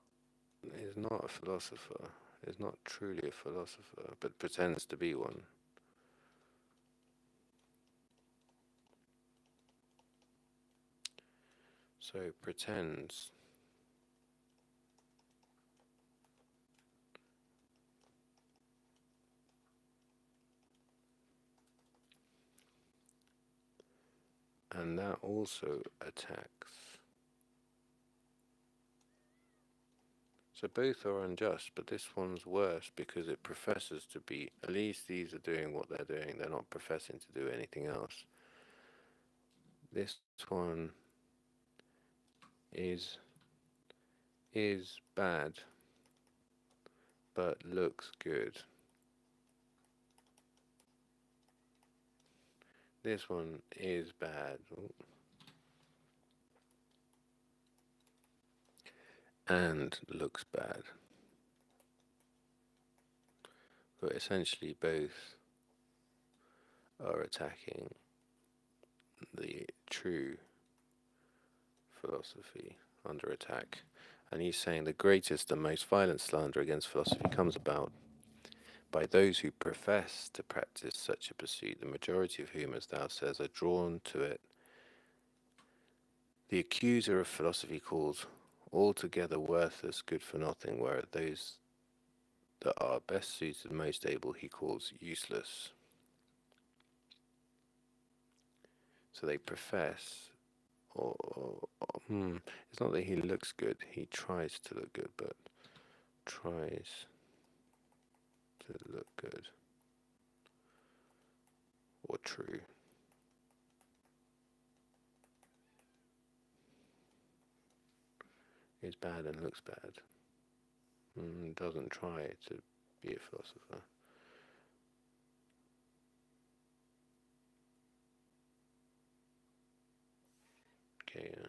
a philosopher, is not truly a philosopher, but pretends to be one. So pretends. And that also attacks. So both are unjust, but this one's worse because it professes to be, at least these are doing what they're doing, they're not professing to do anything else. This one is bad, but looks good. This one is bad. And looks bad. But essentially, both are attacking the true philosophy under attack. And he's saying the greatest and most violent slander against philosophy comes about by those who profess to practice such a pursuit, the majority of whom, as thou says, are drawn to it. The accuser of philosophy calls altogether worthless, good for nothing, whereas those that are best suited, most able, he calls useless. So they profess, it's not that he looks good, he tries to look good, but tries to look good or true. Is bad and looks bad. Doesn't try to be a philosopher. Okay, yeah.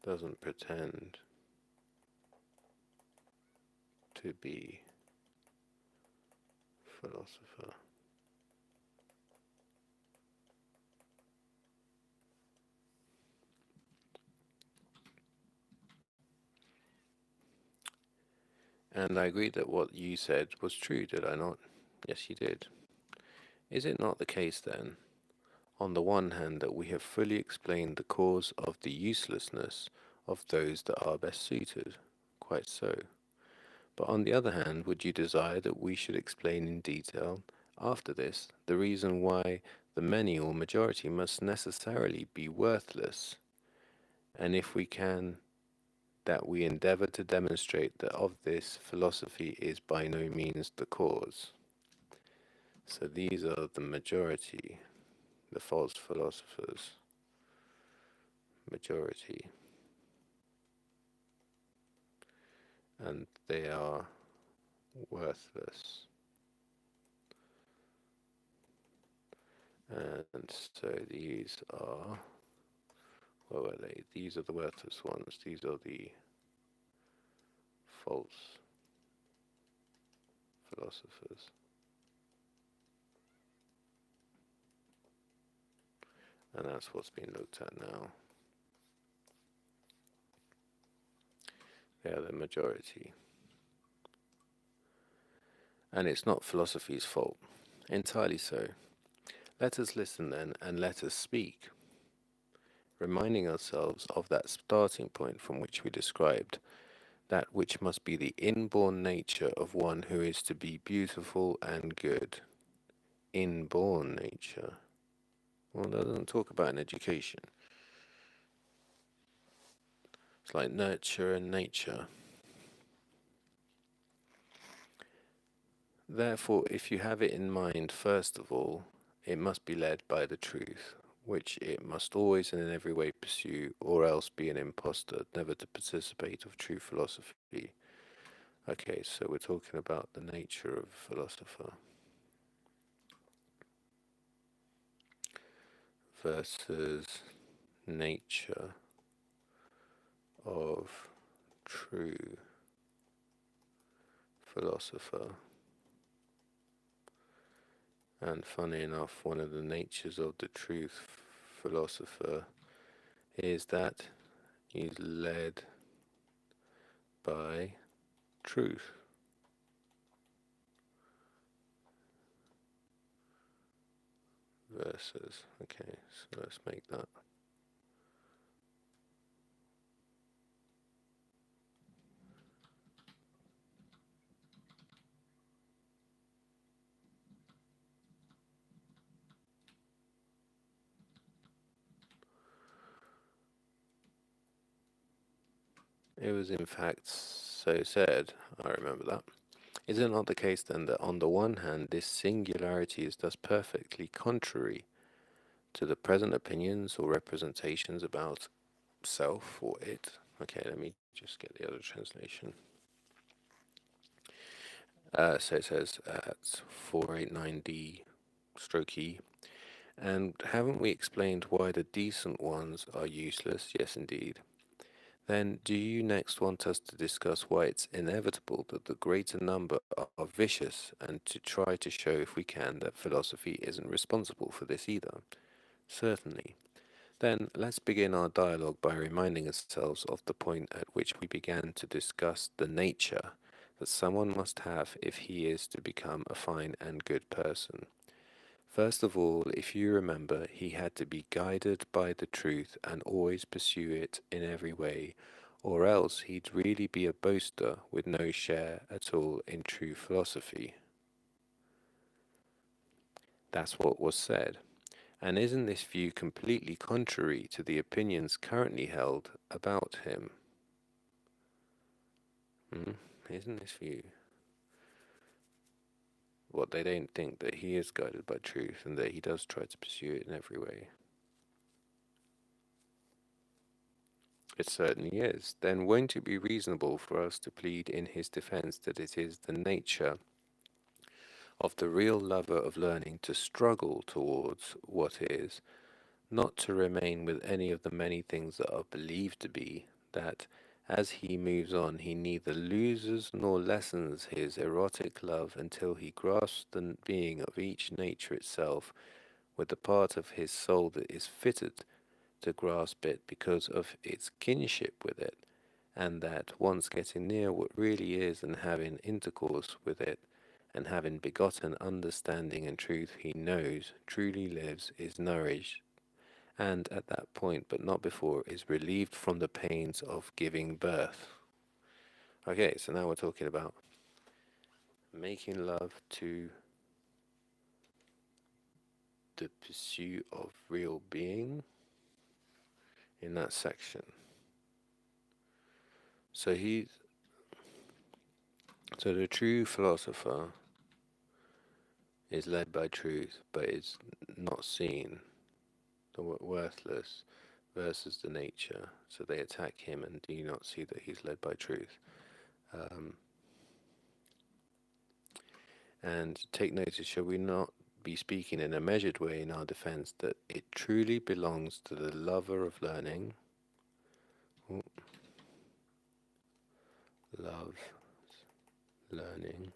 Doesn't pretend to be philosopher. And I agree that what you said was true, did I not? Yes, you did. Is it not the case then, on the one hand, that we have fully explained the cause of the uselessness of those that are best suited? Quite so. But on the other hand, would you desire that we should explain in detail, after this, the reason why the many or majority must necessarily be worthless, and if we can, that we endeavour to demonstrate that of this philosophy is by no means the cause? So these are the majority, the false philosophers, majority, and they are worthless. And so these are, what were they? These are the worthless ones. These are the false philosophers. And that's what's being looked at now. They are the majority. And it's not philosophy's fault. Entirely so. Let us listen then, and let us speak, reminding ourselves of that starting point from which we described that which must be the inborn nature of one who is to be beautiful and good. Inborn nature. Well, that doesn't talk about an education. It's like nurture and nature. Therefore, if you have it in mind, first of all, it must be led by the truth, which it must always and in every way pursue, or else be an impostor, never to participate of true philosophy. Okay, so we're talking about the nature of a philosopher versus nature of true philosopher. And funny enough, one of the natures of the truth philosopher is that he's led by truth. Versus, okay, so let's make that. It was in fact so said, I remember that. Is it not the case then that on the one hand this singularity is thus perfectly contrary to the present opinions or representations about self or it? Okay, let me just get the other translation. So it says at 489D stroke E. And haven't we explained why the decent ones are useless? Yes, indeed. Then, do you next want us to discuss why it's inevitable that the greater number are vicious, and to try to show, if we can, that philosophy isn't responsible for this either? Certainly. Then, let's begin our dialogue by reminding ourselves of the point at which we began to discuss the nature that someone must have if he is to become a fine and good person. First of all, if you remember, he had to be guided by the truth and always pursue it in every way, or else he'd really be a boaster with no share at all in true philosophy. That's what was said. And isn't this view completely contrary to the opinions currently held about him? Hmm? Isn't this view what they don't think that he is guided by truth and that he does try to pursue it in every way? It certainly is. Then won't it be reasonable for us to plead in his defense that it is the nature of the real lover of learning to struggle towards what is, not to remain with any of the many things that are believed to be, that as he moves on he neither loses nor lessens his erotic love until he grasps the being of each nature itself with the part of his soul that is fitted to grasp it because of its kinship with it, and that once getting near what really is and having intercourse with it, and having begotten understanding and truth, he knows, truly lives, is nourished, and at that point, but not before, is relieved from the pains of giving birth. Okay, so now we're talking about making love to the pursuit of real being in that section. So he's so the true philosopher is led by truth, but is not seen, the worthless versus the nature. So they attack him and do not see that he's led by truth. Um, and take notice, shall we not be speaking in a measured way in our defense that it truly belongs to the lover of learning, love, learning,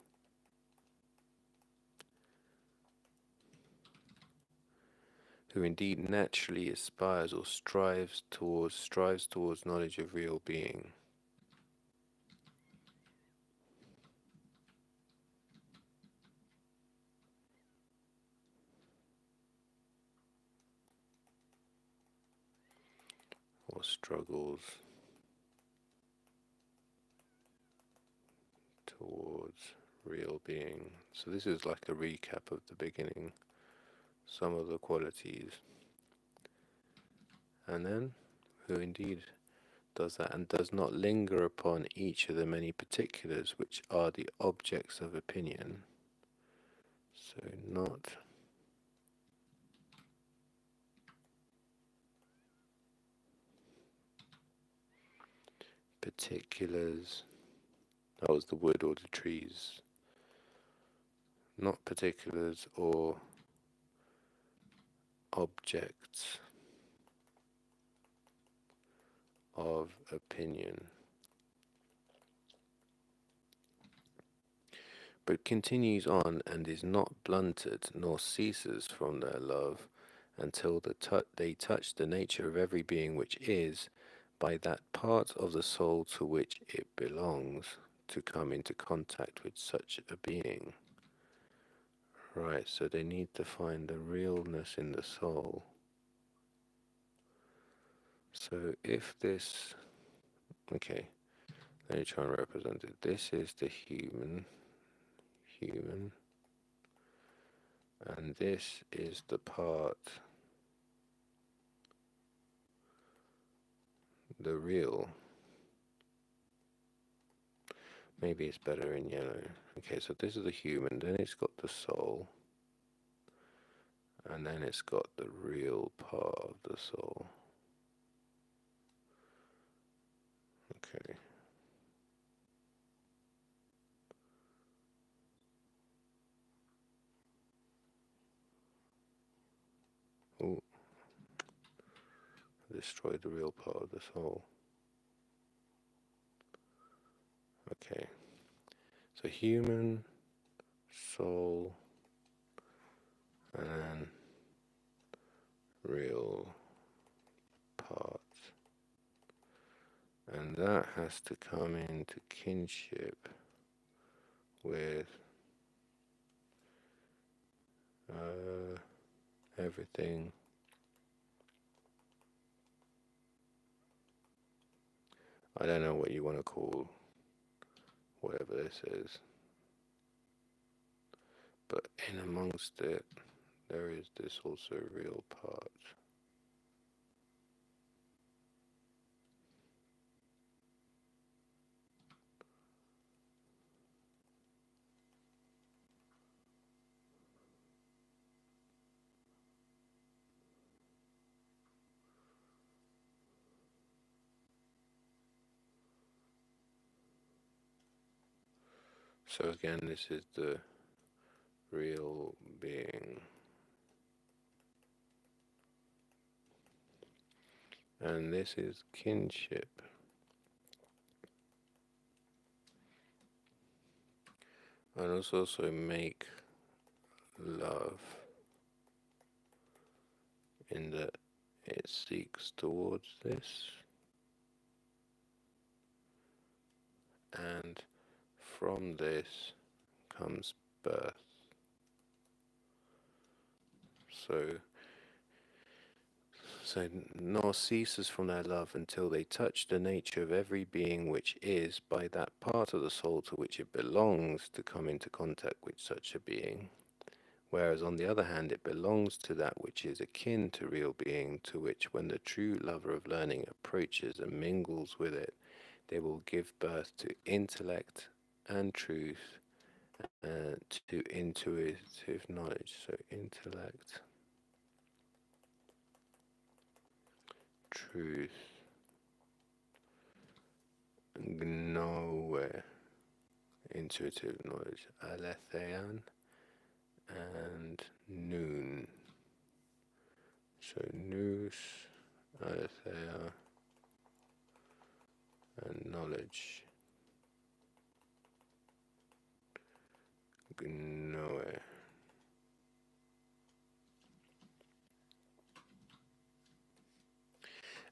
who indeed naturally aspires or strives towards knowledge of real being, or struggles towards real being. So this is like a recap of the beginning, some of the qualities, and then who indeed does that and does not linger upon each of the many particulars which are the objects of opinion. So not particulars, that was the wood or the trees, not particulars or objects of opinion, but continues on and is not blunted nor ceases from their love until they touch the nature of every being which is, by that part of the soul to which it belongs, to come into contact with such a being. Right, so they need to find the realness in the soul. So if this, okay, let me try and represent it. This is the human, and this is the part, the real. Maybe it's better in yellow. Okay, so this is the human, then it's got the soul, and then it's got the real part of the soul. Okay. destroy the real part of the soul. Okay, so human, soul, and real parts. And that has to come into kinship with uh, everything. I don't know what you want to call whatever this is, but in amongst it, there is this also real part. So again, this is the real being. And this is kinship. And let's also make love in that it seeks towards this, and from this comes birth. So, so nor ceases from their love until they touch the nature of every being which is, by that part of the soul to which it belongs, to come into contact with such a being. Whereas on the other hand, it belongs to that which is akin to real being, to which when the true lover of learning approaches and mingles with it, they will give birth to intellect and truth, to intuitive knowledge. So intellect, truth, gnoe, intuitive knowledge, alethean, and noon. So nous, aletheia, and knowledge, gnoe.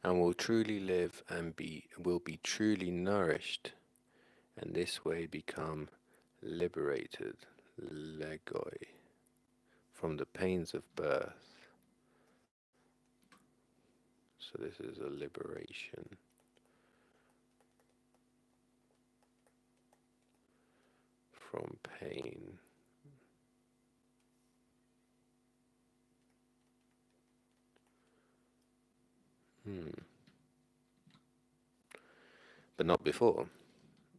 And will truly live and will be truly nourished, and this way become liberated, legoi, from the pains of birth. So this is a liberation from pain. But not before.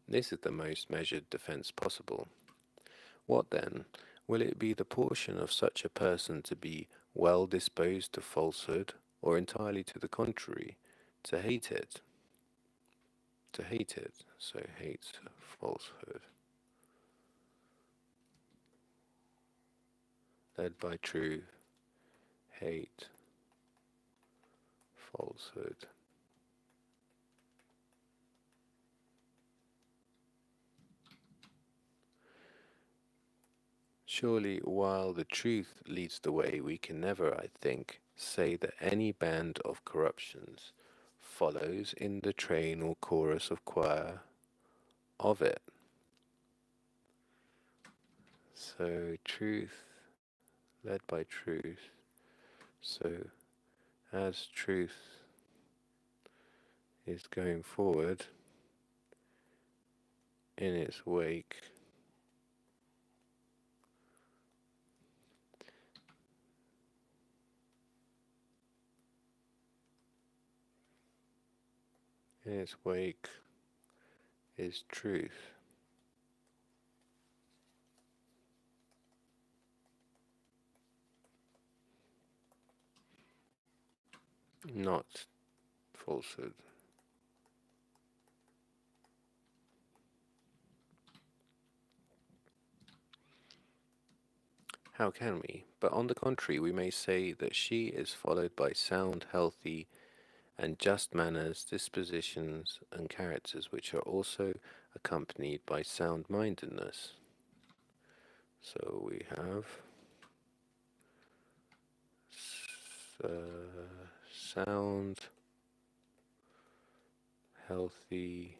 This is the most measured defense possible. What then? Will it be the portion of such a person to be well disposed to falsehood, or entirely to the contrary, to hate it? To hate it, so hate falsehood. Led by truth, hate falsehood. Surely, while the truth leads the way, we can never, I think, say that any band of corruptions follows in the train or chorus of choir of it. So, truth led by truth. So, as truth is going forward in its wake, in its wake is truth, not falsehood. How can we? But on the contrary, we may say that she is followed by sound, healthy, and just manners, dispositions, and characters which are also accompanied by sound mindedness. So we have sound, healthy,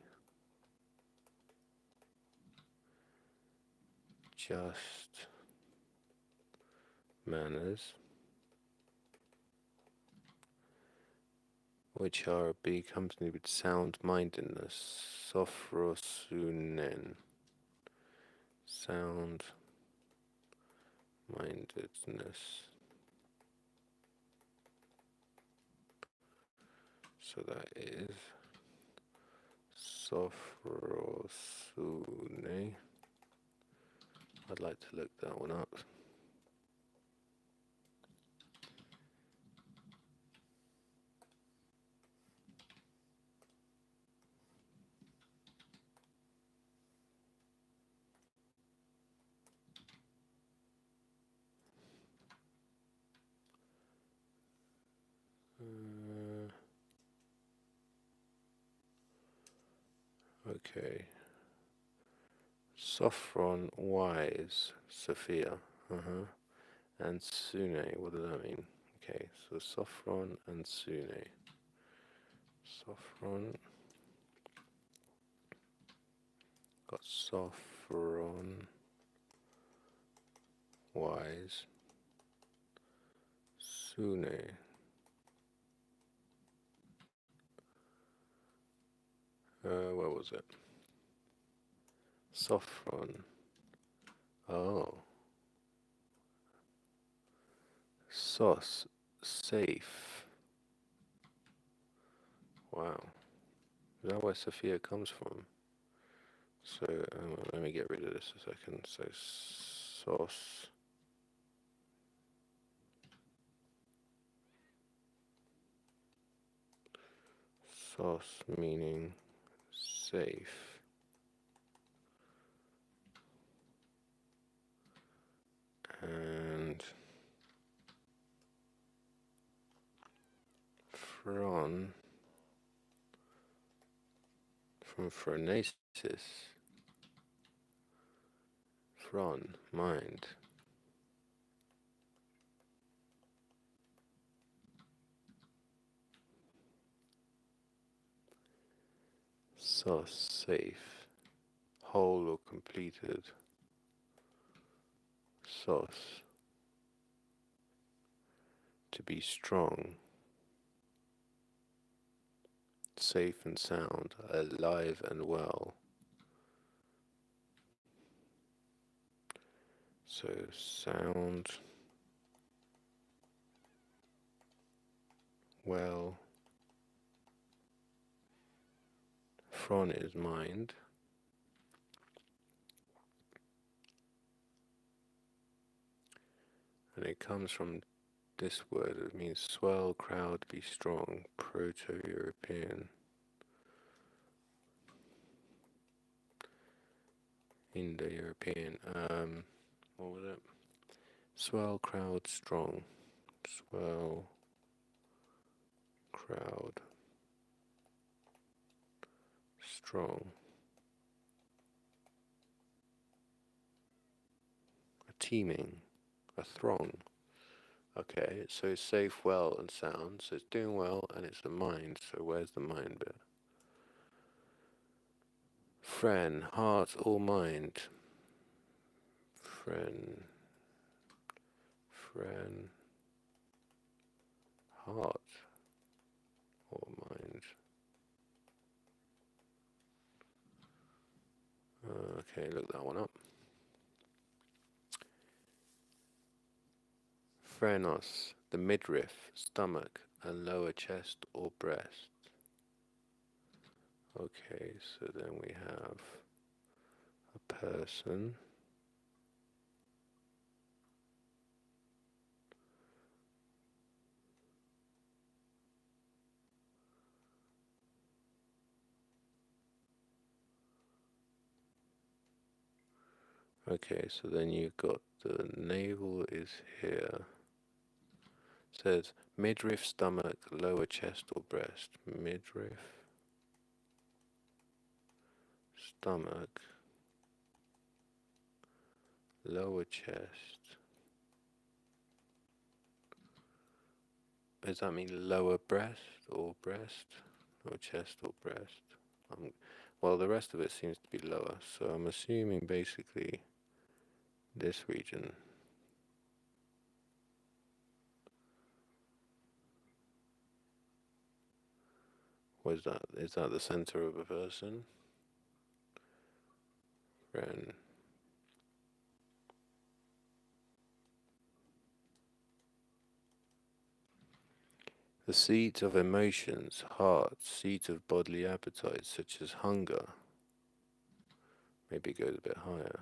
just manners, which are be accompanied with sound mindedness. Sophrosunen. Sound mindedness. So that is Sophrosune. I'd like to look that one up. Okay. Sophron, wise, Sophia. And Sune, what does that mean? Okay, so Sophron and Sune. Sophron. Got Sophron, wise. Sune. Where was it? Sophron. Oh. Sos, safe. Wow. Is that where Sophia comes from? So, let me get rid of this a second. So, sos. Sos meaning safe. And Phron from phronesis. Phron, mind. Sos, safe. Whole or completed. Sos, to be strong. Safe and sound, alive and well. So sound, well. Phron is mind. And it comes from this word. It means swell, crowd, be strong. Proto-European. Indo-European. What was it? Swell, crowd, strong. Swell, crowd, strong. A teeming, a throng. Okay, so it's safe, well, and sound. So it's doing well, and it's the mind. So where's the mind bit? Friend, heart or mind? Friend, heart or mind? Okay, look that one up. Phrenos, the midriff, stomach, and lower chest or breast. Okay, so then we have a person. Okay, so then you've got the navel is here, Says midriff, stomach, lower chest or breast. Midriff, stomach, lower chest. Does that mean lower breast or breast? Or chest or breast? Well, the rest of it seems to be lower, so I'm assuming basically this region. What is that? Is that the center of a person? Ren. The seat of emotions, heart, seat of bodily appetites such as hunger. Maybe it goes a bit higher.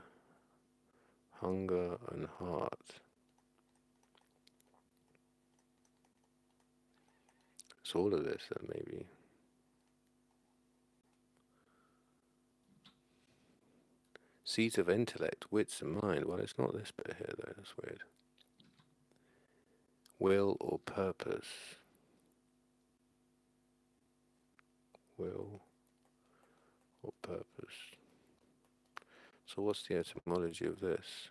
Hunger and heart. It's all of this then, maybe. Seat of intellect, wits and mind. Well, it's not this bit here though, that's weird. Will or purpose. Will or purpose. So what's the etymology of this?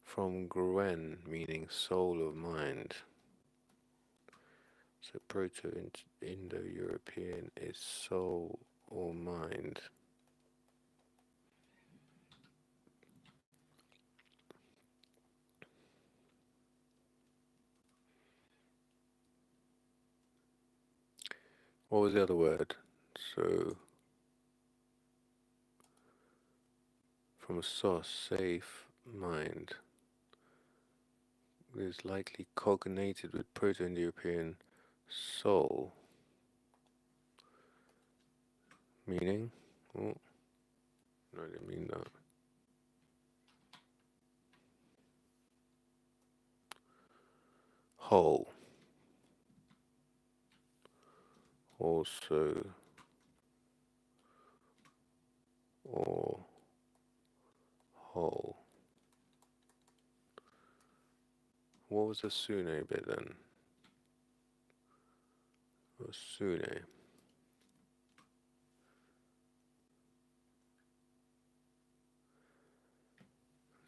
From Gruen, meaning soul of mind. So Proto-Indo-European is soul or mind. What was the other word? So from a sauce, safe mind is likely cognated with Proto-Indo-European soul, meaning. Oh, no, I didn't mean that. Whole. Also, or whole. What was the sune bit then? Sune.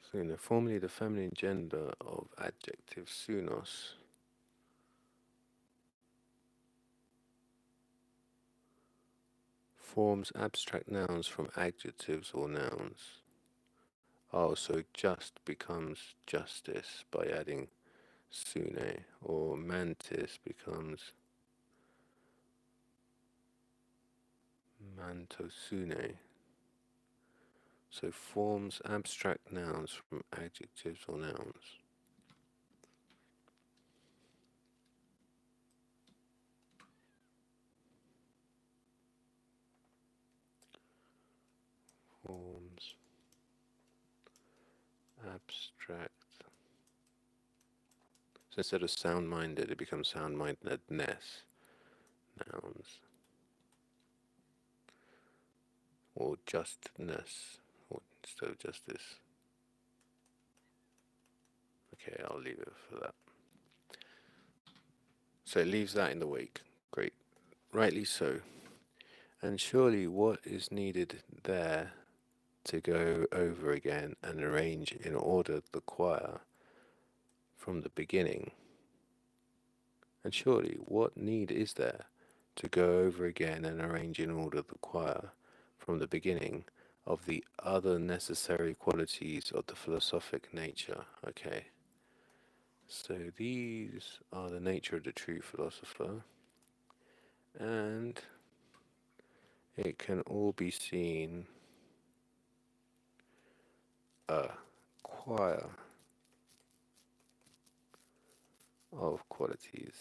Sune, formerly the feminine gender of adjective sunos. Forms abstract nouns from adjectives or nouns. Oh, so just becomes justice by adding sune, or mantis becomes mantosune. So forms abstract nouns from adjectives or nouns. Forms abstract. So instead of sound-minded, it becomes sound-mindedness. Nouns. Or justness, or instead of justice. Okay, I'll leave it for that. So it leaves that in the wake. Great. Rightly so. And surely what is needed there to go over again and arrange in order the choir from the beginning? And surely what need is there to go over again and arrange in order the choir from the beginning of the other necessary qualities of the philosophic nature? Okay. So these are the nature of the true philosopher, and it can all be seen a choir of qualities.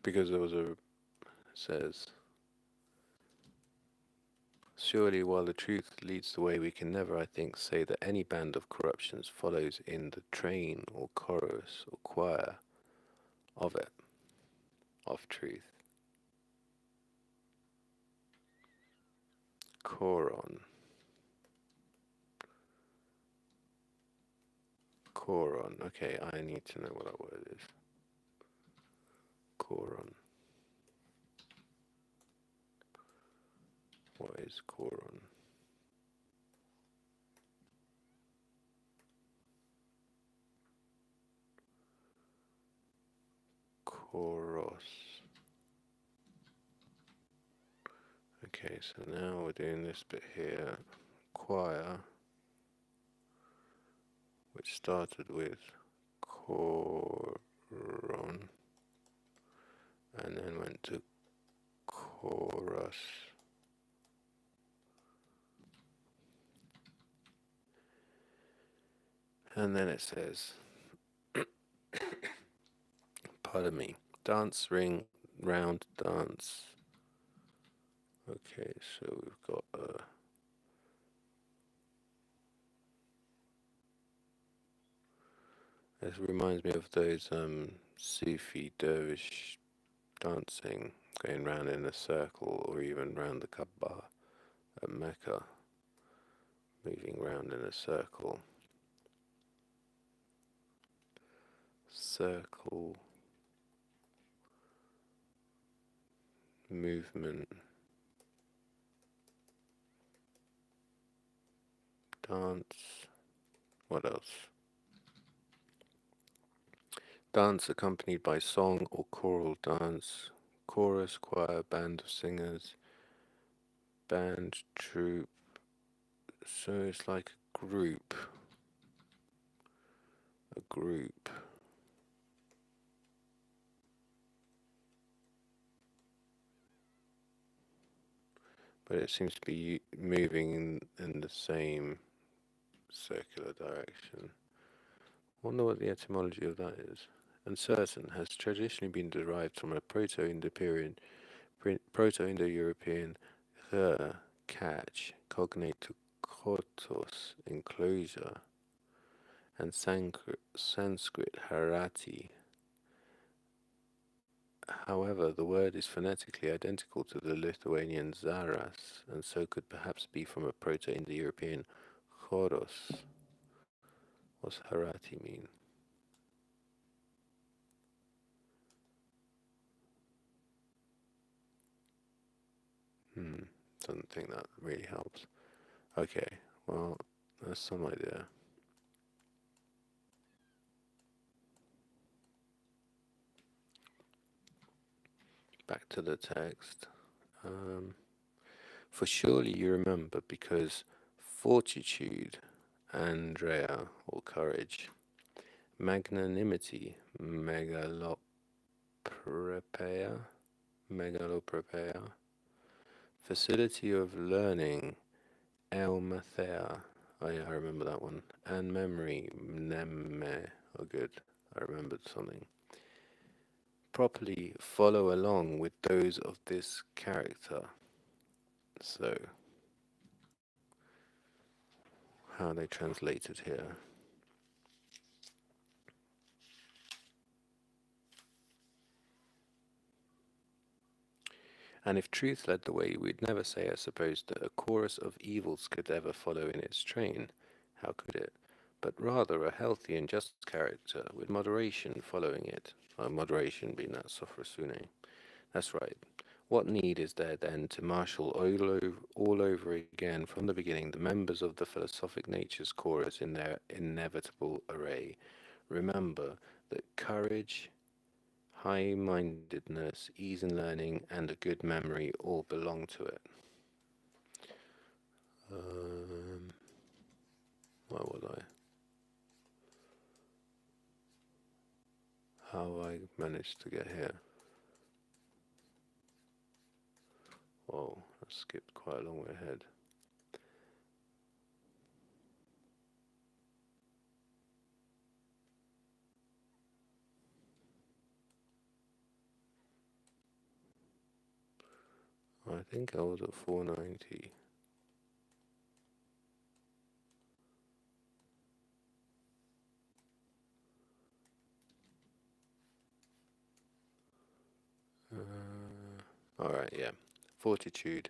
Because there was a says, surely while the truth leads the way, we can never, I think, say that any band of corruptions follows in the train or chorus or choir of it, of truth. Choron. Choron. Okay, I need to know what that word is. Choron. What is choron? Choros. Okay, so now we're doing this bit here. Choir, which started with choron and then went to chorus. And then it says, pardon me, dance, ring, round, dance. Okay, so we've got this reminds me of those Sufi dervish dancing, going round in a circle, or even round the Kaaba at Mecca, moving round in a circle. Circle movement, dance. What else? Dance accompanied by song or choral dance, chorus, choir, band of singers, band, troupe. So it's like a group. But it seems to be moving in the same circular direction. Wonder what the etymology of that is. Uncertain has traditionally been derived from a Proto-Indo-European catch, cognate to kotos, enclosure, and Sanskrit harati. However, the word is phonetically identical to the Lithuanian zaras, and so could perhaps be from a Proto-Indo-European choros. What's harati mean? Doesn't think that really helps. Okay, well, that's some idea. Back to the text. For surely you remember, because fortitude, Andrea, or courage, magnanimity, megaloprepeia, facility of learning, eumathea, oh yeah, I remember that one, and memory, mneme, oh good, I remembered something. Properly follow along with those of this character. So, how they translate it here. And if truth led the way, we'd never say, I suppose, that a chorus of evils could ever follow in its train. How could it? But rather a healthy and just character, with moderation following it. Moderation being that sophrosune. That's right. What need is there then to marshal all over again from the beginning the members of the philosophic nature's chorus in their inevitable array? Remember that courage, high-mindedness, ease in learning, and a good memory all belong to it. Where was I? How I managed to get here? Whoa, I skipped quite a long way ahead. I think I was at 490. Alright, yeah. Fortitude.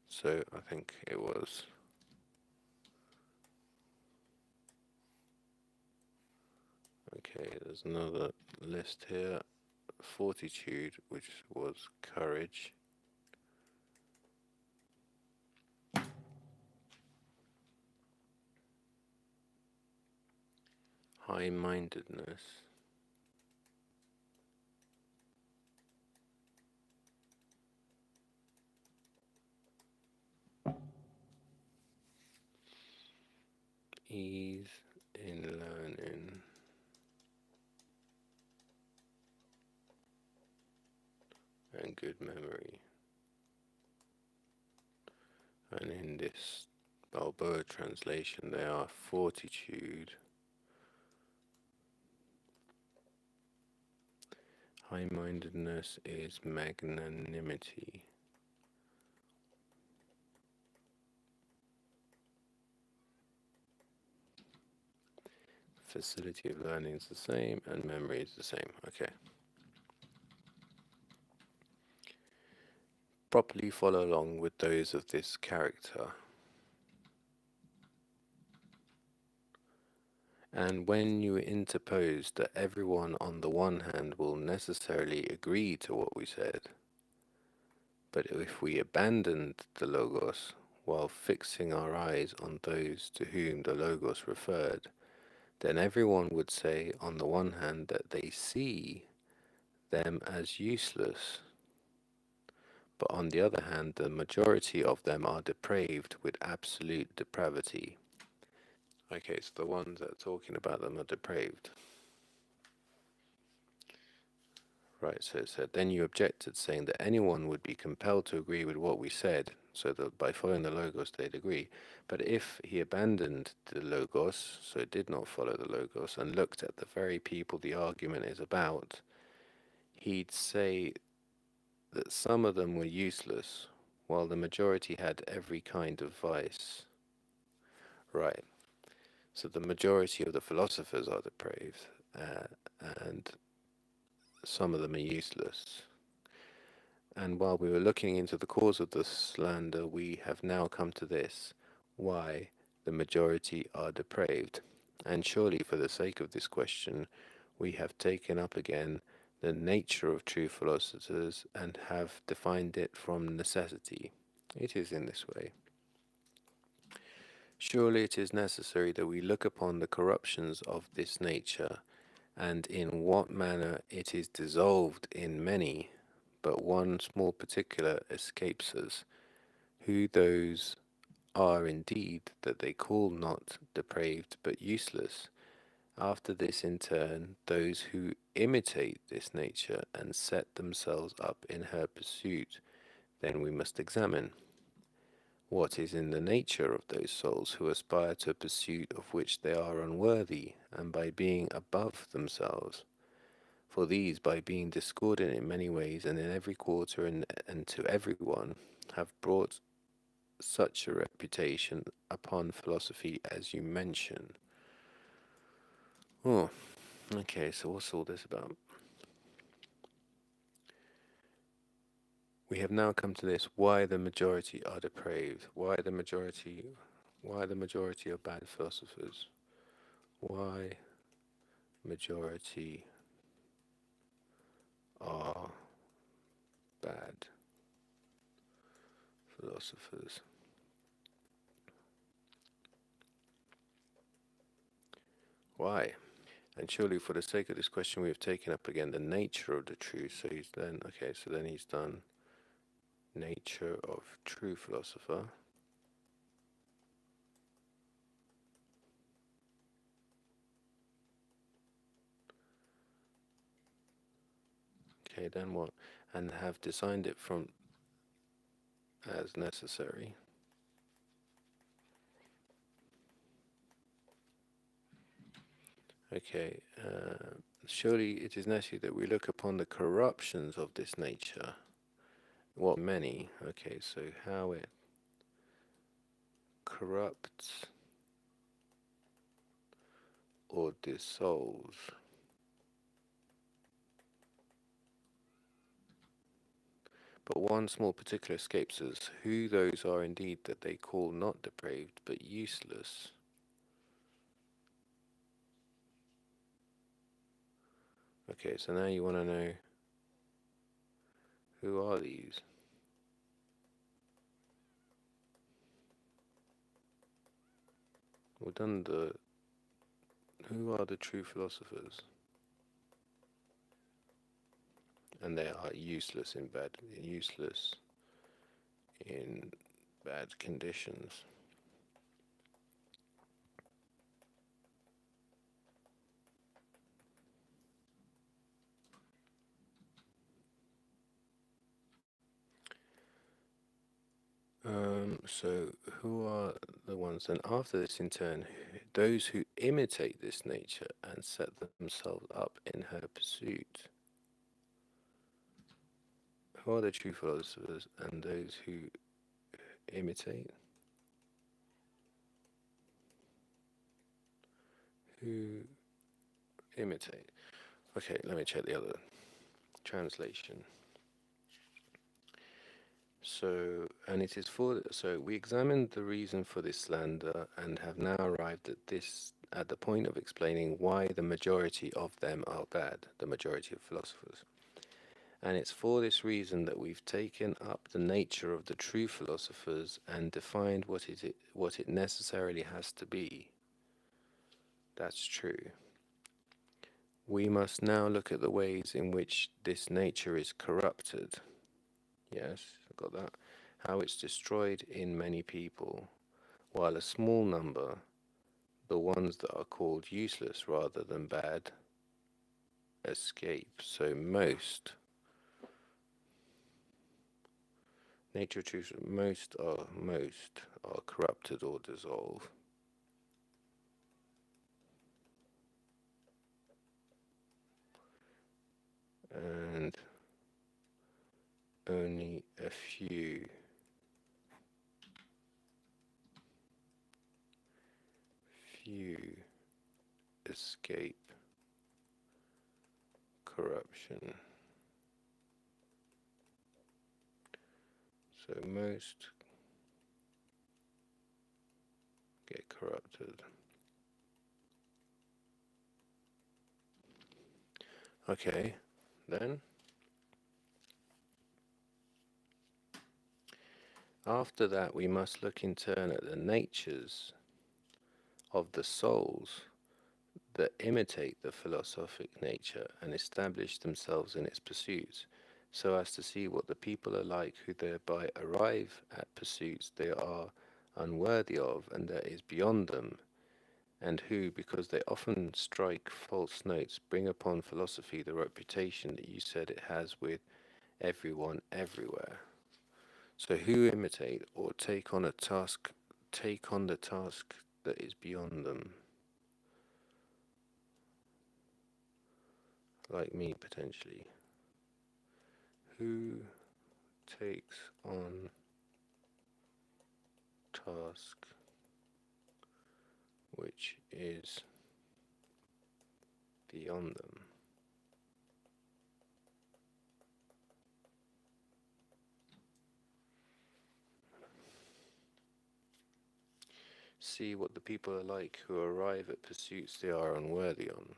So I think it was Okay, there's another list here. Fortitude, which was courage. High-mindedness. Ease in learning. And good memory. And in this Balboa translation, they are fortitude, high-mindedness is magnanimity. Facility of learning is the same, and memory is the same. Okay. Properly follow along with those of this character. And when you interpose that everyone on the one hand will necessarily agree to what we said, but if we abandoned the Logos while fixing our eyes on those to whom the Logos referred, then everyone would say on the one hand that they see them as useless, but on the other hand the majority of them are depraved with absolute depravity. Okay, so the ones that are talking about them are depraved. Right, so it said, then you objected, saying that anyone would be compelled to agree with what we said, so that by following the Logos they'd agree. But if he abandoned the Logos, so did not follow the Logos, and looked at the very people the argument is about, he'd say that some of them were useless, while the majority had every kind of vice. Right, so the majority of the philosophers are depraved, and some of them are useless. And while we were looking into the cause of the slander, we have now come to this, why the majority are depraved. And surely for the sake of this question, we have taken up again the nature of true philosophers and have defined it from necessity. It is in this way. Surely it is necessary that we look upon the corruptions of this nature, and in what manner it is dissolved in many, but one small particular escapes us, who those are indeed that they call not depraved but useless. After this, in turn, those who imitate this nature and set themselves up in her pursuit, then we must examine what is in the nature of those souls who aspire to a pursuit of which they are unworthy, and by being above themselves. For these, by being discordant in many ways and in every quarter and to everyone, have brought such a reputation upon philosophy as you mention. Oh, okay, so what's all this about? We have now come to this, why the majority are depraved, why the majority are bad philosophers, why majority are bad philosophers. Why? And surely for the sake of this question we have taken up again the nature of the truth. So he's then, okay, so then he's done nature of true philosopher. Okay, then what? And have designed it from as necessary. Okay, surely it is necessary that we look upon the corruptions of this nature. What many? Okay, so how it corrupts or dissolves. But one small particular escapes us, who those are indeed that they call not depraved, but useless. Okay, so now you want to know, who are these? We've done the, who are the true philosophers? And they are useless in bad conditions. So who are the ones then after this in turn? Those who imitate this nature and set themselves up in her pursuit. Who are the true philosophers and those who imitate? Who imitate? Okay, let me check the other translation. So, and it is for, so we examined the reason for this slander and have now arrived at the point of explaining why the majority of them are bad, the majority of philosophers. And it's for this reason that we've taken up the nature of the true philosophers and defined what it necessarily has to be. That's true. We must now look at the ways in which this nature is corrupted. Yes, I got that. How it's destroyed in many people, while a small number, the ones that are called useless rather than bad, escape. So most nature truths, most are corrupted or dissolve. And only a few escape corruption. So most get corrupted. Okay, then after that we must look in turn at the natures of the souls that imitate the philosophic nature and establish themselves in its pursuits, so as to see what the people are like who thereby arrive at pursuits they are unworthy of and that is beyond them, and who, because they often strike false notes, bring upon philosophy the reputation that you said it has with everyone everywhere. So who imitate or take on the task that is beyond them, like me potentially. Who takes on task which is beyond them. See what the people are like who arrive at pursuits they are unworthy on.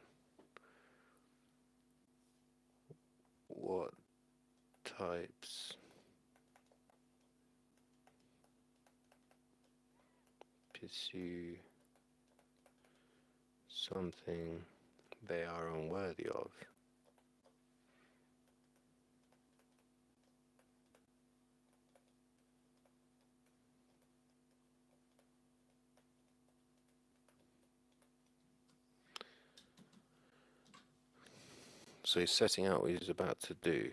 What types pursue something they are unworthy of? So he's setting out what he's about to do.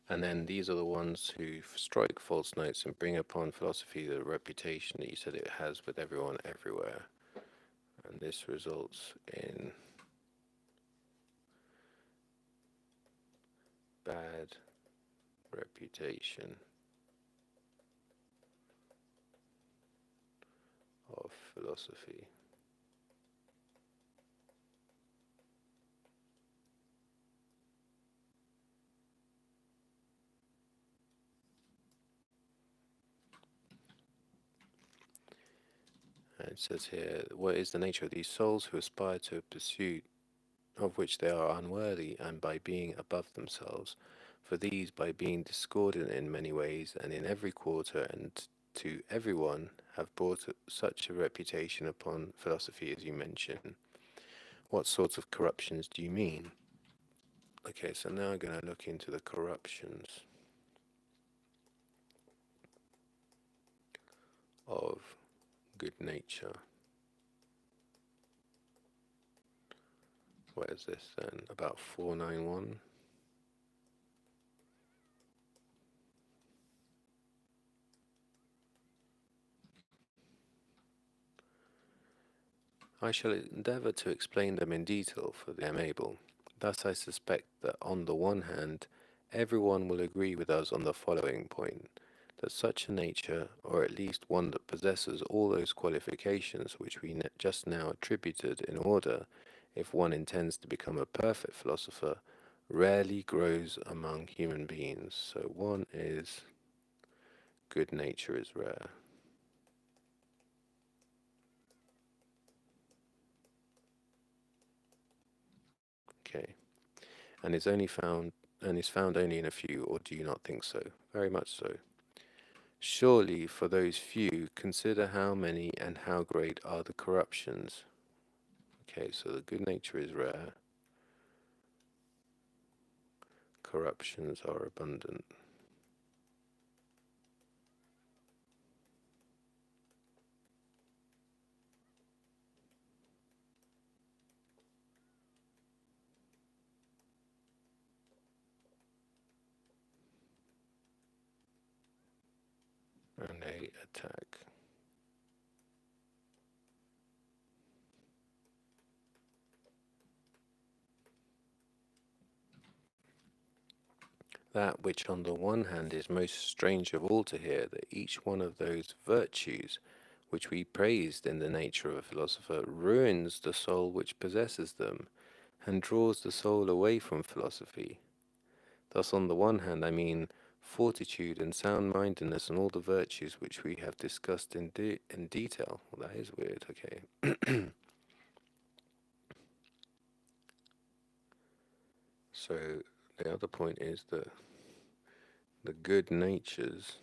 And then these are the ones who strike false notes and bring upon philosophy the reputation that you said it has with everyone everywhere. And this results in bad reputation of philosophy. It says here, what is the nature of these souls who aspire to a pursuit of which they are unworthy, and by being above themselves? For these, by being discordant in many ways, and in every quarter, and to everyone, have brought such a reputation upon philosophy as you mention. What sorts of corruptions do you mean? Okay, so now I'm going to look into the corruptions of good nature. What is this then? About 491. I shall endeavour to explain them in detail, for I am able. Thus I suspect that on the one hand, everyone will agree with us on the following point, that such a nature, or at least one that possesses all those qualifications which we just now attributed in order, if one intends to become a perfect philosopher, rarely grows among human beings. So one is good nature is rare. Okay. And is found only in a few, or do you not think so? Very much so. Surely for those few, consider how many and how great are the corruptions. Okay, so the good nature is rare, corruptions are abundant. And they attack. That which on the one hand is most strange of all to hear, that each one of those virtues which we praised in the nature of a philosopher ruins the soul which possesses them, and draws the soul away from philosophy. Thus, on the one hand, I mean fortitude and sound mindedness and all the virtues which we have discussed in detail. Well, that is weird, okay. So, the other point is that the good natures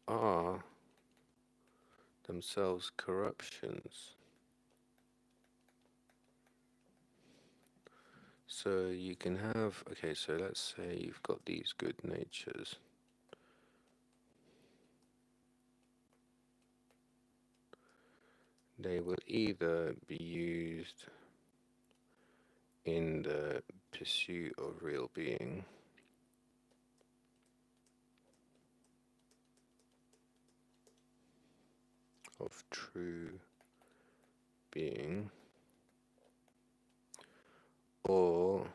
are themselves corruptions. So, you can have, okay, so let's say you've got these good natures. They will either be used in the pursuit of real being, of true being, or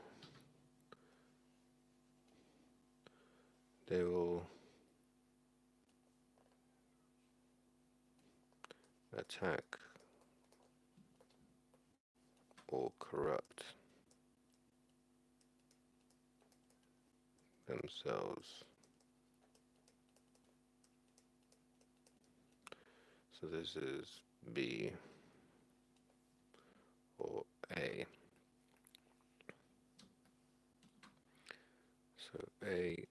they will attack or corrupt themselves. So this is B or A. So A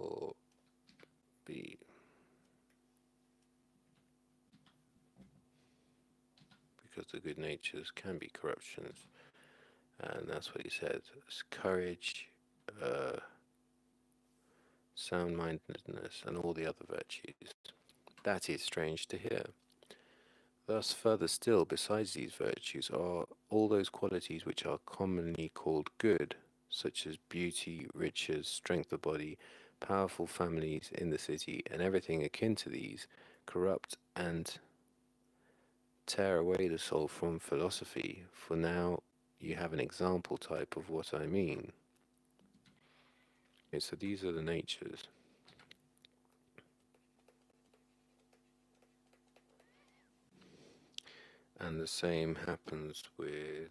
or B. Because the good natures can be corruptions. And that's what he said. It's courage, sound mindedness, and all the other virtues. That is strange to hear. Thus, further still, besides these virtues, are all those qualities which are commonly called good, such as beauty, riches, strength of body, powerful families in the city, and everything akin to these, corrupt and tear away the soul from philosophy. For now you have an example type of what I mean. Okay, so these are the natures. And the same happens with,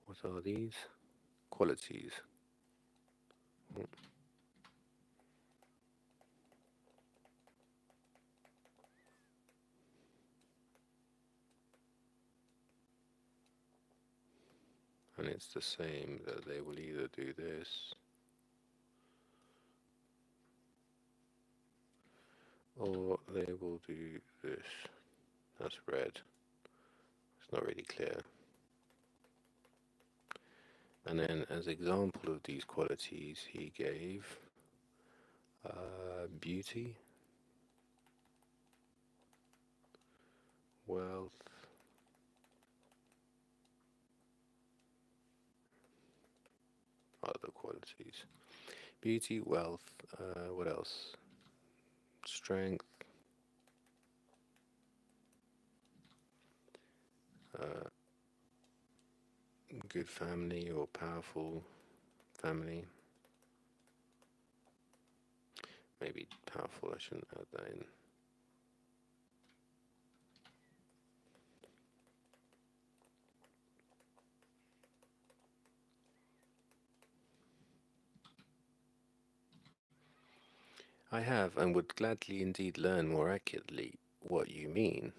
what are these? Qualities. And it's the same, that they will either do this or they will do this. That's red. It's not really clear. And then, as example of these qualities, he gave beauty, wealth, other qualities. Beauty, wealth, what else? Strength, uh, good family or powerful family. Maybe powerful, I shouldn't add that in. I have, and would gladly indeed learn more accurately what you mean.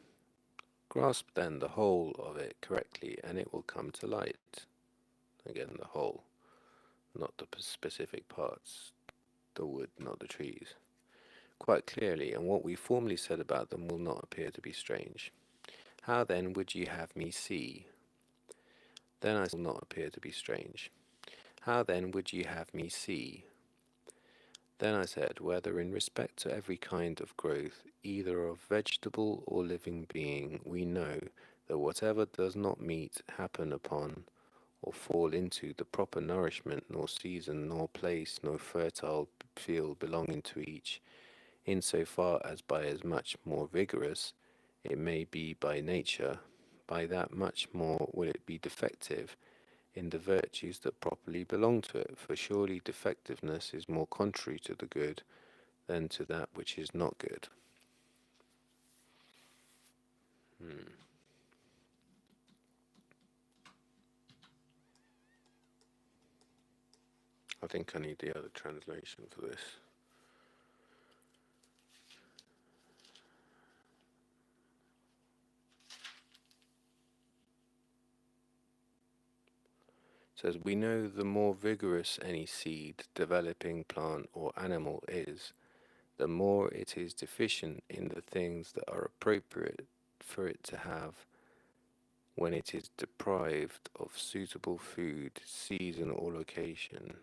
Grasp then the whole of it correctly, and it will come to light. Again, the whole, not the specific parts, the wood, not the trees. Quite clearly, and what we formerly said about them will not appear to be strange. How then would ye have me see? Then I will not appear to be strange. How then would ye have me see? Then I said, whether in respect to every kind of growth, either of vegetable or living being, we know that whatever does not meet, happen upon, or fall into the proper nourishment, nor season, nor place, nor fertile field belonging to each, in so far as by as much more vigorous it may be by nature, by that much more will it be defective in the virtues that properly belong to it, for surely defectiveness is more contrary to the good than to that which is not good. I think I need the other translation for this. It says, we know the more vigorous any seed, developing plant or animal is, the more it is deficient in the things that are appropriate for it to have when it is deprived of suitable food, season, or location.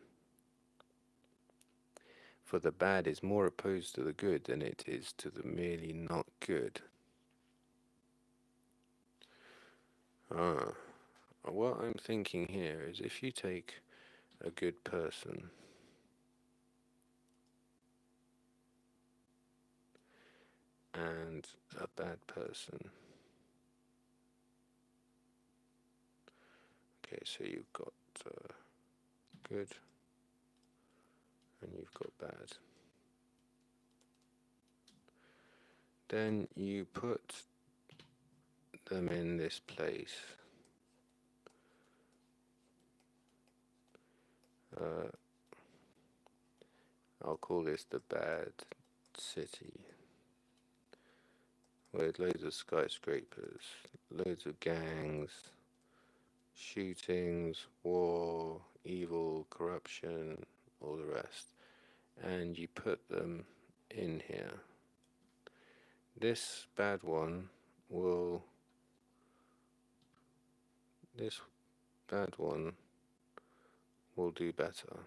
For the bad is more opposed to the good than it is to the merely not good. Ah, what I'm thinking here is if you take a good person and a bad person. Okay, so you've got good and you've got bad. Then you put them in this place. I'll call this the bad city. With loads of skyscrapers, loads of gangs, shootings, war, evil, corruption, all the rest. And you put them in here. This bad one will this bad one will do better.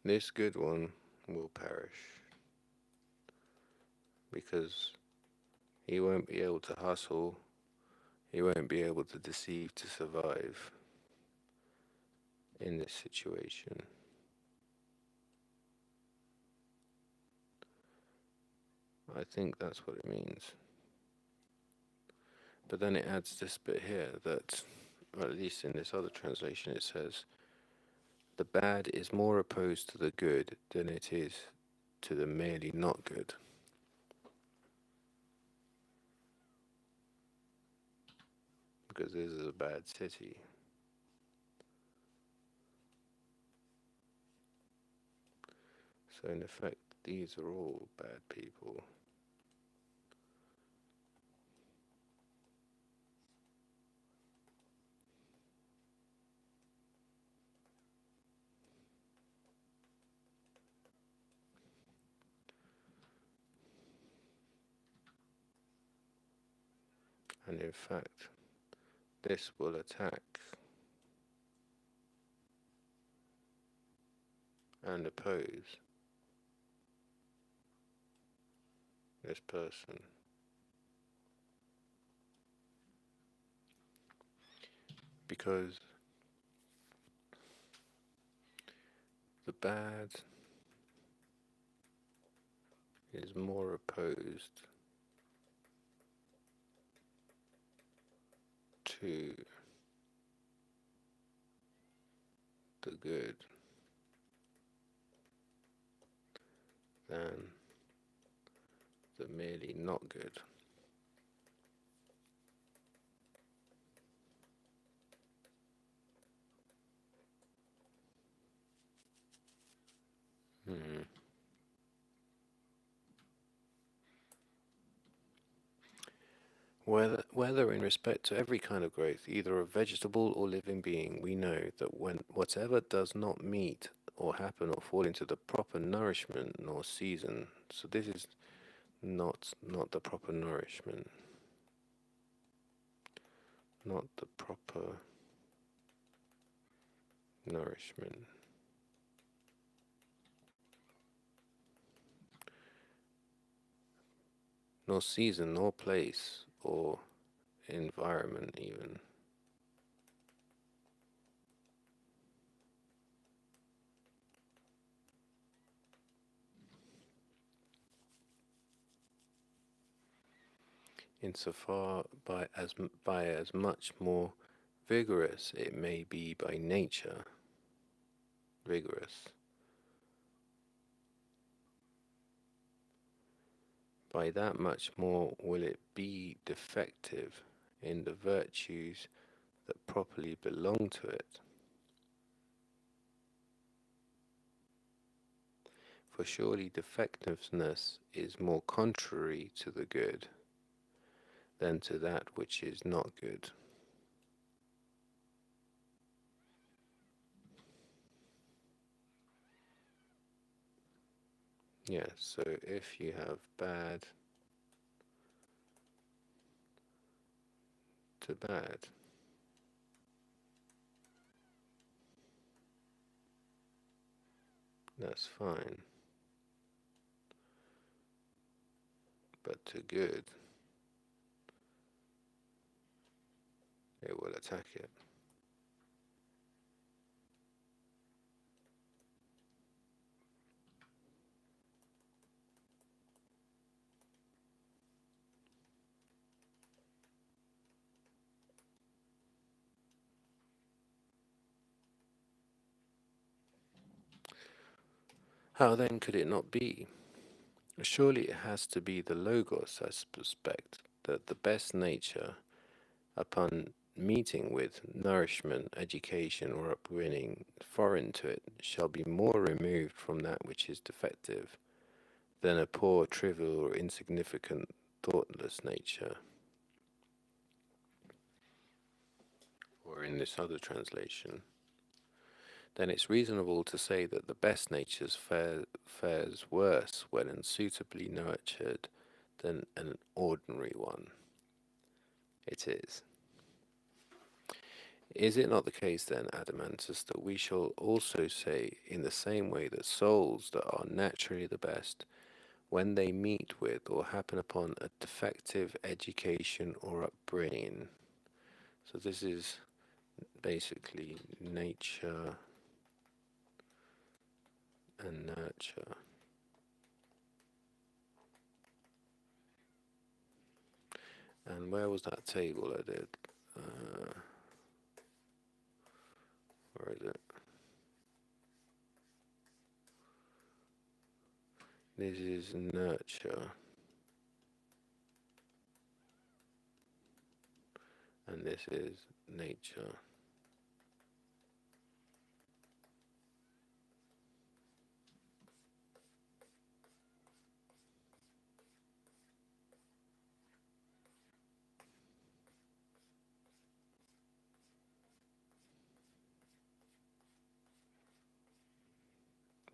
This good one will perish because he won't be able to hustle, he won't be able to deceive to survive in this situation. I think that's what it means. But then it adds this bit here that, or at least in this other translation, it says, the bad is more opposed to the good than it is to the merely not good. Because this is a bad city. So in effect, these are all bad people. And in fact, this will attack and oppose this person. Because the bad is more opposed to the good than the merely not good. Hmm. Whether in respect to every kind of growth, either of vegetable or living being, we know that when whatever does not meet or happen or fall into the proper nourishment nor season, so this is not the proper nourishment, not the proper nourishment, nor season, nor place, or environment even. Insofar by as much more vigorous it may be by nature, vigorous, by that much more will it be defective in the virtues that properly belong to it. For surely defectiveness is more contrary to the good than to that which is not good. Yes, so if you have bad to bad, that's fine. But to good, it will attack it. How then could it not be? Surely it has to be the Logos, I suspect, that the best nature, upon meeting with nourishment, education, or upbringing foreign to it, shall be more removed from that which is defective than a poor, trivial, or insignificant, thoughtless nature. Or in this other translation, then it's reasonable to say that the best natures fares worse when unsuitably nurtured than an ordinary one. It is. Is it not the case then, Adamantus, that we shall also say in the same way that souls that are naturally the best, when they meet with or happen upon a defective education or upbringing, so this is basically nature and nurture. And where was that table I did? Where is it? This is nurture, and this is nature.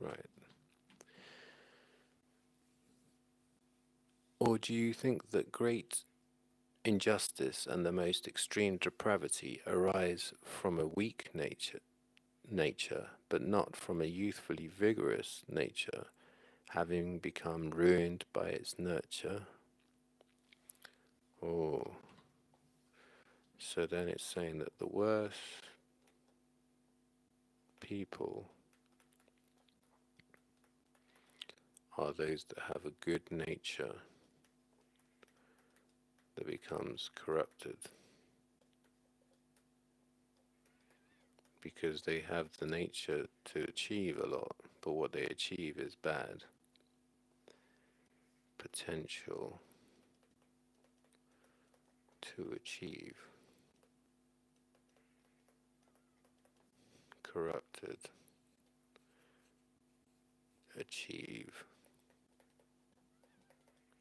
Right. Or do you think that great injustice and the most extreme depravity arise from a weak nature, but not from a youthfully vigorous nature, having become ruined by its nurture. Oh, so then it's saying that the worst people are those that have a good nature that becomes corrupted because they have the nature to achieve a lot, but what they achieve is bad. Potential to achieve, corrupted, achieve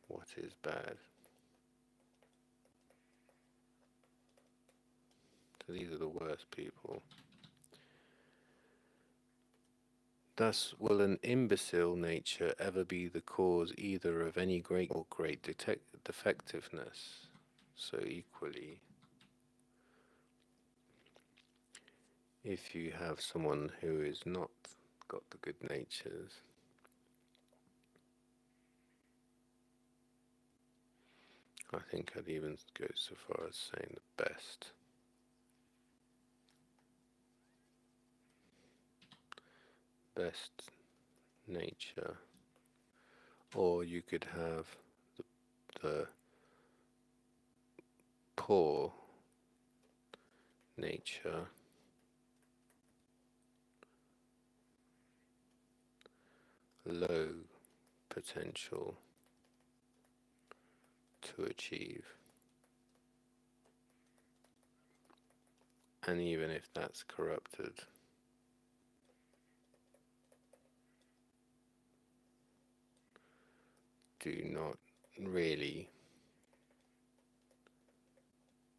what is bad. So these are the worst people. Thus will an imbecile nature ever be the cause either of any great or great defectiveness. So equally, if you have someone who is not got the good natures, I think I'd even go so far as saying the best nature, or you could have the poor nature, low potential to achieve. And even if that's corrupted, do not really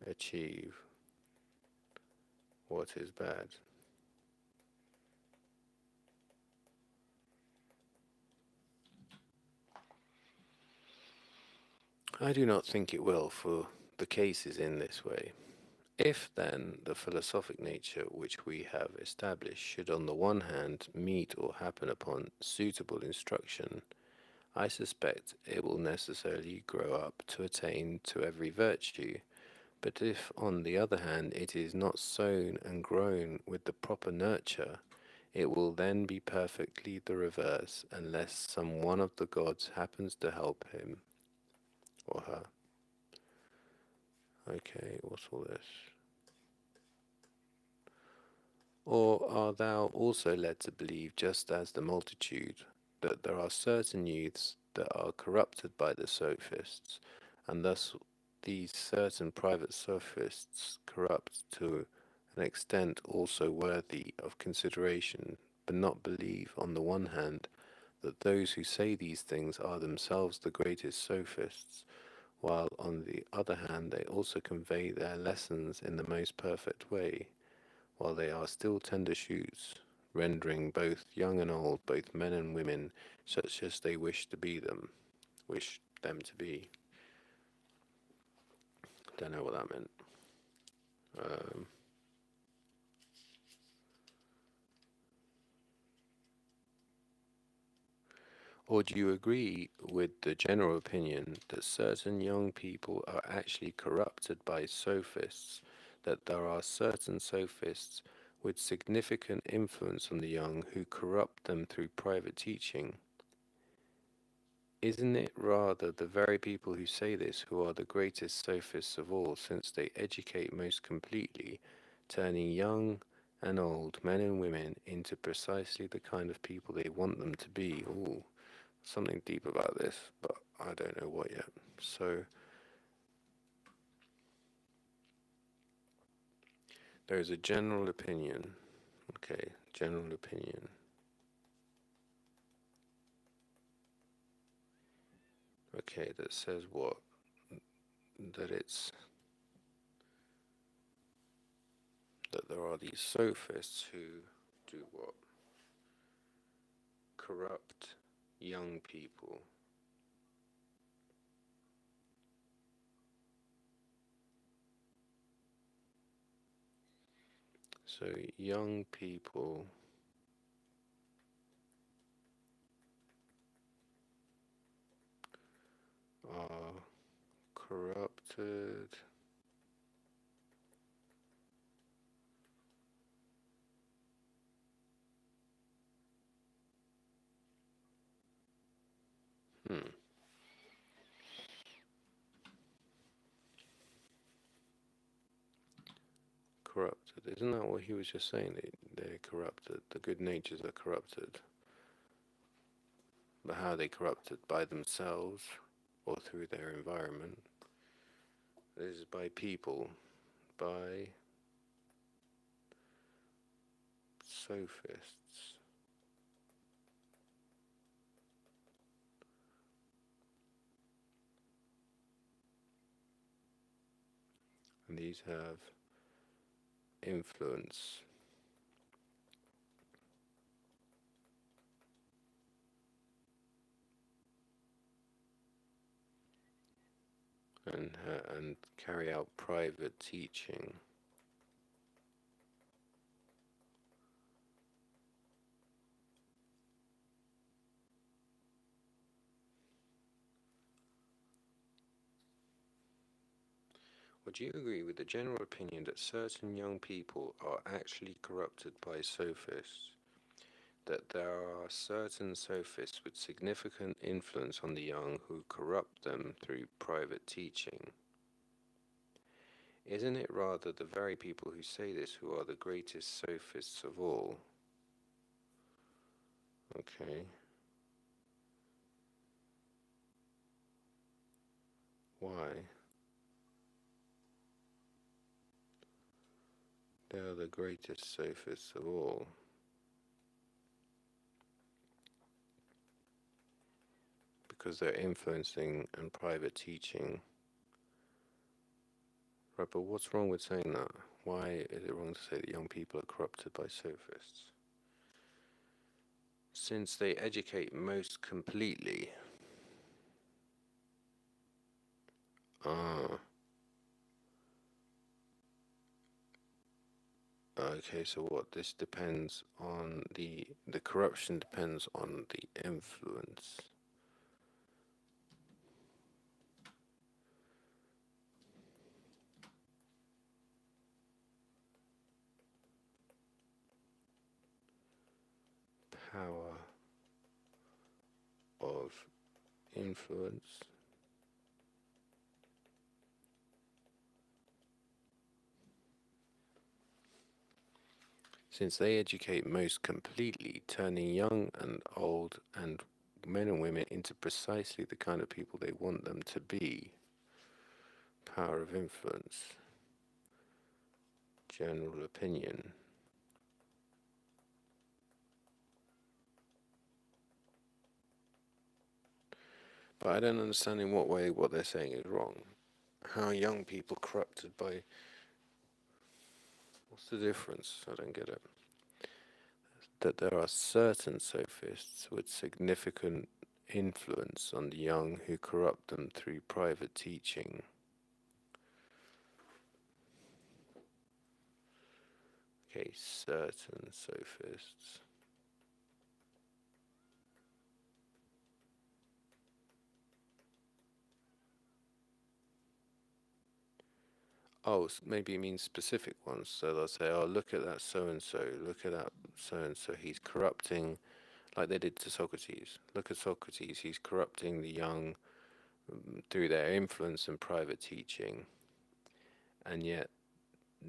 achieve what is bad. I do not think it will, for the case is in this way. If then the philosophic nature which we have established should on the one hand meet or happen upon suitable instruction, I suspect it will necessarily grow up to attain to every virtue. But if on the other hand it is not sown and grown with the proper nurture, it will then be perfectly the reverse, unless some one of the gods happens to help him or her. Okay, what's all this? Or art thou also led to believe, just as the multitude, that there are certain youths that are corrupted by the sophists, and thus these certain private sophists corrupt to an extent also worthy of consideration, but not believe, on the one hand, that those who say these things are themselves the greatest sophists, while on the other hand they also convey their lessons in the most perfect way, while they are still tender shoots, rendering both young and old, both men and women, such as they wish them to be. Don't know what that meant. Um, or do you agree with the general opinion that certain young people are actually corrupted by sophists, that there are certain sophists with significant influence on the young who corrupt them through private teaching? Isn't it rather the very people who say this who are the greatest sophists of all, since they educate most completely, turning young and old, men and women, into precisely the kind of people they want them to be? Ooh, something deep about this, but I don't know what yet. So, there is a general opinion. Okay, general opinion. Okay, that says what? That there are these sophists who do what? Corrupt young people. So young people are corrupted hmm, corrupted. Isn't that what he was just saying? They're corrupted. The good natures are corrupted. But how are they corrupted? By themselves or through their environment? This is by people, by sophists. And these have influence and carry out private teaching. Would you agree with the general opinion that certain young people are actually corrupted by sophists? That there are certain sophists with significant influence on the young who corrupt them through private teaching? Isn't it rather the very people who say this who are the greatest sophists of all? Okay. Why? They are the greatest sophists of all. Because they're influencing and private teaching. Right, but what's wrong with saying that? Why is it wrong to say that young people are corrupted by sophists? Since they educate most completely. Ah, okay, so what? This depends on the corruption depends on the influence. Power of influence. Since they educate most completely, turning young and old and men and women into precisely the kind of people they want them to be. Power of influence. General opinion. But I don't understand in what way what they're saying is wrong. How are young people corrupted by. What's the difference? I don't get it. That there are certain sophists with significant influence on the young who corrupt them through private teaching. Okay, certain sophists. Oh, maybe it means specific ones. So they'll say, oh, look at that so and so, look at that so and so. He's corrupting, like they did to Socrates. Look at Socrates, he's corrupting the young through their influence and private teaching. And yet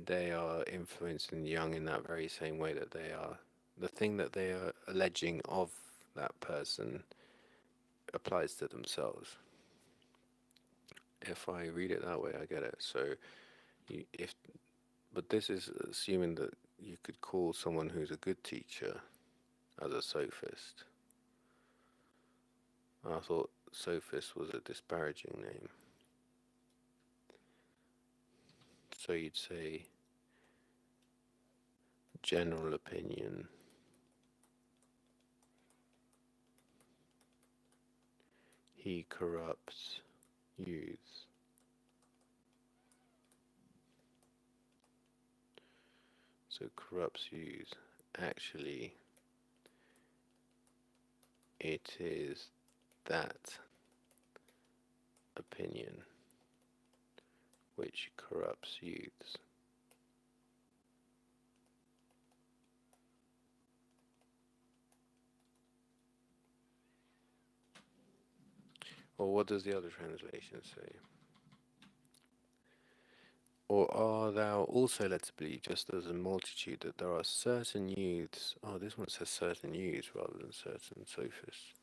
they are influencing the young in that very same way that they are. The thing that they are alleging of that person applies to themselves. If I read it that way, I get it. So, if but this is assuming that you could call someone who's a good teacher as a sophist. I thought sophist was a disparaging name. So you'd say general opinion. He corrupts youths. So corrupts youth. Actually, it is that opinion which corrupts youths. Or what does the other translation say? Or are thou also led to believe, just as a multitude, that there are certain youths, oh, this one says certain youths rather than certain sophists,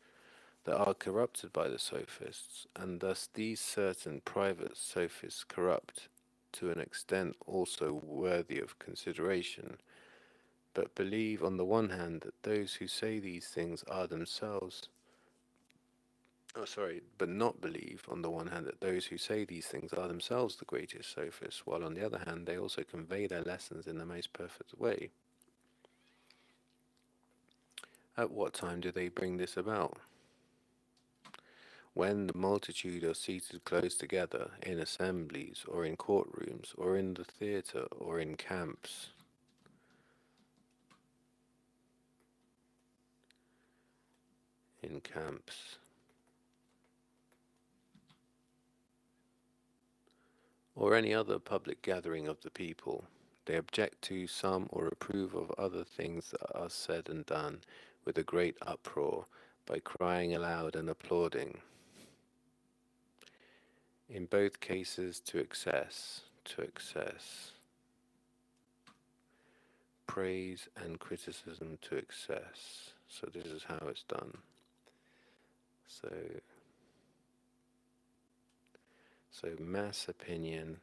that are corrupted by the sophists, and thus these certain private sophists corrupt to an extent also worthy of consideration, but believe on the one hand that those who say these things are themselves, but not believe on the one hand that those who say these things are themselves the greatest sophists, while on the other hand they also convey their lessons in the most perfect way. At what time do they bring this about? When the multitude are seated close together in assemblies, or in courtrooms, or in the theatre, or in camps. In camps. Or any other public gathering of the people, they object to some or approve of other things that are said and done with a great uproar, by crying aloud and applauding. In both cases to excess, praise and criticism to excess. So this is how it's done. So, so mass opinion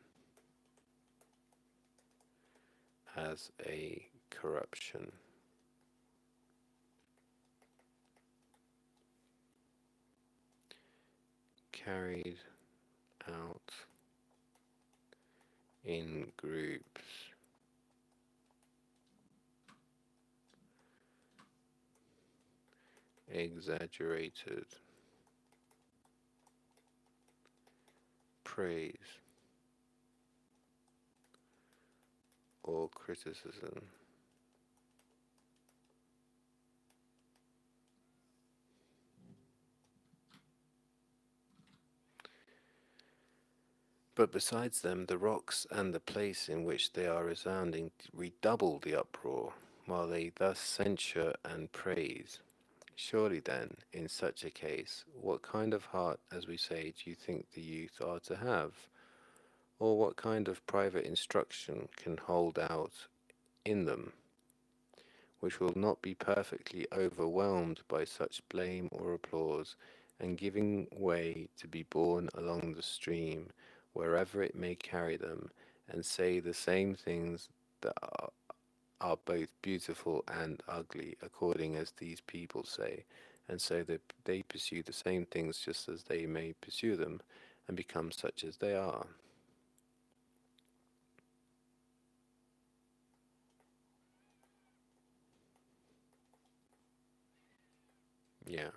as a corruption. Carried out in groups. Exaggerated praise or criticism. But besides them, the rocks and the place in which they are resounding redouble the uproar, while they thus censure and praise. Surely then, in such a case, what kind of heart, as we say, do you think the youth are to have? Or what kind of private instruction can hold out in them, which will not be perfectly overwhelmed by such blame or applause, and giving way to be borne along the stream, wherever it may carry them, and say the same things that are both beautiful and ugly, according as these people say, and so that they pursue the same things just as they may pursue them, and become such as they are. Yeah,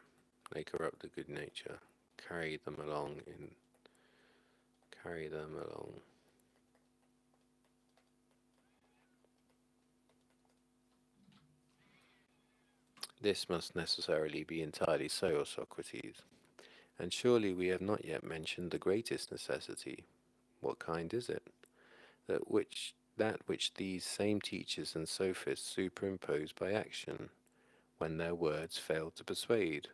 they corrupt the good nature, carry them along in carry them along. This must necessarily be entirely so, O Socrates. And surely we have not yet mentioned the greatest necessity. What kind is it? That which these same teachers and sophists superimpose by action, when their words fail to persuade.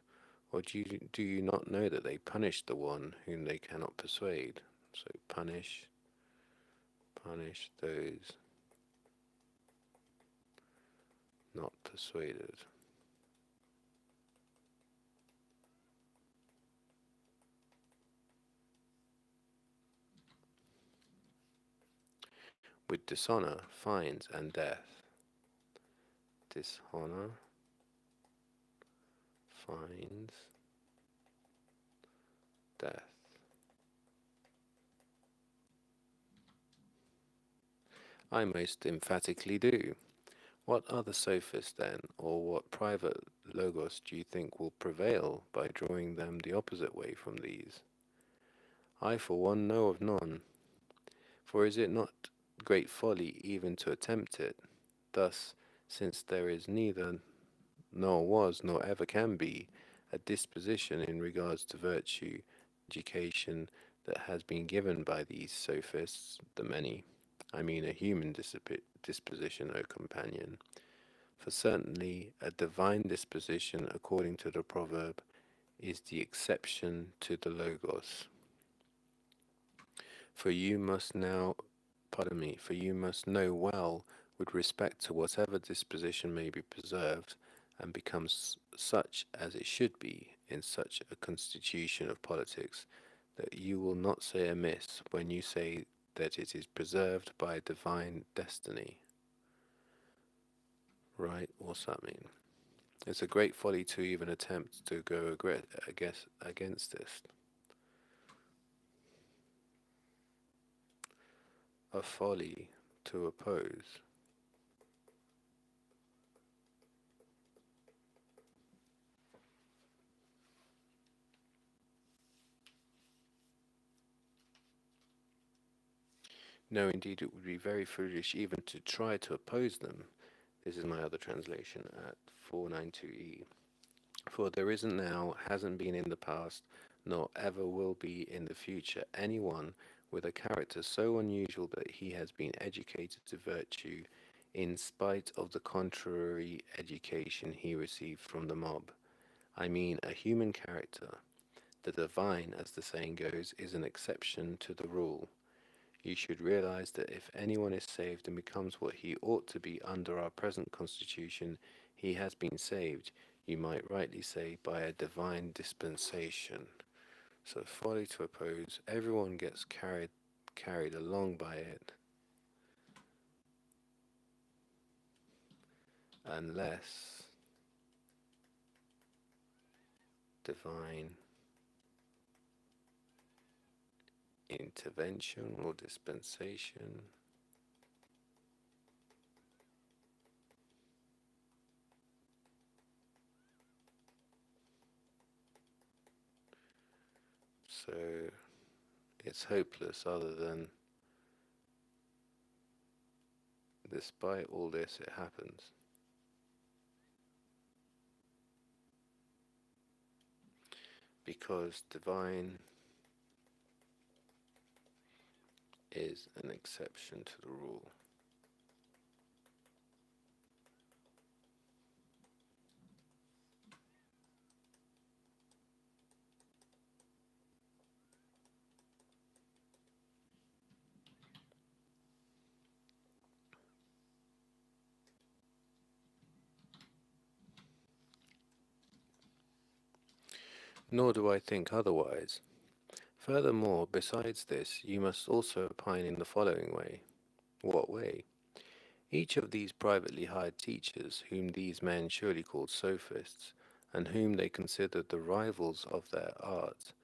Or do you not know that they punish the one whom they cannot persuade? So punish those not persuaded. With dishonor, fines, and death. Dishonor, fines, death. I most emphatically do. What other sophist, then, or what private logos do you think will prevail by drawing them the opposite way from these? I, for one, know of none. For is it not great folly even to attempt it? Thus, since there is neither, nor was, nor ever can be, a disposition in regards to virtue, education that has been given by these sophists, the many, I mean a human disposition, O companion, for certainly a divine disposition, according to the proverb, is the exception to the Logos. For you must now, pardon me, for you must know well, with respect to whatever disposition may be preserved, and becomes such as it should be in such a constitution of politics, that you will not say amiss when you say that it is preserved by divine destiny. Right? What's that mean? It's a great folly to even attempt to go against this. A folly to oppose. No, indeed, it would be very foolish even to try to oppose them. This is my other translation at 492e. For there isn't now, hasn't been in the past, nor ever will be in the future anyone with a character so unusual that he has been educated to virtue in spite of the contrary education he received from the mob. I mean a human character. The divine, as the saying goes, is an exception to the rule. You should realize that if anyone is saved and becomes what he ought to be under our present constitution, he has been saved, you might rightly say, by a divine dispensation. So folly to oppose, everyone gets carried along by it, unless divine intervention or dispensation. So it's hopeless, other than despite all this, it happens. Because divine is an exception to the rule. Nor do I think otherwise. Furthermore, besides this, you must also opine in the following way. What way? Each of these privately hired teachers, whom these men surely called sophists, and whom they considered the rivals of their art,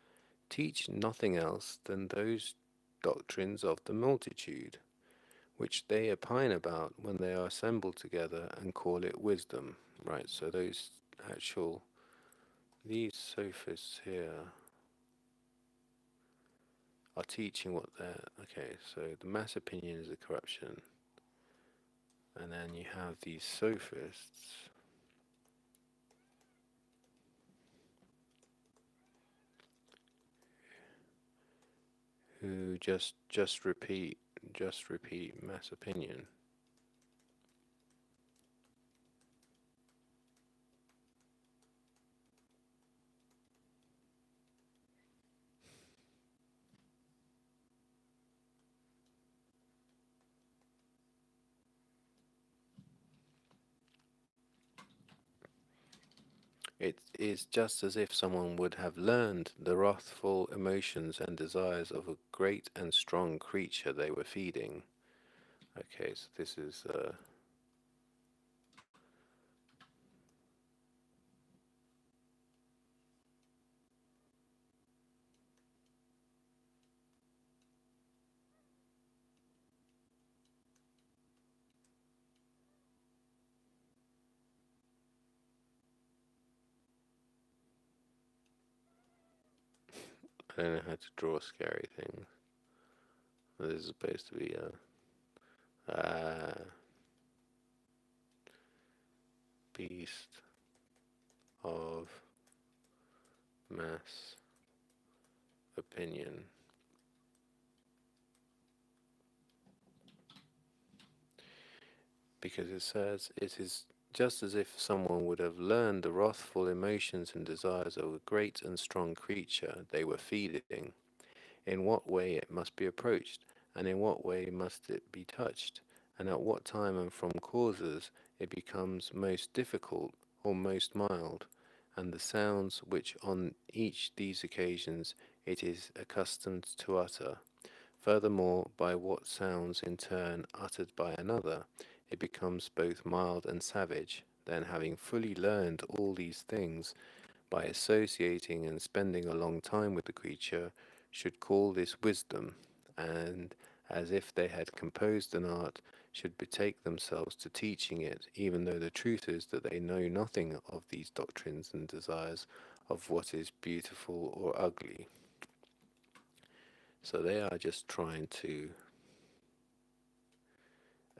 teach nothing else than those doctrines of the multitude, which they opine about when they are assembled together and call it wisdom. Right, so these sophists here are teaching what they're, okay, so the mass opinion is a corruption, and then you have these sophists who just repeat mass opinion. It is just as if someone would have learned the wrathful emotions and desires of a great and strong creature they were feeding. Okay, so this is I don't know how to draw scary things. This is supposed to be beast of mass opinion. Because it says it is just as if someone would have learned the wrathful emotions and desires of a great and strong creature they were feeding, in what way it must be approached, and in what way must it be touched, and at what time and from causes it becomes most difficult or most mild, and the sounds which on each these occasions it is accustomed to utter. Furthermore, by what sounds in turn uttered by another, it becomes both mild and savage. Then, having fully learned all these things, by associating and spending a long time with the creature, should call this wisdom, and, as if they had composed an art, should betake themselves to teaching it, even though the truth is that they know nothing of these doctrines and desires of what is beautiful or ugly. So they are just trying to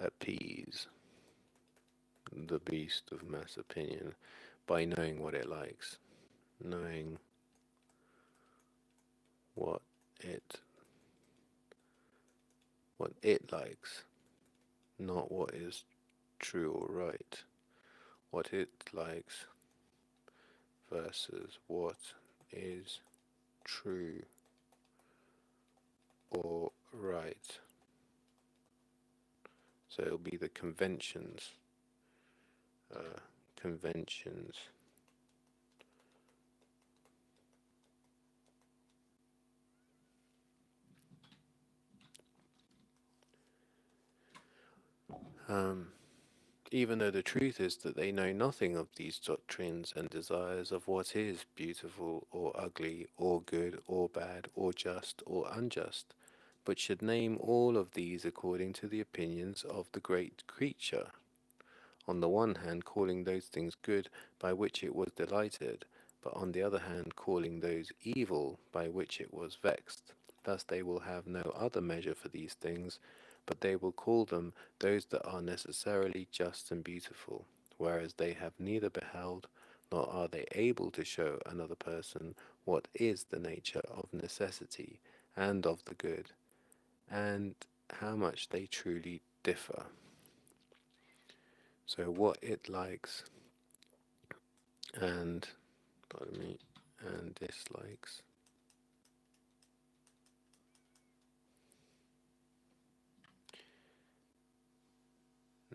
appease the beast of mass opinion by knowing what it likes, knowing what it what it likes, not what is true or right, what it likes versus what is true or right. So it'll be the conventions, conventions. Um, Even though the truth is that they know nothing of these doctrines and desires of what is beautiful or ugly or good or bad or just or unjust, but should name all of these according to the opinions of the great creature, on the one hand calling those things good by which it was delighted, but on the other hand calling those evil by which it was vexed. Thus they will have no other measure for these things, but they will call them those that are necessarily just and beautiful, whereas they have neither beheld nor are they able to show another person what is the nature of necessity and of the good, and how much they truly differ. So what it likes and pardon me and dislikes.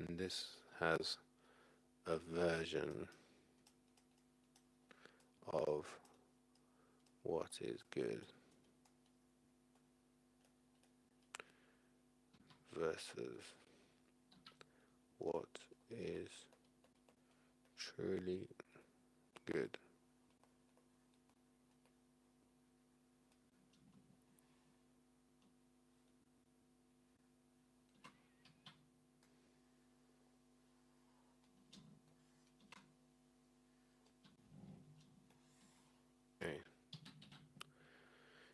And this has a version of what is good versus what is truly good. Okay.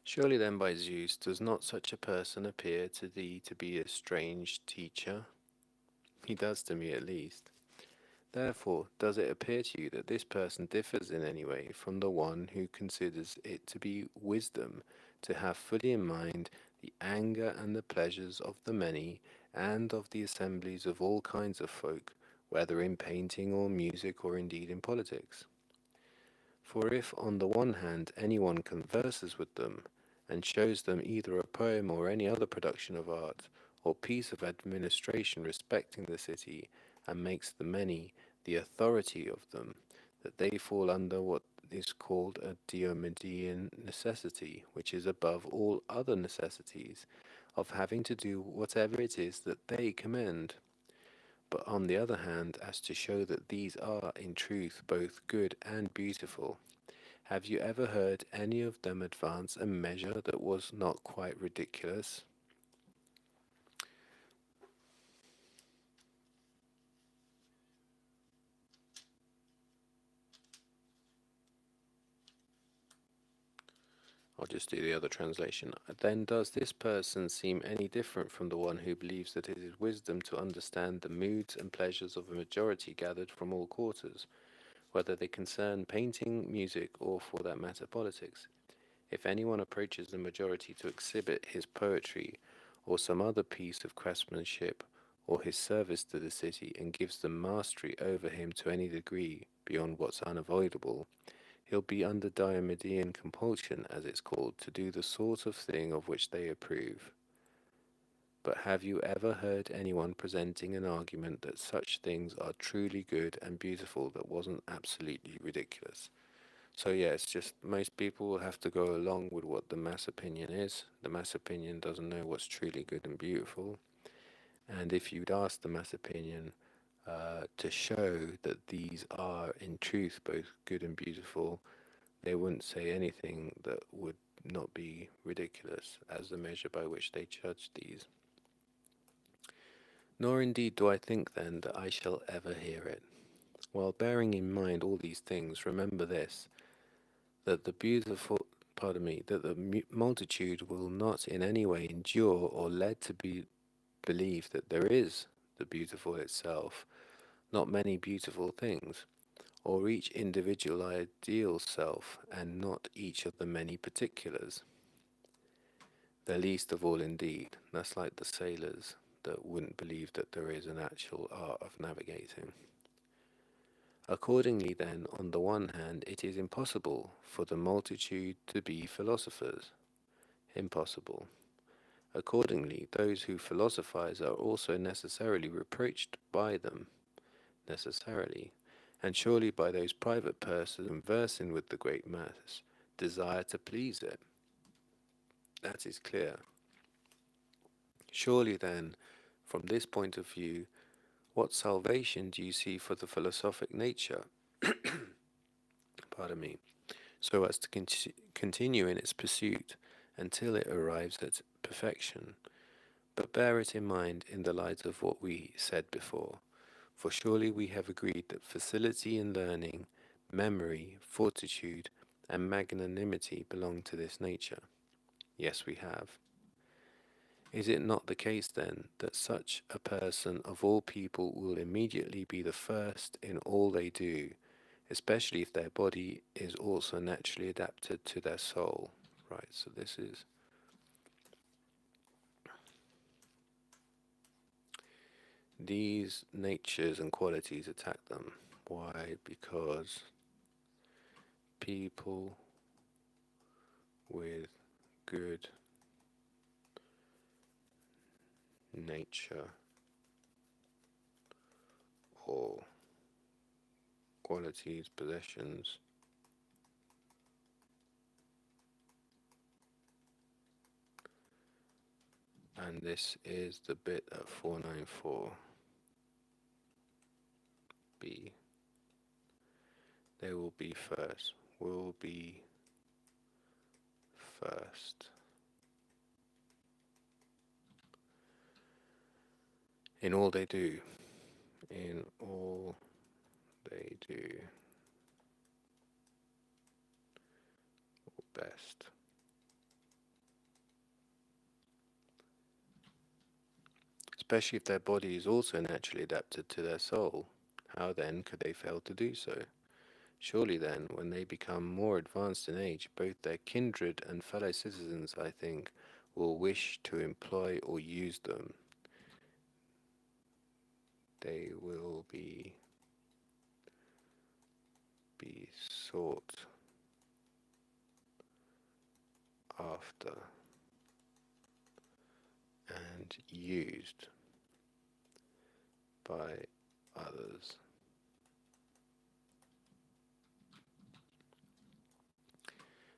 Surely then by Zeus does not such a person appear to thee to be a strange teacher? He does to me at least. Therefore, does it appear to you that this person differs in any way from the one who considers it to be wisdom to have fully in mind the anger and the pleasures of the many, and of the assemblies of all kinds of folk, whether in painting or music or indeed in politics? For if on the one hand any one converses with them, and shows them either a poem or any other production of art, or piece of administration respecting the city, and makes the many the authority of them, that they fall under what is called a Diomedean necessity, which is above all other necessities, of having to do whatever it is that they commend. But on the other hand, as to show that these are in truth both good and beautiful, have you ever heard any of them advance a measure that was not quite ridiculous? I'll just do the other translation. Then does this person seem any different from the one who believes that it is wisdom to understand the moods and pleasures of a majority gathered from all quarters, whether they concern painting, music, or for that matter politics? If anyone approaches the majority to exhibit his poetry or some other piece of craftsmanship or his service to the city and gives them mastery over him to any degree beyond what's unavoidable, he'll be under Diomedean compulsion, as it's called, to do the sort of thing of which they approve. But have you ever heard anyone presenting an argument that such things are truly good and beautiful that wasn't absolutely ridiculous? So yeah, it's just most people will have to go along with what the mass opinion is. The mass opinion doesn't know what's truly good and beautiful. And if you'd ask the mass opinion to show that these are in truth both good and beautiful, they wouldn't say anything that would not be ridiculous as the measure by which they judge these. Nor indeed do I think then that I shall ever hear it. While bearing in mind all these things, remember this, that the beautiful, pardon me, that the multitude will not in any way endure or led to believe that there is the beautiful itself, not many beautiful things, or each individual ideal self, and not each of the many particulars. The least of all, indeed, that's like the sailors that wouldn't believe that there is an actual art of navigating. Accordingly, then, on the one hand, it is impossible for the multitude to be philosophers. Impossible. Accordingly, those who philosophize are also necessarily reproached by them, necessarily, and surely by those private persons conversing with the great mass desire to please it. That is clear. Surely then, from this point of view, what salvation do you see for the philosophic nature, pardon me, so as to continue in its pursuit until it arrives at perfection? But bear it in mind in the light of what we said before, for surely we have agreed that facility in learning, memory, fortitude, and magnanimity belong to this nature. Yes, we have. Is it not the case then that such a person of all people will immediately be the first in all they do, especially if their body is also naturally adapted to their soul? Right, so this is these natures and qualities attack them. Why? Because people with good nature or qualities, possessions, and this is the bit at 494b. They will be first, will be first in all they do, in all they do, best. Especially if their body is also naturally adapted to their soul. How then could they fail to do so? Surely then, when they become more advanced in age, both their kindred and fellow citizens, I think, will wish to employ or use them. They will be sought after and used by others.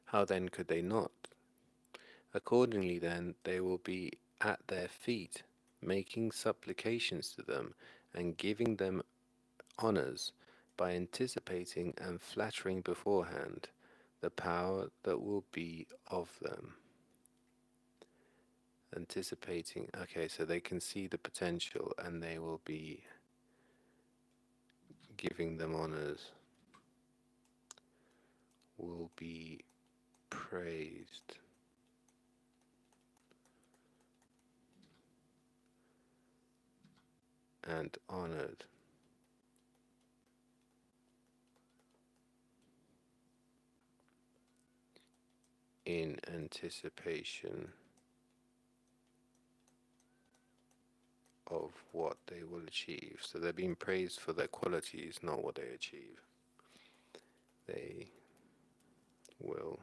How then could they not? Accordingly, then, they will be at their feet, making supplications to them and giving them honors by anticipating and flattering beforehand the power that will be of them. Anticipating, okay, so they can see the potential and they will be giving them honors, will be praised and honored in anticipation of what they will achieve. So they're being praised for their qualities, not what they achieve. They will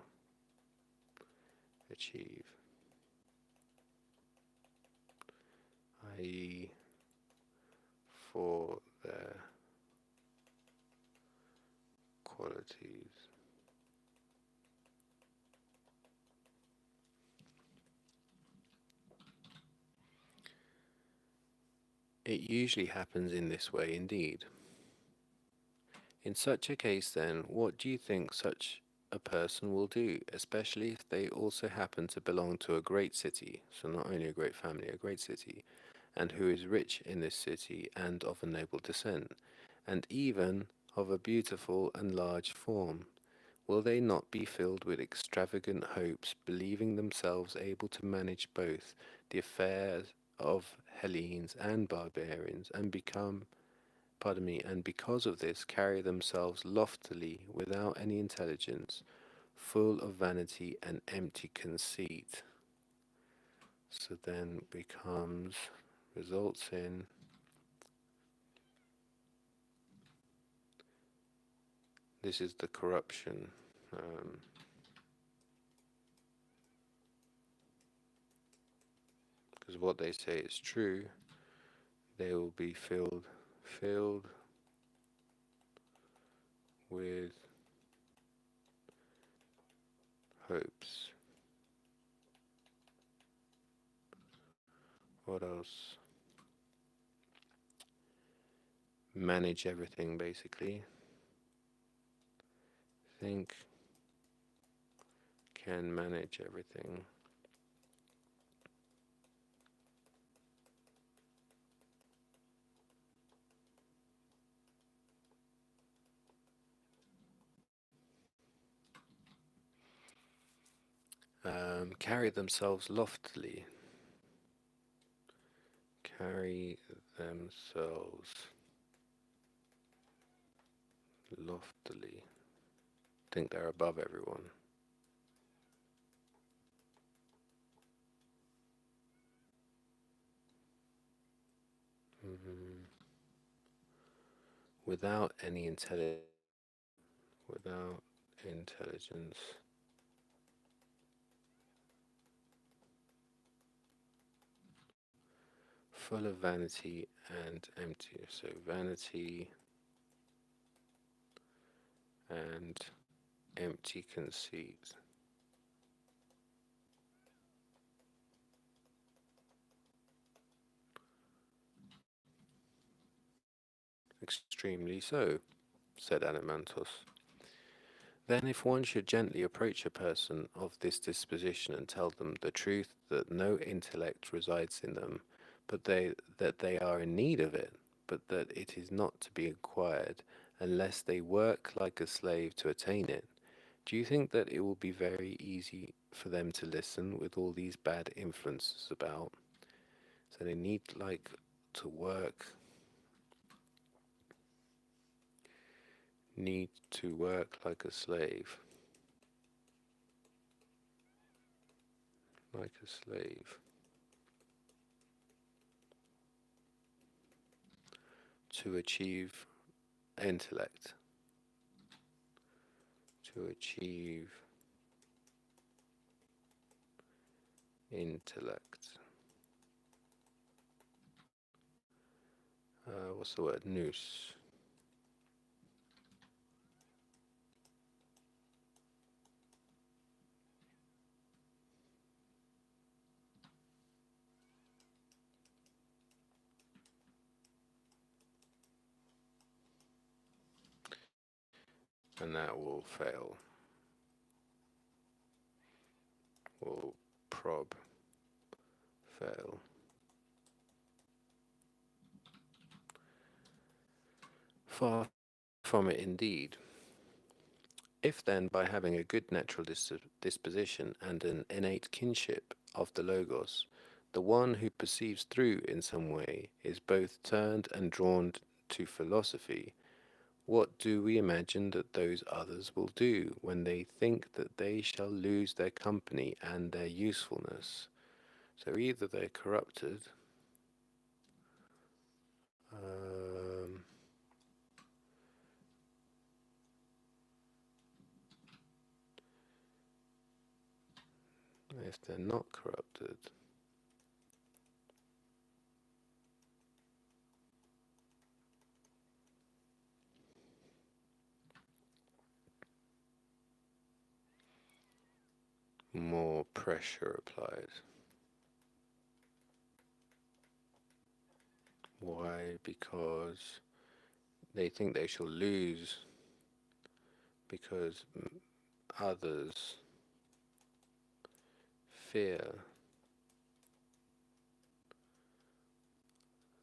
achieve, i.e., for their qualities. It usually happens in this way indeed. In such a case, then, what do you think such a person will do, especially if they also happen to belong to a great city, so not only a great family, a great city, and who is rich in this city and of a noble descent, and even of a beautiful and large form? Will they not be filled with extravagant hopes, believing themselves able to manage both the affairs of Hellenes and barbarians, and and because of this carry themselves loftily without any intelligence, full of vanity and empty conceit? So then results in this is the corruption. Because what they say is true, they will be filled with hopes. What else? Manage everything basically. Think can manage everything. Carry themselves loftily. Carry themselves loftily. Think they're above everyone. Mhm. Without any without intelligence, full of vanity and empty. So vanity and empty conceit. Extremely so, said Adamantus. Then, if one should gently approach a person of this disposition and tell them the truth that no intellect resides in them, but that they are in need of it, but that it is not to be acquired unless they work like a slave to attain it, do you think that it will be very easy for them to listen with all these bad influences about? So they to work, need to work like a slave, like a slave, to achieve intellect, to achieve intellect. What's the word? Nous. And that will fail. Will prob fail. Far from it indeed. If then, by having a good natural disposition and an innate kinship of the Logos, the one who perceives through in some way is both turned and drawn to philosophy, what do we imagine that those others will do when they think that they shall lose their company and their usefulness? So either they're corrupted, um, if they're not corrupted, more pressure applied. Why? Because they think they shall lose because others fear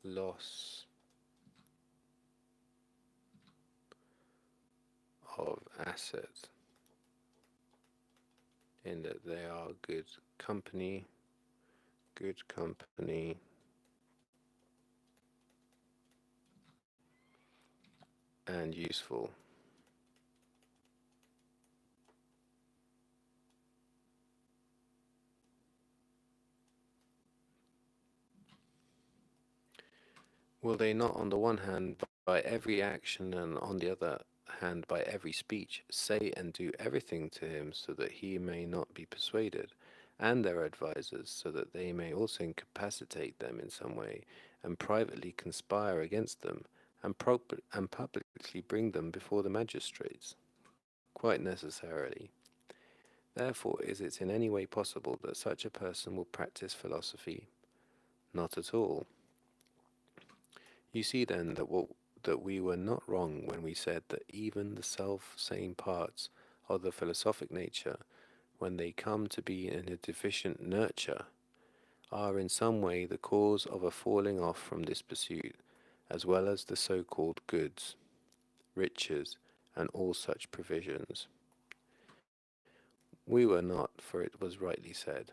loss of asset in that they are good company, and useful. Will they not, on the one hand, by every action, and on the other hand, by every speech, say and do everything to him so that he may not be persuaded, and their advisers, so that they may also incapacitate them in some way, and privately conspire against them, and publicly bring them before the magistrates? Quite necessarily. Therefore, is it in any way possible that such a person will practice philosophy? Not at all. You see then that we were not wrong when we said that even the self same parts of the philosophic nature, when they come to be in a deficient nurture, are in some way the cause of a falling off from this pursuit, as well as the so called goods, riches, and all such provisions. We were not, for it was rightly said.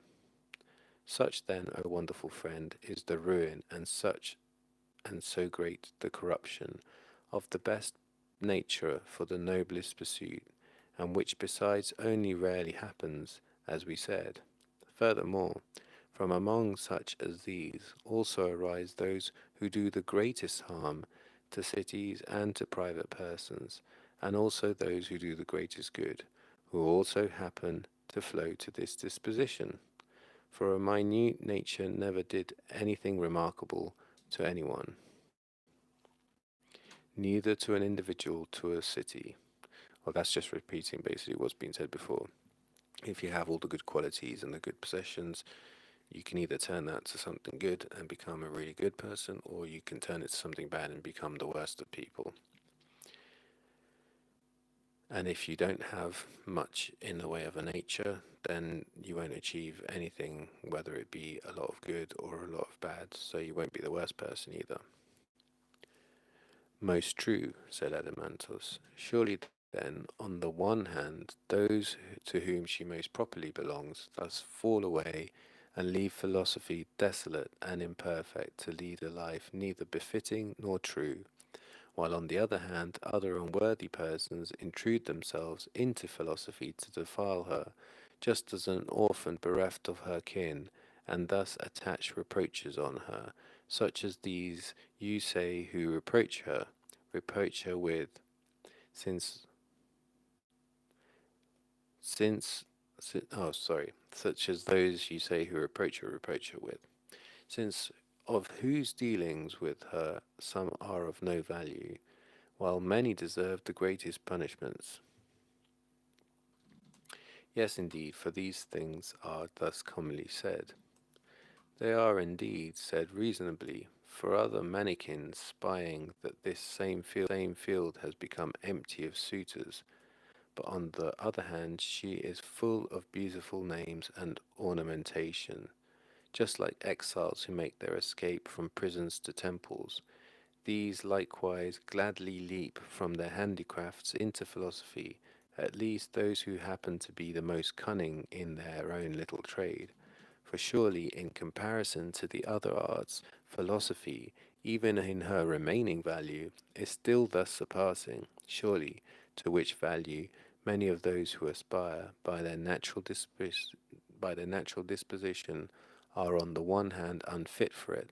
Such then, O wonderful friend, is the ruin, and so great the corruption of the best nature for the noblest pursuit, and which besides only rarely happens, as we said. Furthermore, from among such as these also arise those who do the greatest harm to cities and to private persons, and also those who do the greatest good, who also happen to flow to this disposition. For a minute nature never did anything remarkable to anyone, neither to an individual to a city. Well, that's just repeating basically what's been said before. If you have all the good qualities and the good possessions, you can either turn that to something good and become a really good person, or you can turn it to something bad and become the worst of people. And if you don't have much in the way of a nature, then you won't achieve anything, whether it be a lot of good or a lot of bad, so you won't be the worst person either. Most true, said Adeimantus. Surely then, on the one hand, those to whom she most properly belongs thus fall away and leave philosophy desolate and imperfect to lead a life neither befitting nor true, while on the other hand, other unworthy persons intrude themselves into philosophy to defile her, just as an orphan bereft of her kin, and thus attach reproaches on her, such as these you say who reproach her with, since, since, oh, sorry, such as those you say who reproach her with, since of whose dealings with her some are of no value, while many deserve the greatest punishments. Yes, indeed, for these things are thus commonly said. They are indeed said reasonably, for other mannikins spying that this same field has become empty of suitors, but on the other hand she is full of beautiful names and ornamentation, just like exiles who make their escape from prisons to temples. These likewise gladly leap from their handicrafts into philosophy, at least those who happen to be the most cunning in their own little trade. For surely, in comparison to the other arts, philosophy, even in her remaining value, is still thus surpassing, surely, to which value many of those who aspire, by their natural disposition, are on the one hand unfit for it,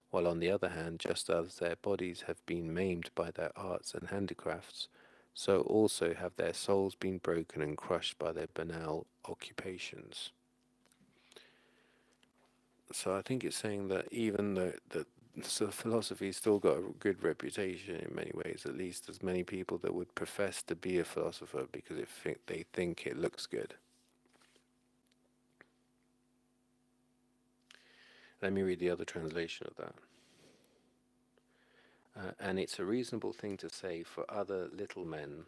while on the other hand, just as their bodies have been maimed by their arts and handicrafts, so also have their souls been broken and crushed by their banal occupations. So I think it's saying that even though that so philosophy still got a good reputation in many ways, at least there's many people that would profess to be a philosopher because they think it looks good. Let me read the other translation of that. And it's a reasonable thing to say for other little men,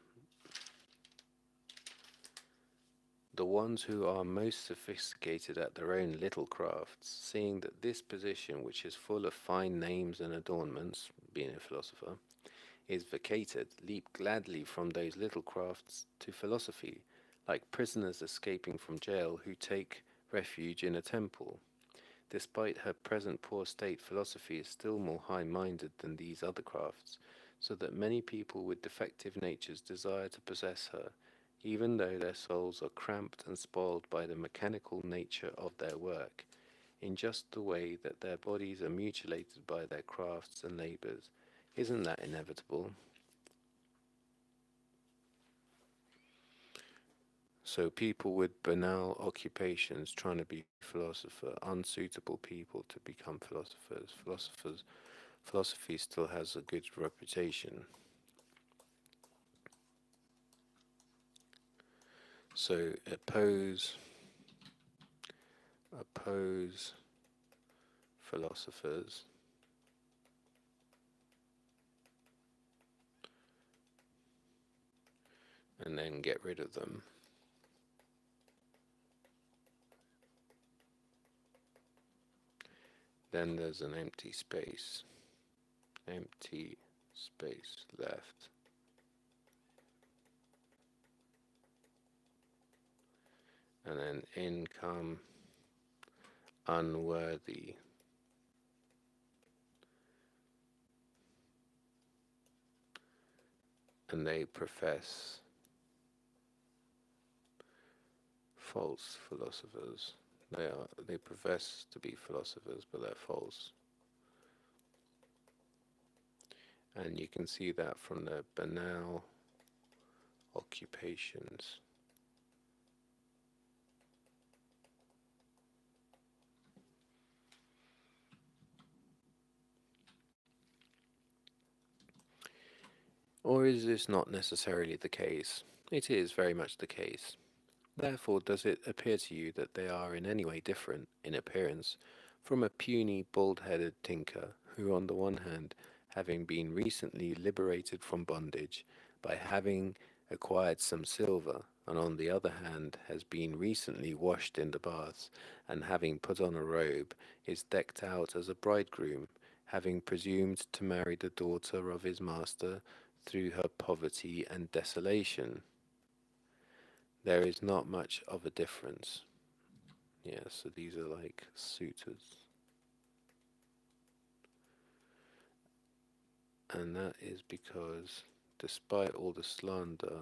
the ones who are most sophisticated at their own little crafts, seeing that this position, which is full of fine names and adornments, being a philosopher, is vacated, leap gladly from those little crafts to philosophy, like prisoners escaping from jail who take refuge in a temple. Despite her present poor state, philosophy is still more high-minded than these other crafts, so that many people with defective natures desire to possess her, even though their souls are cramped and spoiled by the mechanical nature of their work, in just the way that their bodies are mutilated by their crafts and labors. Isn't that inevitable? So people with banal occupations trying to be philosopher, unsuitable people to become philosophers. Philosophy still has a good reputation. So oppose philosophers, and then get rid of them. Then there's an empty space left. And then in come unworthy. And they profess false philosophers. They profess to be philosophers, but they're false. And you can see that from their banal occupations. Or is this not necessarily the case? It is very much the case. Therefore, does it appear to you that they are in any way different, in appearance, from a puny, bald-headed tinker, who, on the one hand, having been recently liberated from bondage by having acquired some silver, and on the other hand has been recently washed in the baths, and having put on a robe, is decked out as a bridegroom, having presumed to marry the daughter of his master through her poverty and desolation? There is not much of a difference. Yeah, so these are like suitors. And that is because, despite all the slander,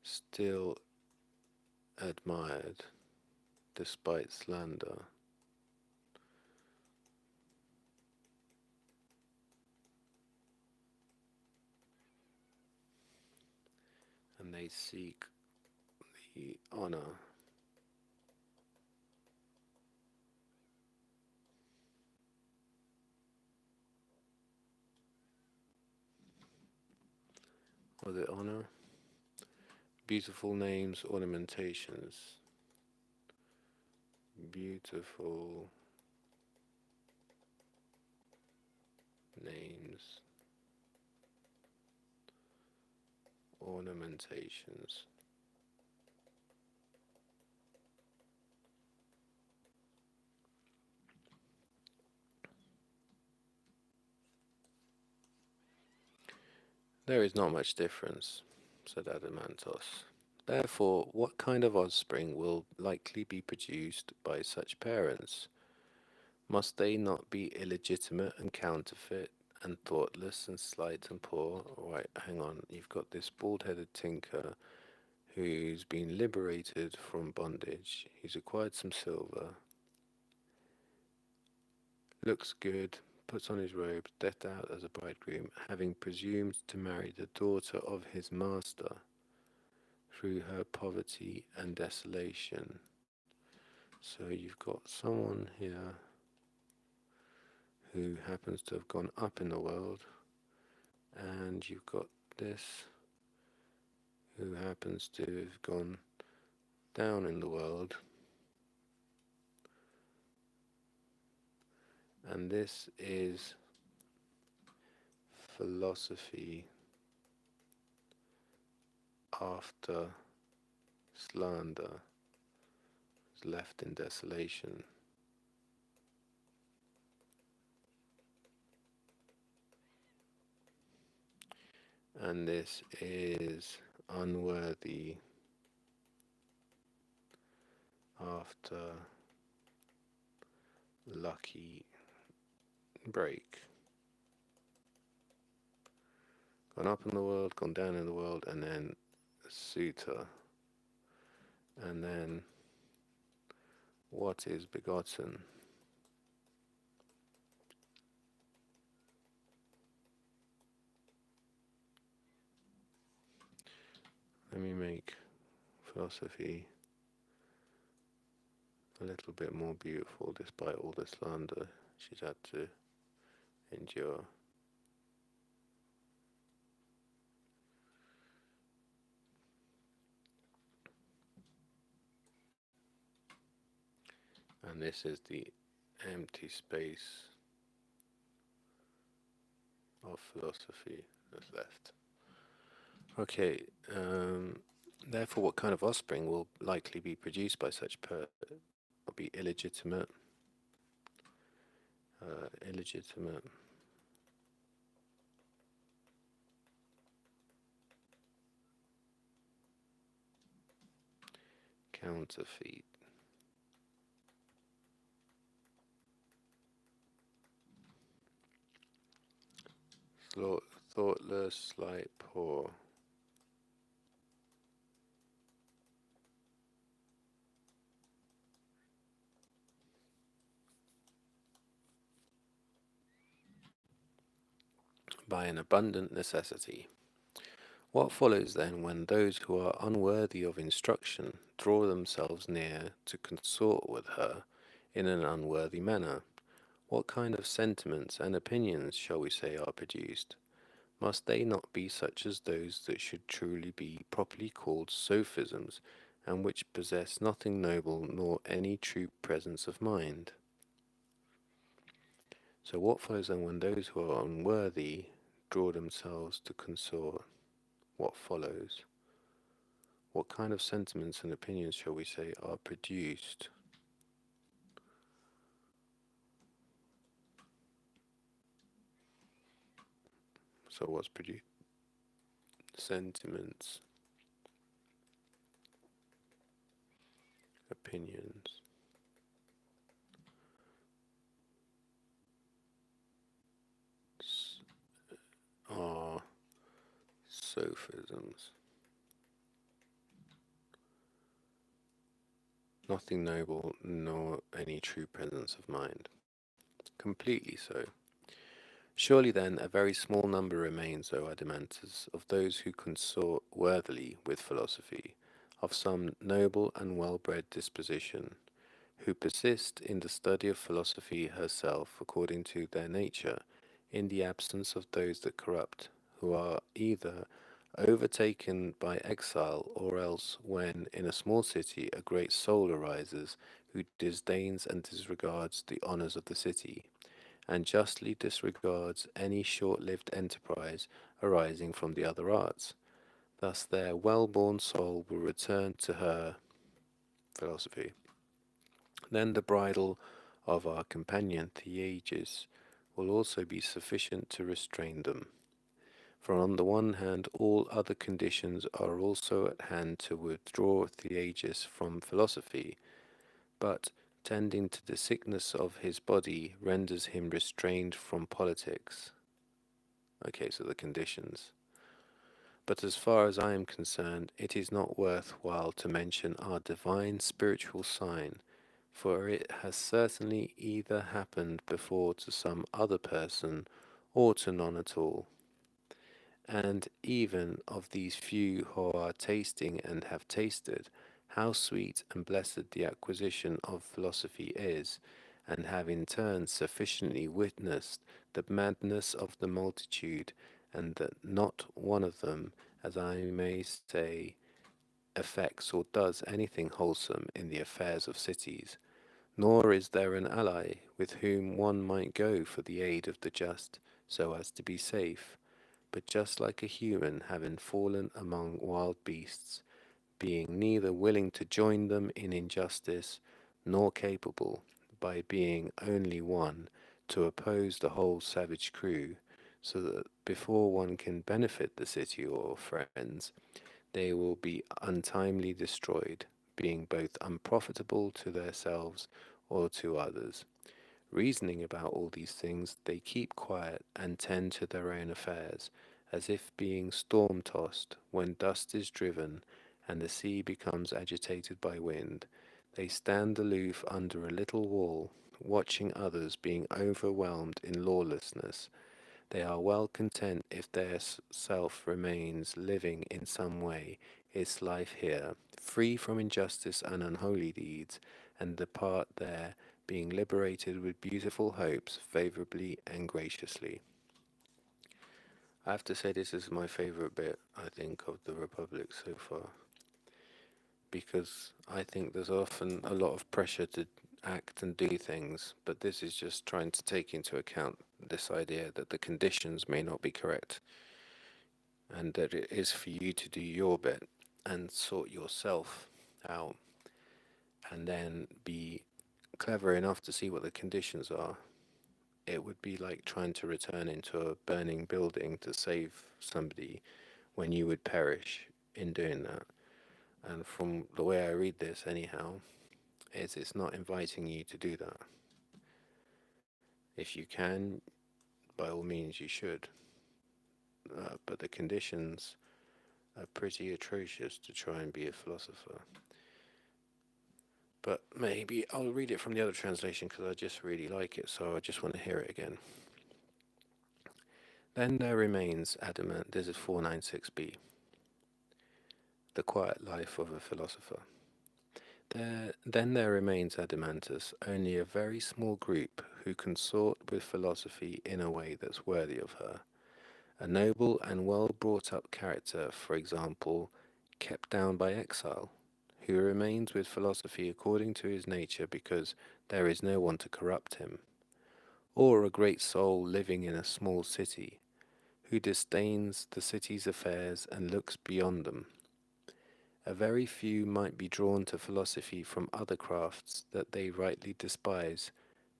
still admired, despite slander. And they seek the honor or the honor. Beautiful names, ornamentations. Beautiful names, ornamentations. There is not much difference, said Adamantos. Therefore, what kind of offspring will likely be produced by such parents? Must they not be illegitimate and counterfeit and thoughtless and slight and poor? Right, hang on, you've got this bald headed tinker who's been liberated from bondage. He's acquired some silver, looks good, puts on his robes, decked out as a bridegroom, having presumed to marry the daughter of his master through her poverty and desolation. So you've got someone here who happens to have gone up in the world, and you've got this who happens to have gone down in the world, and this is philosophy after slander is left in desolation. And this is unworthy after lucky break. Gone up in the world, gone down in the world, and then suitor. And then what is begotten? Let me make philosophy a little bit more beautiful despite all the slander she's had to endure. And this is the empty space of philosophy that's left. Okay, therefore, what kind of offspring will likely be produced by such will be illegitimate, illegitimate, counterfeit, thoughtless, slight, poor. By an abundant necessity. What follows then when those who are unworthy of instruction draw themselves near to consort with her in an unworthy manner? What kind of sentiments and opinions, shall we say, are produced? Must they not be such as those that should truly be properly called sophisms, and which possess nothing noble nor any true presence of mind? So what follows then when those who are unworthy draw themselves to consort? What follows? What kind of sentiments and opinions, shall we say, are produced? So what's produced? Sentiments, opinions are sophisms. Nothing noble nor any true presence of mind. Completely so. Surely then a very small number remains, O Adeimantus, of those who consort worthily with philosophy, of some noble and well-bred disposition, who persist in the study of philosophy herself according to their nature, in the absence of those that corrupt, who are either overtaken by exile, or else when in a small city a great soul arises, who disdains and disregards the honours of the city, and justly disregards any short-lived enterprise arising from the other arts. Thus their well-born soul will return to her philosophy. Then the bridle of our companion Theages will also be sufficient to restrain them. For on the one hand, all other conditions are also at hand to withdraw Theages from philosophy, but tending to the sickness of his body renders him restrained from politics. Okay, so the conditions. But as far as I am concerned, it is not worth while to mention our divine spiritual sign, for it has certainly either happened before to some other person or to none at all. And even of these few who are tasting and have tasted, how sweet and blessed the acquisition of philosophy is, and have in turn sufficiently witnessed the madness of the multitude, and that not one of them, as I may say, affects or does anything wholesome in the affairs of cities, nor is there an ally with whom one might go for the aid of the just, so as to be safe, but just like a human having fallen among wild beasts, being neither willing to join them in injustice, nor capable, by being only one, to oppose the whole savage crew, so that before one can benefit the city or friends, they will be untimely destroyed, being both unprofitable to themselves or to others. Reasoning about all these things, they keep quiet and tend to their own affairs, as if being storm tossed, when dust is driven and the sea becomes agitated by wind, they stand aloof under a little wall, watching others being overwhelmed in lawlessness. They are well content if their self remains living in some way its life here, free from injustice and unholy deeds, and depart there, being liberated with beautiful hopes, favorably and graciously. I have to say, this is my favorite bit, I think, of the Republic so far, because I think there's often a lot of pressure to act and do things, but this is just trying to take into account this idea that the conditions may not be correct, and that it is for you to do your bit and sort yourself out, and then be clever enough to see what the conditions are. It would be like trying to return into a burning building to save somebody when you would perish in doing that. And from the way I read this, anyhow, is it's not inviting you to do that. If you can, by all means, you should. But the conditions are pretty atrocious to try and be a philosopher. But maybe I'll read it from the other translation because I just really like it, so I just want to hear it again. Then there remains adamant, this is 496b, the quiet life of a philosopher. Then there remains Adeimantus only a very small group who consort with philosophy in a way that's worthy of her. A noble and well brought up character, for example, kept down by exile, who remains with philosophy according to his nature because there is no one to corrupt him. Or a great soul living in a small city, who disdains the city's affairs and looks beyond them. A very few might be drawn to philosophy from other crafts that they rightly despise,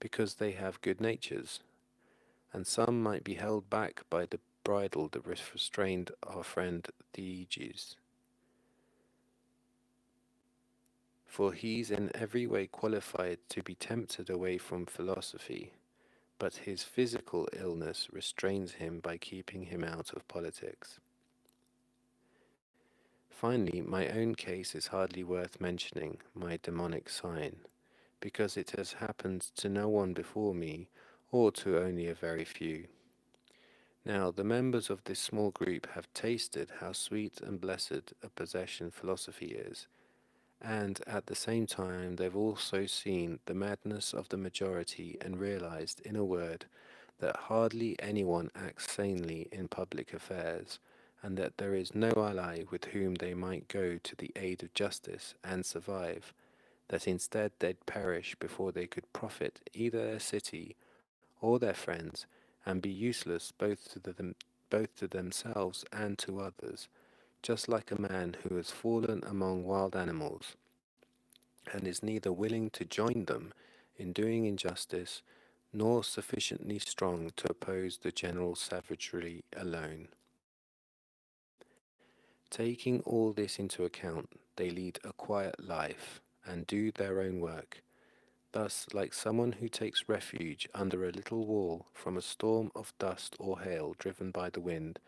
because they have good natures, and some might be held back by the bridle that restrained our friend Theages. For he's in every way qualified to be tempted away from philosophy, but his physical illness restrains him by keeping him out of politics. Finally, my own case is hardly worth mentioning, my demonic sign, because it has happened to no one before me, or to only a very few. Now, the members of this small group have tasted how sweet and blessed a possession philosophy is, and at the same time they've also seen the madness of the majority and realized, in a word, that hardly anyone acts sanely in public affairs, and that there is no ally with whom they might go to the aid of justice and survive, that instead they'd perish before they could profit either their city or their friends, and be useless both to themselves and to others, just like a man who has fallen among wild animals, and is neither willing to join them in doing injustice, nor sufficiently strong to oppose the general savagery alone. Taking all this into account, they lead a quiet life and do their own work. Thus, like someone who takes refuge under a little wall from a storm of dust or hail driven by the wind,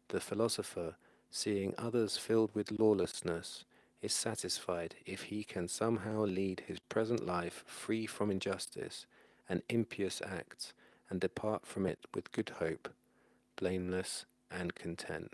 the philosopher, seeing others filled with lawlessness, is satisfied if he can somehow lead his present life free from injustice and impious acts, and depart from it with good hope, blameless and content.